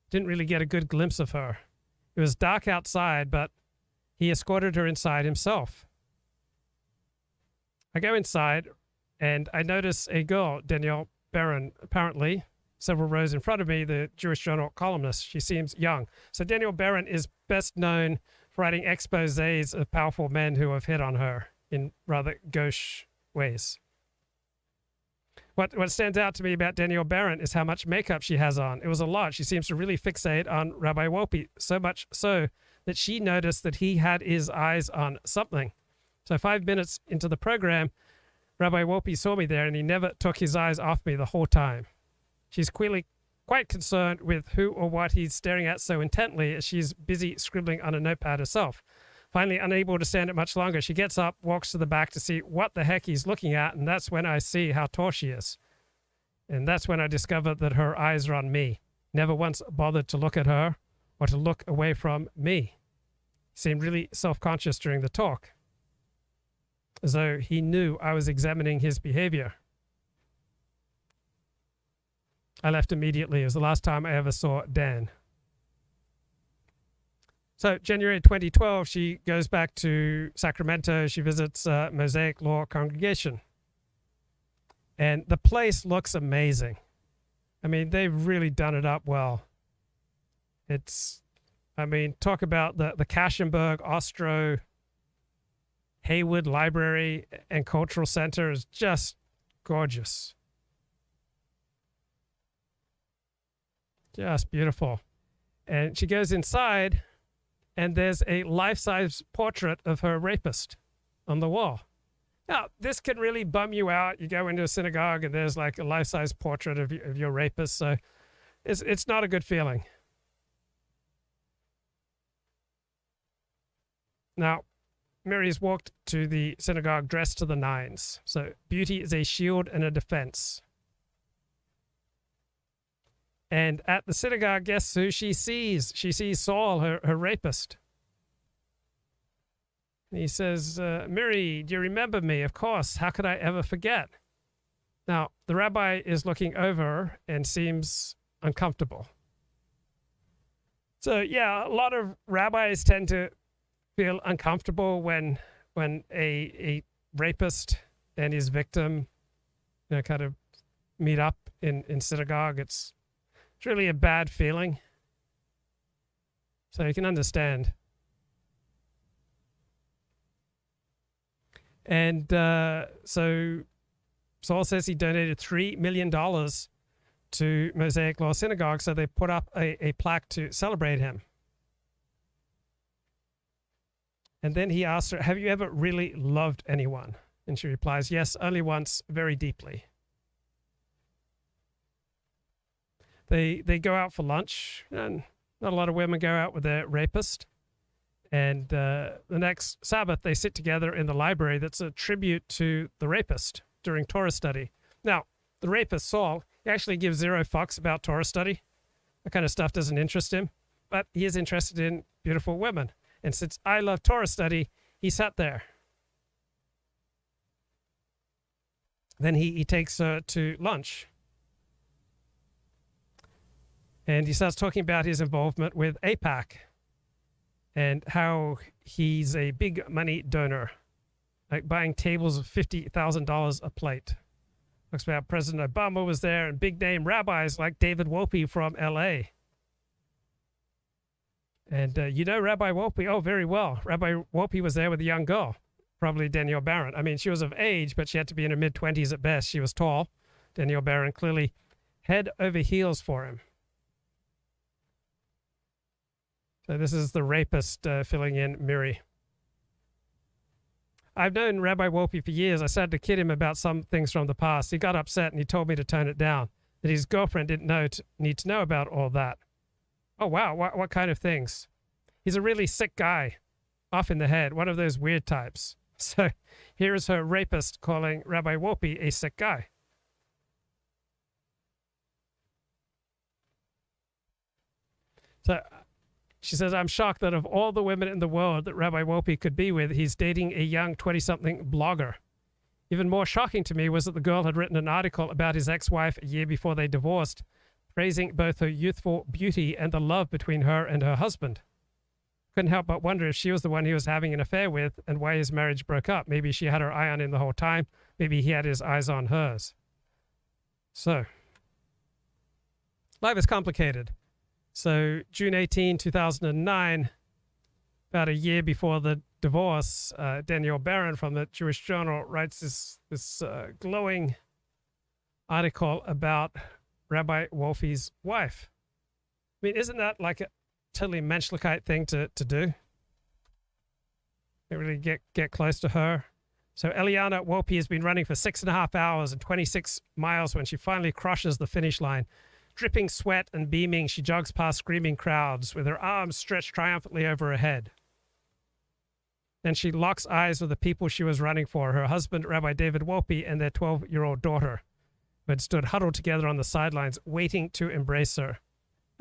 Didn't really get a good glimpse of her. It was dark outside, but he escorted her inside himself. I go inside and I notice a girl, Danielle Barron, apparently several rows in front of me, the Jewish Journal columnist. She seems young. So Danielle Barron is best known for writing exposés of powerful men who have hit on her in rather gauche ways. What stands out to me about Danielle Barron is how much makeup she has on. It was a lot. She seems to really fixate on Rabbi Wolpe, so much so that she noticed that he had his eyes on something. So 5 minutes into the program, Rabbi Wolpe saw me there and he never took his eyes off me the whole time. She's clearly quite concerned with who or what he's staring at so intently as she's busy scribbling on a notepad herself. Finally, unable to stand it much longer, she gets up, walks to the back to see what the heck he's looking at, and that's when I see how tall she is. And that's when I discover that her eyes are on me. Never once bothered to look at her or to look away from me. He seemed really self-conscious during the talk, as though he knew I was examining his behavior. I left immediately. It was the last time I ever saw Dan. So January 2012, she goes back to Sacramento. She visits Mosaic Law Congregation. And the place looks amazing. I mean, they've really done it up well. Talk about the Kaschenberg, Ostro, Haywood Library and Cultural Center is just gorgeous. Just beautiful. And she goes inside and there's a life-size portrait of her rapist on the wall. Now, this can really bum you out. You go into a synagogue and there's like a life-size portrait of your rapist. So it's not a good feeling. Now, Mary's walked to the synagogue dressed to the nines. So beauty is a shield and a defense. And at the synagogue, guess who she sees? She sees Saul, her rapist. And he says, Mary, do you remember me? Of course. How could I ever forget? Now, the rabbi is looking over and seems uncomfortable. So, yeah, a lot of rabbis tend to feel uncomfortable when a rapist and his victim, kind of meet up in synagogue. It's really a bad feeling. So you can understand. And so Saul says he donated $3 million to Mosaic Law Synagogue, so they put up a plaque to celebrate him. And then he asks her, have you ever really loved anyone? And she replies, yes, only once, very deeply. They go out for lunch, and not a lot of women go out with their rapist. And the next Sabbath, they sit together in the library that's a tribute to the rapist during Torah study. Now, the rapist, Saul, he actually gives zero fucks about Torah study. That kind of stuff doesn't interest him, but he is interested in beautiful women. And since I love Torah study, he sat there. Then he takes her to lunch. And he starts talking about his involvement with AIPAC and how he's a big money donor, like buying tables of $50,000 a plate. Talks about President Obama was there and big name rabbis like David Wolpe from LA. And Rabbi Wolpe? Oh, very well. Rabbi Wolpe was there with a young girl, probably Danielle Barron. I mean, she was of age, but she had to be in her mid-20s at best. She was tall. Danielle Barron clearly head over heels for him. So this is the rapist filling in Miri. I've known Rabbi Wolpe for years. I started to kid him about some things from the past. He got upset and he told me to tone it down, that his girlfriend didn't need to know about all that. Oh, wow. What kind of things? He's a really sick guy, off in the head, one of those weird types. So here's her rapist calling Rabbi Wolpe a sick guy. So she says, I'm shocked that of all the women in the world that Rabbi Wolpe could be with, he's dating a young 20-something blogger. Even more shocking to me was that the girl had written an article about his ex-wife a year before they divorced, praising both her youthful beauty and the love between her and her husband. Couldn't help but wonder if she was the one he was having an affair with and why his marriage broke up. Maybe she had her eye on him the whole time. Maybe he had his eyes on hers. So, life is complicated. So, June 18, 2009, about a year before the divorce, Danielle Barron from the Jewish Journal writes this glowing article about Rabbi Wolfe's wife. I mean, isn't that like a totally menschlichkeit thing to do? They really get close to her. So Eliana Wolpe has been running for 6.5 hours and 26 miles when she finally crosses the finish line. Dripping sweat and beaming, she jogs past screaming crowds with her arms stretched triumphantly over her head. Then she locks eyes with the people she was running for, her husband, Rabbi David Wolpe, and their 12-year-old daughter, who had stood huddled together on the sidelines, waiting to embrace her.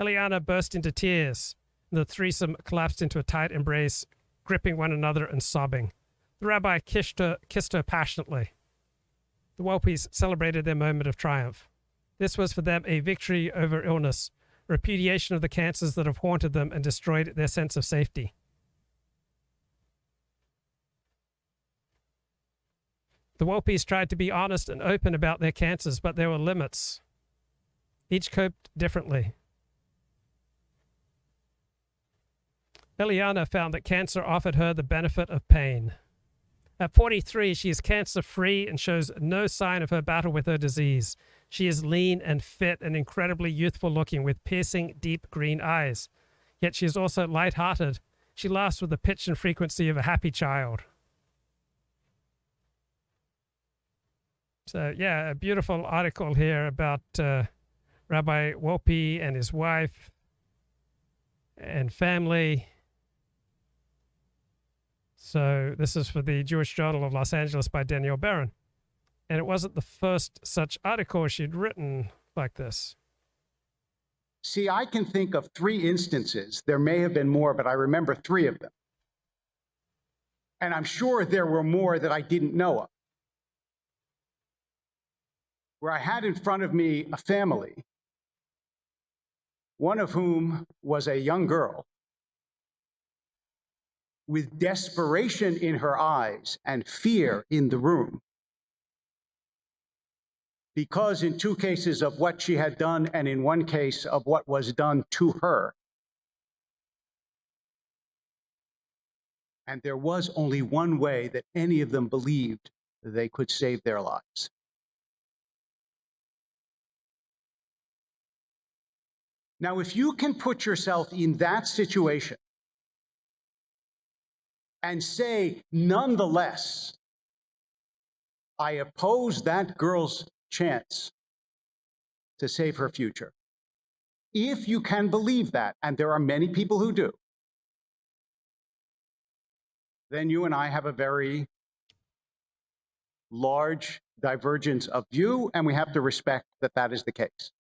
Eliana burst into tears, and the threesome collapsed into a tight embrace, gripping one another and sobbing. The rabbi kissed her passionately. The Wolpes celebrated their moment of triumph. This was for them a victory over illness, a repudiation of the cancers that have haunted them and destroyed their sense of safety. The Wolpes tried to be honest and open about their cancers, but there were limits. Each coped differently. Eliana found that cancer offered her the benefit of pain. At 43, she is cancer-free and shows no sign of her battle with her disease. She is lean and fit and incredibly youthful-looking with piercing, deep green eyes. Yet she is also light-hearted. She laughs with the pitch and frequency of a happy child. So, yeah, a beautiful article here about Rabbi Wolpe and his wife and family. So this is for the Jewish Journal of Los Angeles by Danielle Barron. And it wasn't the first such article she'd written like this. See, I can think of 3 instances. There may have been more, but I remember 3 of them. And I'm sure there were more that I didn't know of, where I had in front of me a family, one of whom was a young girl with desperation in her eyes and fear in the room, because in 2 cases of what she had done and in 1 case of what was done to her. And there was only one way that any of them believed they could save their lives. Now, if you can put yourself in that situation and say, nonetheless, I oppose that girl's chance to save her future. If you can believe that, and there are many people who do, then you and I have a very large divergence of view, and we have to respect that that is the case.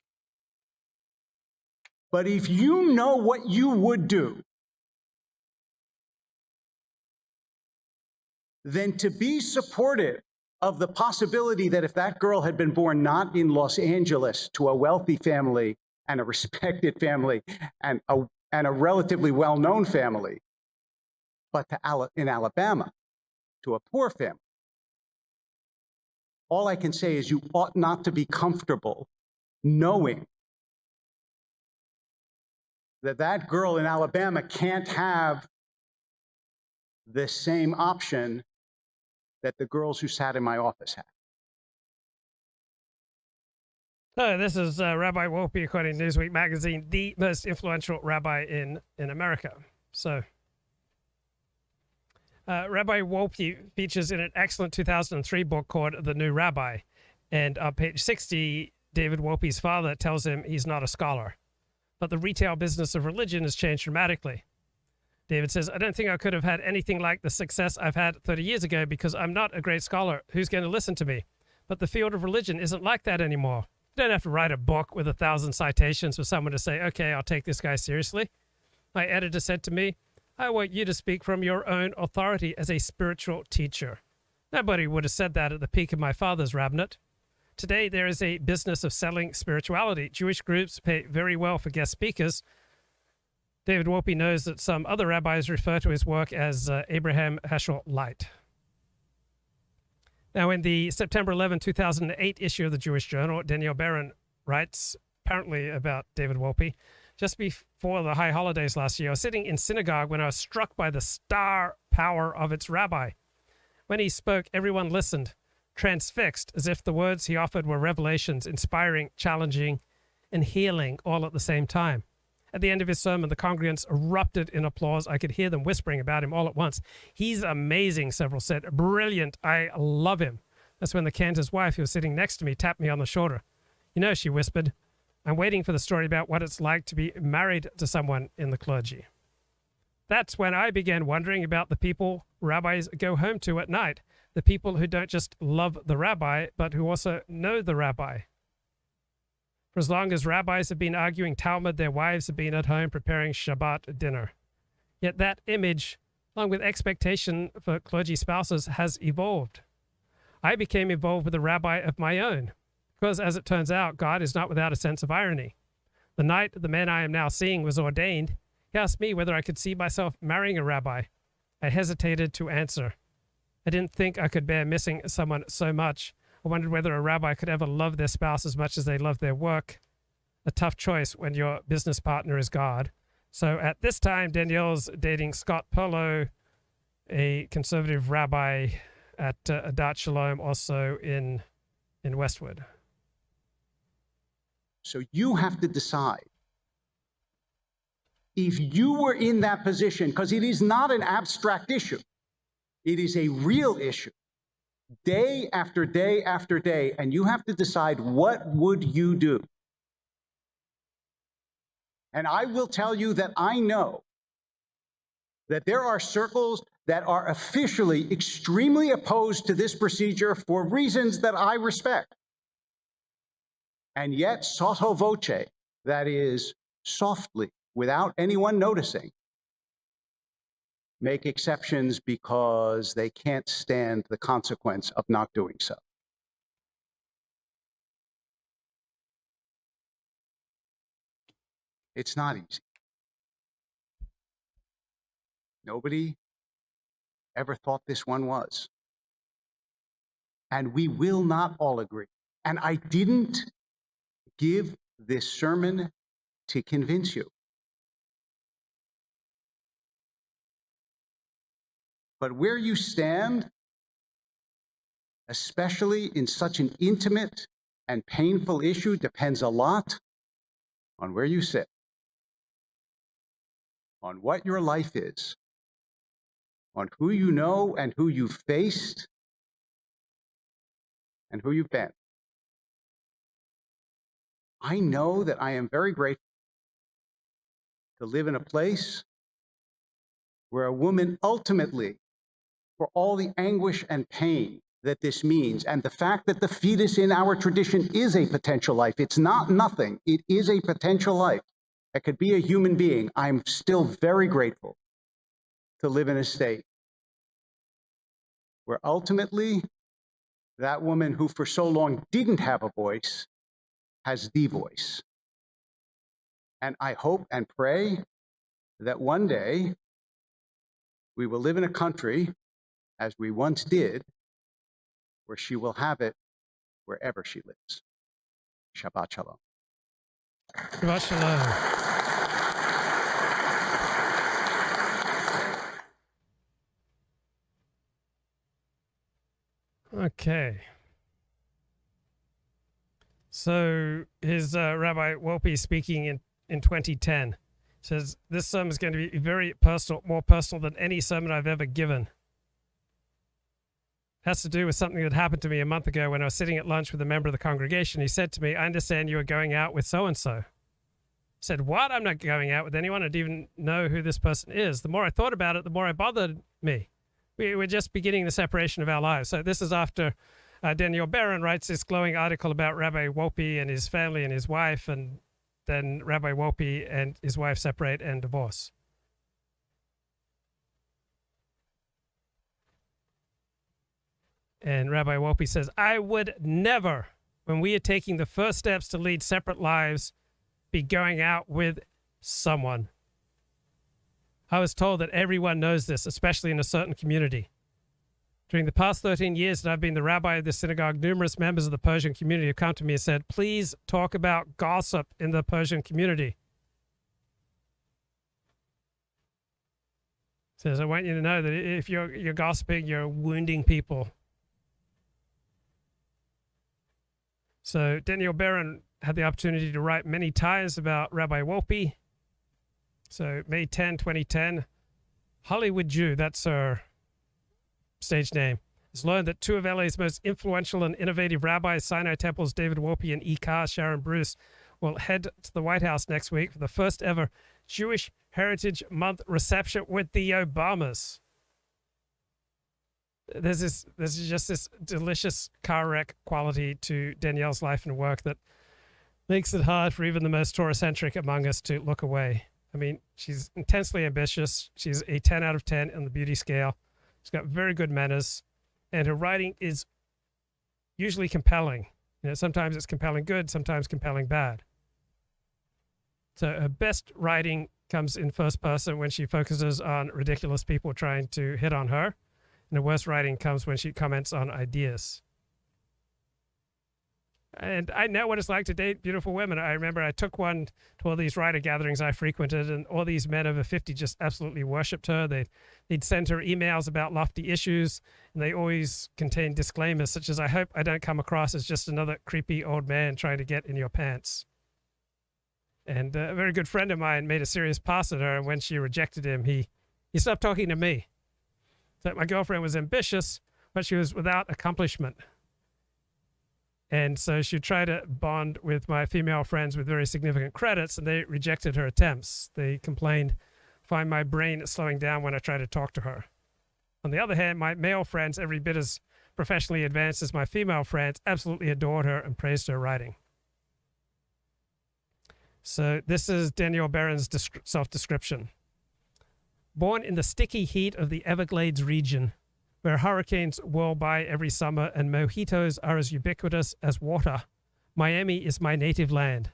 But if you know what you would do, then to be supportive of the possibility that if that girl had been born not in Los Angeles to a wealthy family and a respected family and a relatively well-known family, but in Alabama to a poor family, all I can say is you ought not to be comfortable knowing that that girl in Alabama can't have the same option that the girls who sat in my office had. So this is Rabbi Wolpe, according to Newsweek magazine, the most influential rabbi in America. So Rabbi Wolpe features in an excellent 2003 book called The New Rabbi. And on page 60, David Wolpe's father tells him he's not a scholar, but the retail business of religion has changed dramatically. David says, I don't think I could have had anything like the success I've had 30 years ago because I'm not a great scholar. Who's going to listen to me? But the field of religion isn't like that anymore. You don't have to write a book with 1,000 citations for someone to say, okay, I'll take this guy seriously. My editor said to me, I want you to speak from your own authority as a spiritual teacher. Nobody would have said that at the peak of my father's rabbinate. Today, there is a business of selling spirituality. Jewish groups pay very well for guest speakers. David Wolpe knows that some other rabbis refer to his work as Abraham Heschel Light. Now, in the September 11, 2008 issue of the Jewish Journal, Danielle Barron writes, apparently about David Wolpe, just before the high holidays last year, I was sitting in synagogue when I was struck by the star power of its rabbi. When he spoke, everyone listened, transfixed, as if the words he offered were revelations, inspiring, challenging, and healing all at the same time. At the end of his sermon, the congregants erupted in applause. I could hear them whispering about him all at once. He's amazing, several said. Brilliant. I love him. That's when the cantor's wife, who was sitting next to me, tapped me on the shoulder. You know, she whispered, I'm waiting for the story about what it's like to be married to someone in the clergy. That's when I began wondering about the people rabbis go home to at night, the people who don't just love the rabbi, but who also know the rabbi. For as long as rabbis have been arguing Talmud, their wives have been at home preparing Shabbat dinner. Yet that image, along with expectation for clergy spouses, has evolved. I became involved with a rabbi of my own, because as it turns out, God is not without a sense of irony. The night the man I am now seeing was ordained, he asked me whether I could see myself marrying a rabbi. I hesitated to answer. I didn't think I could bear missing someone so much. I wondered whether a rabbi could ever love their spouse as much as they love their work. A tough choice when your business partner is God. So at this time, Danielle's dating Scott Perlow, a conservative rabbi at Adat Shalom, also in Westwood. So you have to decide. If you were in that position, because it is not an abstract issue, it is a real issue, day after day after day, and you have to decide, what would you do? And I will tell you that I know that there are circles that are officially extremely opposed to this procedure for reasons that I respect. And yet, sotto voce, that is, softly, without anyone noticing, make exceptions because they can't stand the consequence of not doing so. It's not easy. Nobody ever thought this one was. And we will not all agree. And I didn't give this sermon to convince you. But where you stand, especially in such an intimate and painful issue, depends a lot on where you sit, on what your life is, on who you know and who you've faced and who you've been. I know that I am very grateful to live in a place where a woman ultimately, for all the anguish and pain that this means, and the fact that the fetus in our tradition is a potential life, it's not nothing, it is a potential life that could be a human being. I'm still very grateful to live in a state where ultimately that woman who for so long didn't have a voice has the voice. And I hope and pray that one day we will live in a country, as we once did, where she will have it wherever she lives. Shabbat shalom. Shabbat shalom. Okay. So his Rabbi Wolpe speaking in 2010 says, this sermon is going to be very personal, more personal than any sermon I've ever given. It has to do with something that happened to me a month ago when I was sitting at lunch with a member of the congregation. He said to me, I understand you are going out with so-and-so. I said, what? I'm not going out with anyone. I don't even know who this person is. The more I thought about it, the more it bothered me. We were just beginning the separation of our lives. So this is after Daniel Barron writes this glowing article about Rabbi Wolpe and his family and his wife, and then Rabbi Wolpe and his wife separate and divorce. And Rabbi Wolpe says, I would never, when we are taking the first steps to lead separate lives, be going out with someone. I was told that everyone knows this, especially in a certain community. During the past 13 years that I've been the rabbi of this synagogue, numerous members of the Persian community have come to me and said, please talk about gossip in the Persian community. Says, I want you to know that if you're gossiping, you're wounding people. So Daniel Barron had the opportunity to write many times about Rabbi Wolpe. So May 10, 2010, Hollywood Jew, that's her stage name, has learned that two of LA's most influential and innovative rabbis, Sinai Temple's David Wolpe and E.K. Sharon Bruce, will head to the White House next week for the first ever Jewish Heritage Month reception with the Obamas. There's just this delicious car wreck quality to Danielle's life and work that makes it hard for even the most Torah-centric among us to look away. I mean, she's intensely ambitious. She's a 10 out of 10 on the beauty scale. She's got very good manners, and her writing is usually compelling. You know, sometimes it's compelling good, sometimes compelling bad. So her best writing comes in first person when she focuses on ridiculous people trying to hit on her. And the worst writing comes when she comments on ideas. And I know what it's like to date beautiful women. I remember I took one to all these writer gatherings I frequented, and all these men over 50 just absolutely worshipped her. They'd send her emails about lofty issues, and they always contained disclaimers such as, I hope I don't come across as just another creepy old man trying to get in your pants. And a very good friend of mine made a serious pass at her, and when she rejected him, he stopped talking to me. So my girlfriend was ambitious, but she was without accomplishment. And so she tried to bond with my female friends with very significant credits, and they rejected her attempts. They complained, find my brain slowing down when I try to talk to her. On the other hand, my male friends, every bit as professionally advanced as my female friends, absolutely adored her and praised her writing. So this is Danielle Barron's self-description. Born in the sticky heat of the Everglades region, where hurricanes whirl by every summer and mojitos are as ubiquitous as water, Miami is my native land.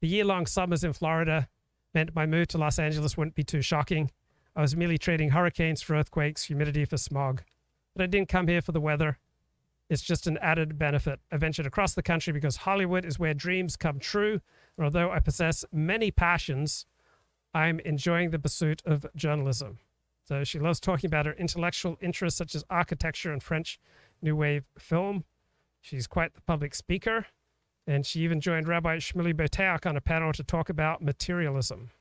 The year-long summers in Florida meant my move to Los Angeles wouldn't be too shocking. I was merely trading hurricanes for earthquakes, humidity for smog. But I didn't come here for the weather. It's just an added benefit. I ventured across the country because Hollywood is where dreams come true. And although I possess many passions, I'm enjoying the pursuit of journalism. So she loves talking about her intellectual interests such as architecture and French New Wave film. She's quite the public speaker. And she even joined Rabbi Shmuley Boteach on a panel to talk about materialism.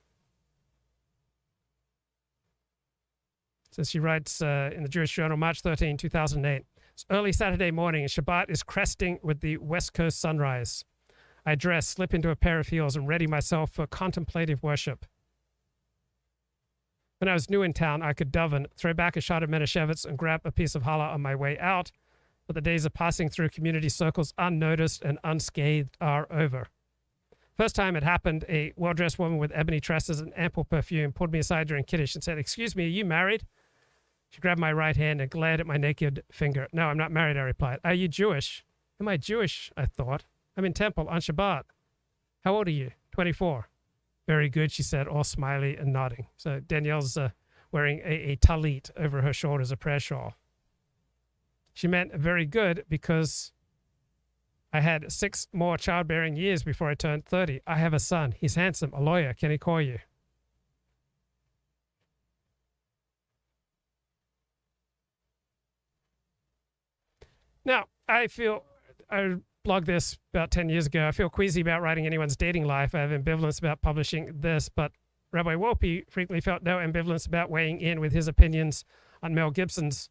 So she writes in the Jewish Journal, March 13, 2008. It's early Saturday morning and Shabbat is cresting with the West Coast sunrise. I dress, slip into a pair of heels, and ready myself for contemplative worship. When I was new in town, I could daven, throw back a shot of Menashevitz, and grab a piece of challah on my way out. But the days of passing through community circles unnoticed and unscathed are over. First time it happened, a well-dressed woman with ebony tresses and ample perfume pulled me aside during Kiddush and said, "Excuse me, are you married?" She grabbed my right hand and glared at my naked finger. "No, I'm not married," I replied. "Are you Jewish?" "Am I Jewish?" I thought. "I'm in temple on Shabbat." "How old are you?" 24. "Very good," she said, all smiley and nodding. So Danielle's wearing a talit over her shoulders, a prayer shawl. She meant very good because I had 6 more childbearing years before I turned 30. I have a son. He's handsome, a lawyer. Can he call you? Now, I blogged this about 10 years ago. I feel queasy about writing anyone's dating life. I have ambivalence about publishing this, but Rabbi Wolpe frequently felt no ambivalence about weighing in with his opinions on Mel Gibson's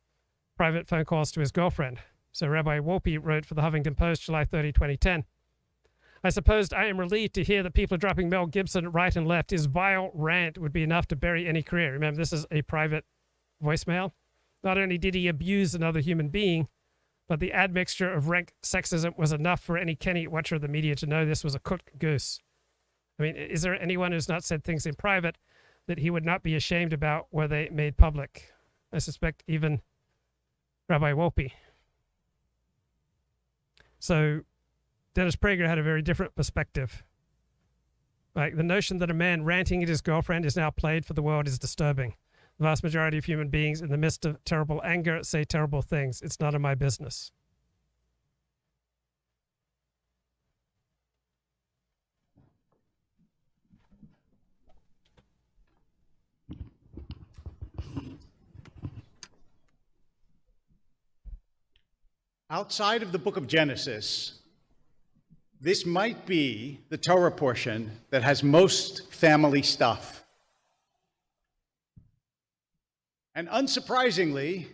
private phone calls to his girlfriend. So Rabbi Wolpe wrote for the Huffington Post, July 30, 2010. "I suppose I am relieved to hear that people are dropping Mel Gibson right and left. His vile rant would be enough to bury any career." Remember, this is a private voicemail. Not only did he abuse another human being, but the admixture of rank sexism was enough for any Kenny watcher of the media to know this was a cooked goose. I mean, is there anyone who's not said things in private that he would not be ashamed about were they made public? I suspect even Rabbi Wolpe. So Dennis Prager had a very different perspective. Like, the notion that a man ranting at his girlfriend is now played for the world is disturbing. The vast majority of human beings in the midst of terrible anger say terrible things. It's none of my business. Outside of the book of Genesis, this might be the Torah portion that has most family stuff. And unsurprisingly,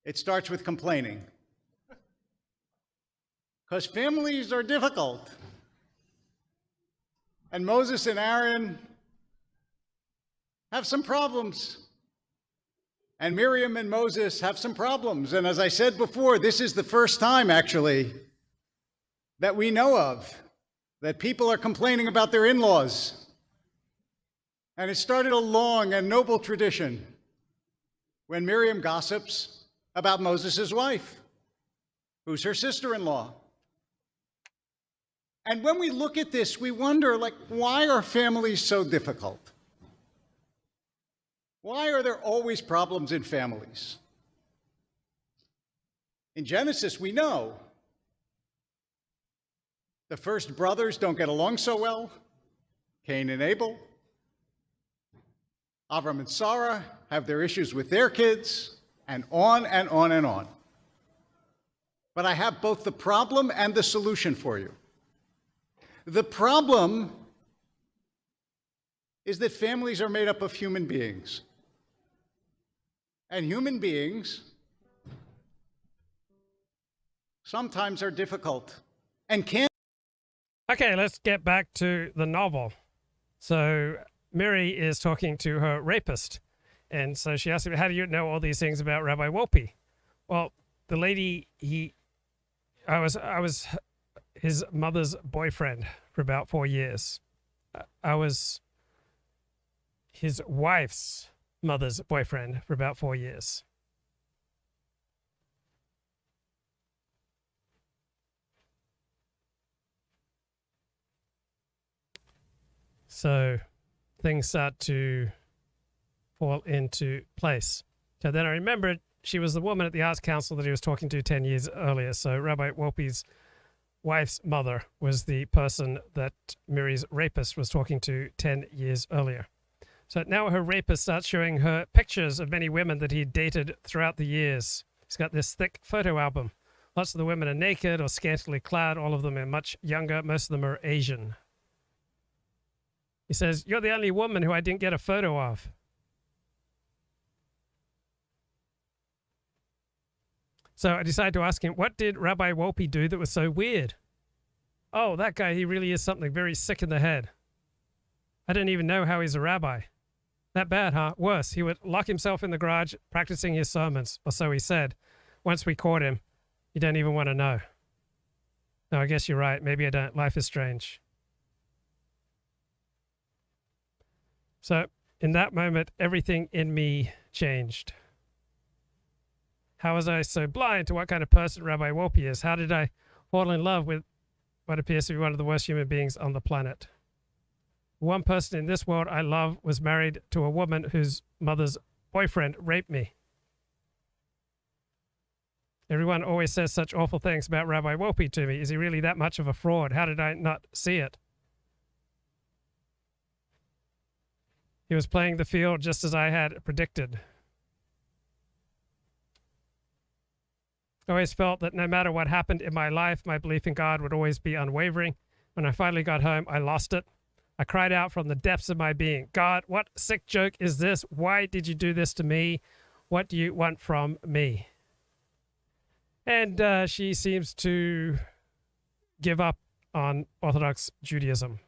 it starts with complaining. Because families are difficult. And Moses and Aaron have some problems. And Miriam and Moses have some problems. And as I said before, this is the first time, actually, that we know of that people are complaining about their in-laws. And it started a long and noble tradition when Miriam gossips about Moses' wife, who's her sister-in-law. And when we look at this, we wonder, like, why are families so difficult? Why are there always problems in families? In Genesis, we know the first brothers don't get along so well, Cain and Abel. Avram and Sarah have their issues with their kids, and on and on and on. But I have both the problem and the solution for you. The problem is that families are made up of human beings. And human beings sometimes are difficult and can't. Okay, let's get back to the novel. So Mary is talking to her rapist. And so she asks him, "How do you know all these things about Rabbi Wolpe?" Well, the lady, I was his mother's boyfriend for about 4 years. I was his wife's mother's boyfriend for about 4 years. So things start to fall into place. So then I remembered she was the woman at the Arts Council that he was talking to 10 years earlier. So Rabbi Wolpe's wife's mother was the person that Miri's rapist was talking to 10 years earlier. So now her rapist starts showing her pictures of many women that he dated throughout the years. He's got this thick photo album. Lots of the women are naked or scantily clad. All of them are much younger. Most of them are Asian. He says, "You're the only woman who I didn't get a photo of." So I decided to ask him, what did Rabbi Wolpe do that was so weird? Oh, that guy, he really is something very sick in the head. I didn't even know how he's a rabbi. That bad, huh? Worse, he would lock himself in the garage practicing his sermons, or so he said. Once we caught him, you don't even want to know. No, I guess you're right. Maybe I don't. Life is strange. So in that moment, everything in me changed. How was I so blind to what kind of person Rabbi Wolpe is? How did I fall in love with what appears to be one of the worst human beings on the planet? One person in this world I love was married to a woman whose mother's boyfriend raped me. Everyone always says such awful things about Rabbi Wolpe to me. Is he really that much of a fraud? How did I not see it? He was playing the field just as I had predicted. I always felt that no matter what happened in my life, my belief in God would always be unwavering. When I finally got home, I lost it. I cried out from the depths of my being, "God, what sick joke is this? Why did you do this to me? What do you want from me?" And she seems to give up on Orthodox Judaism.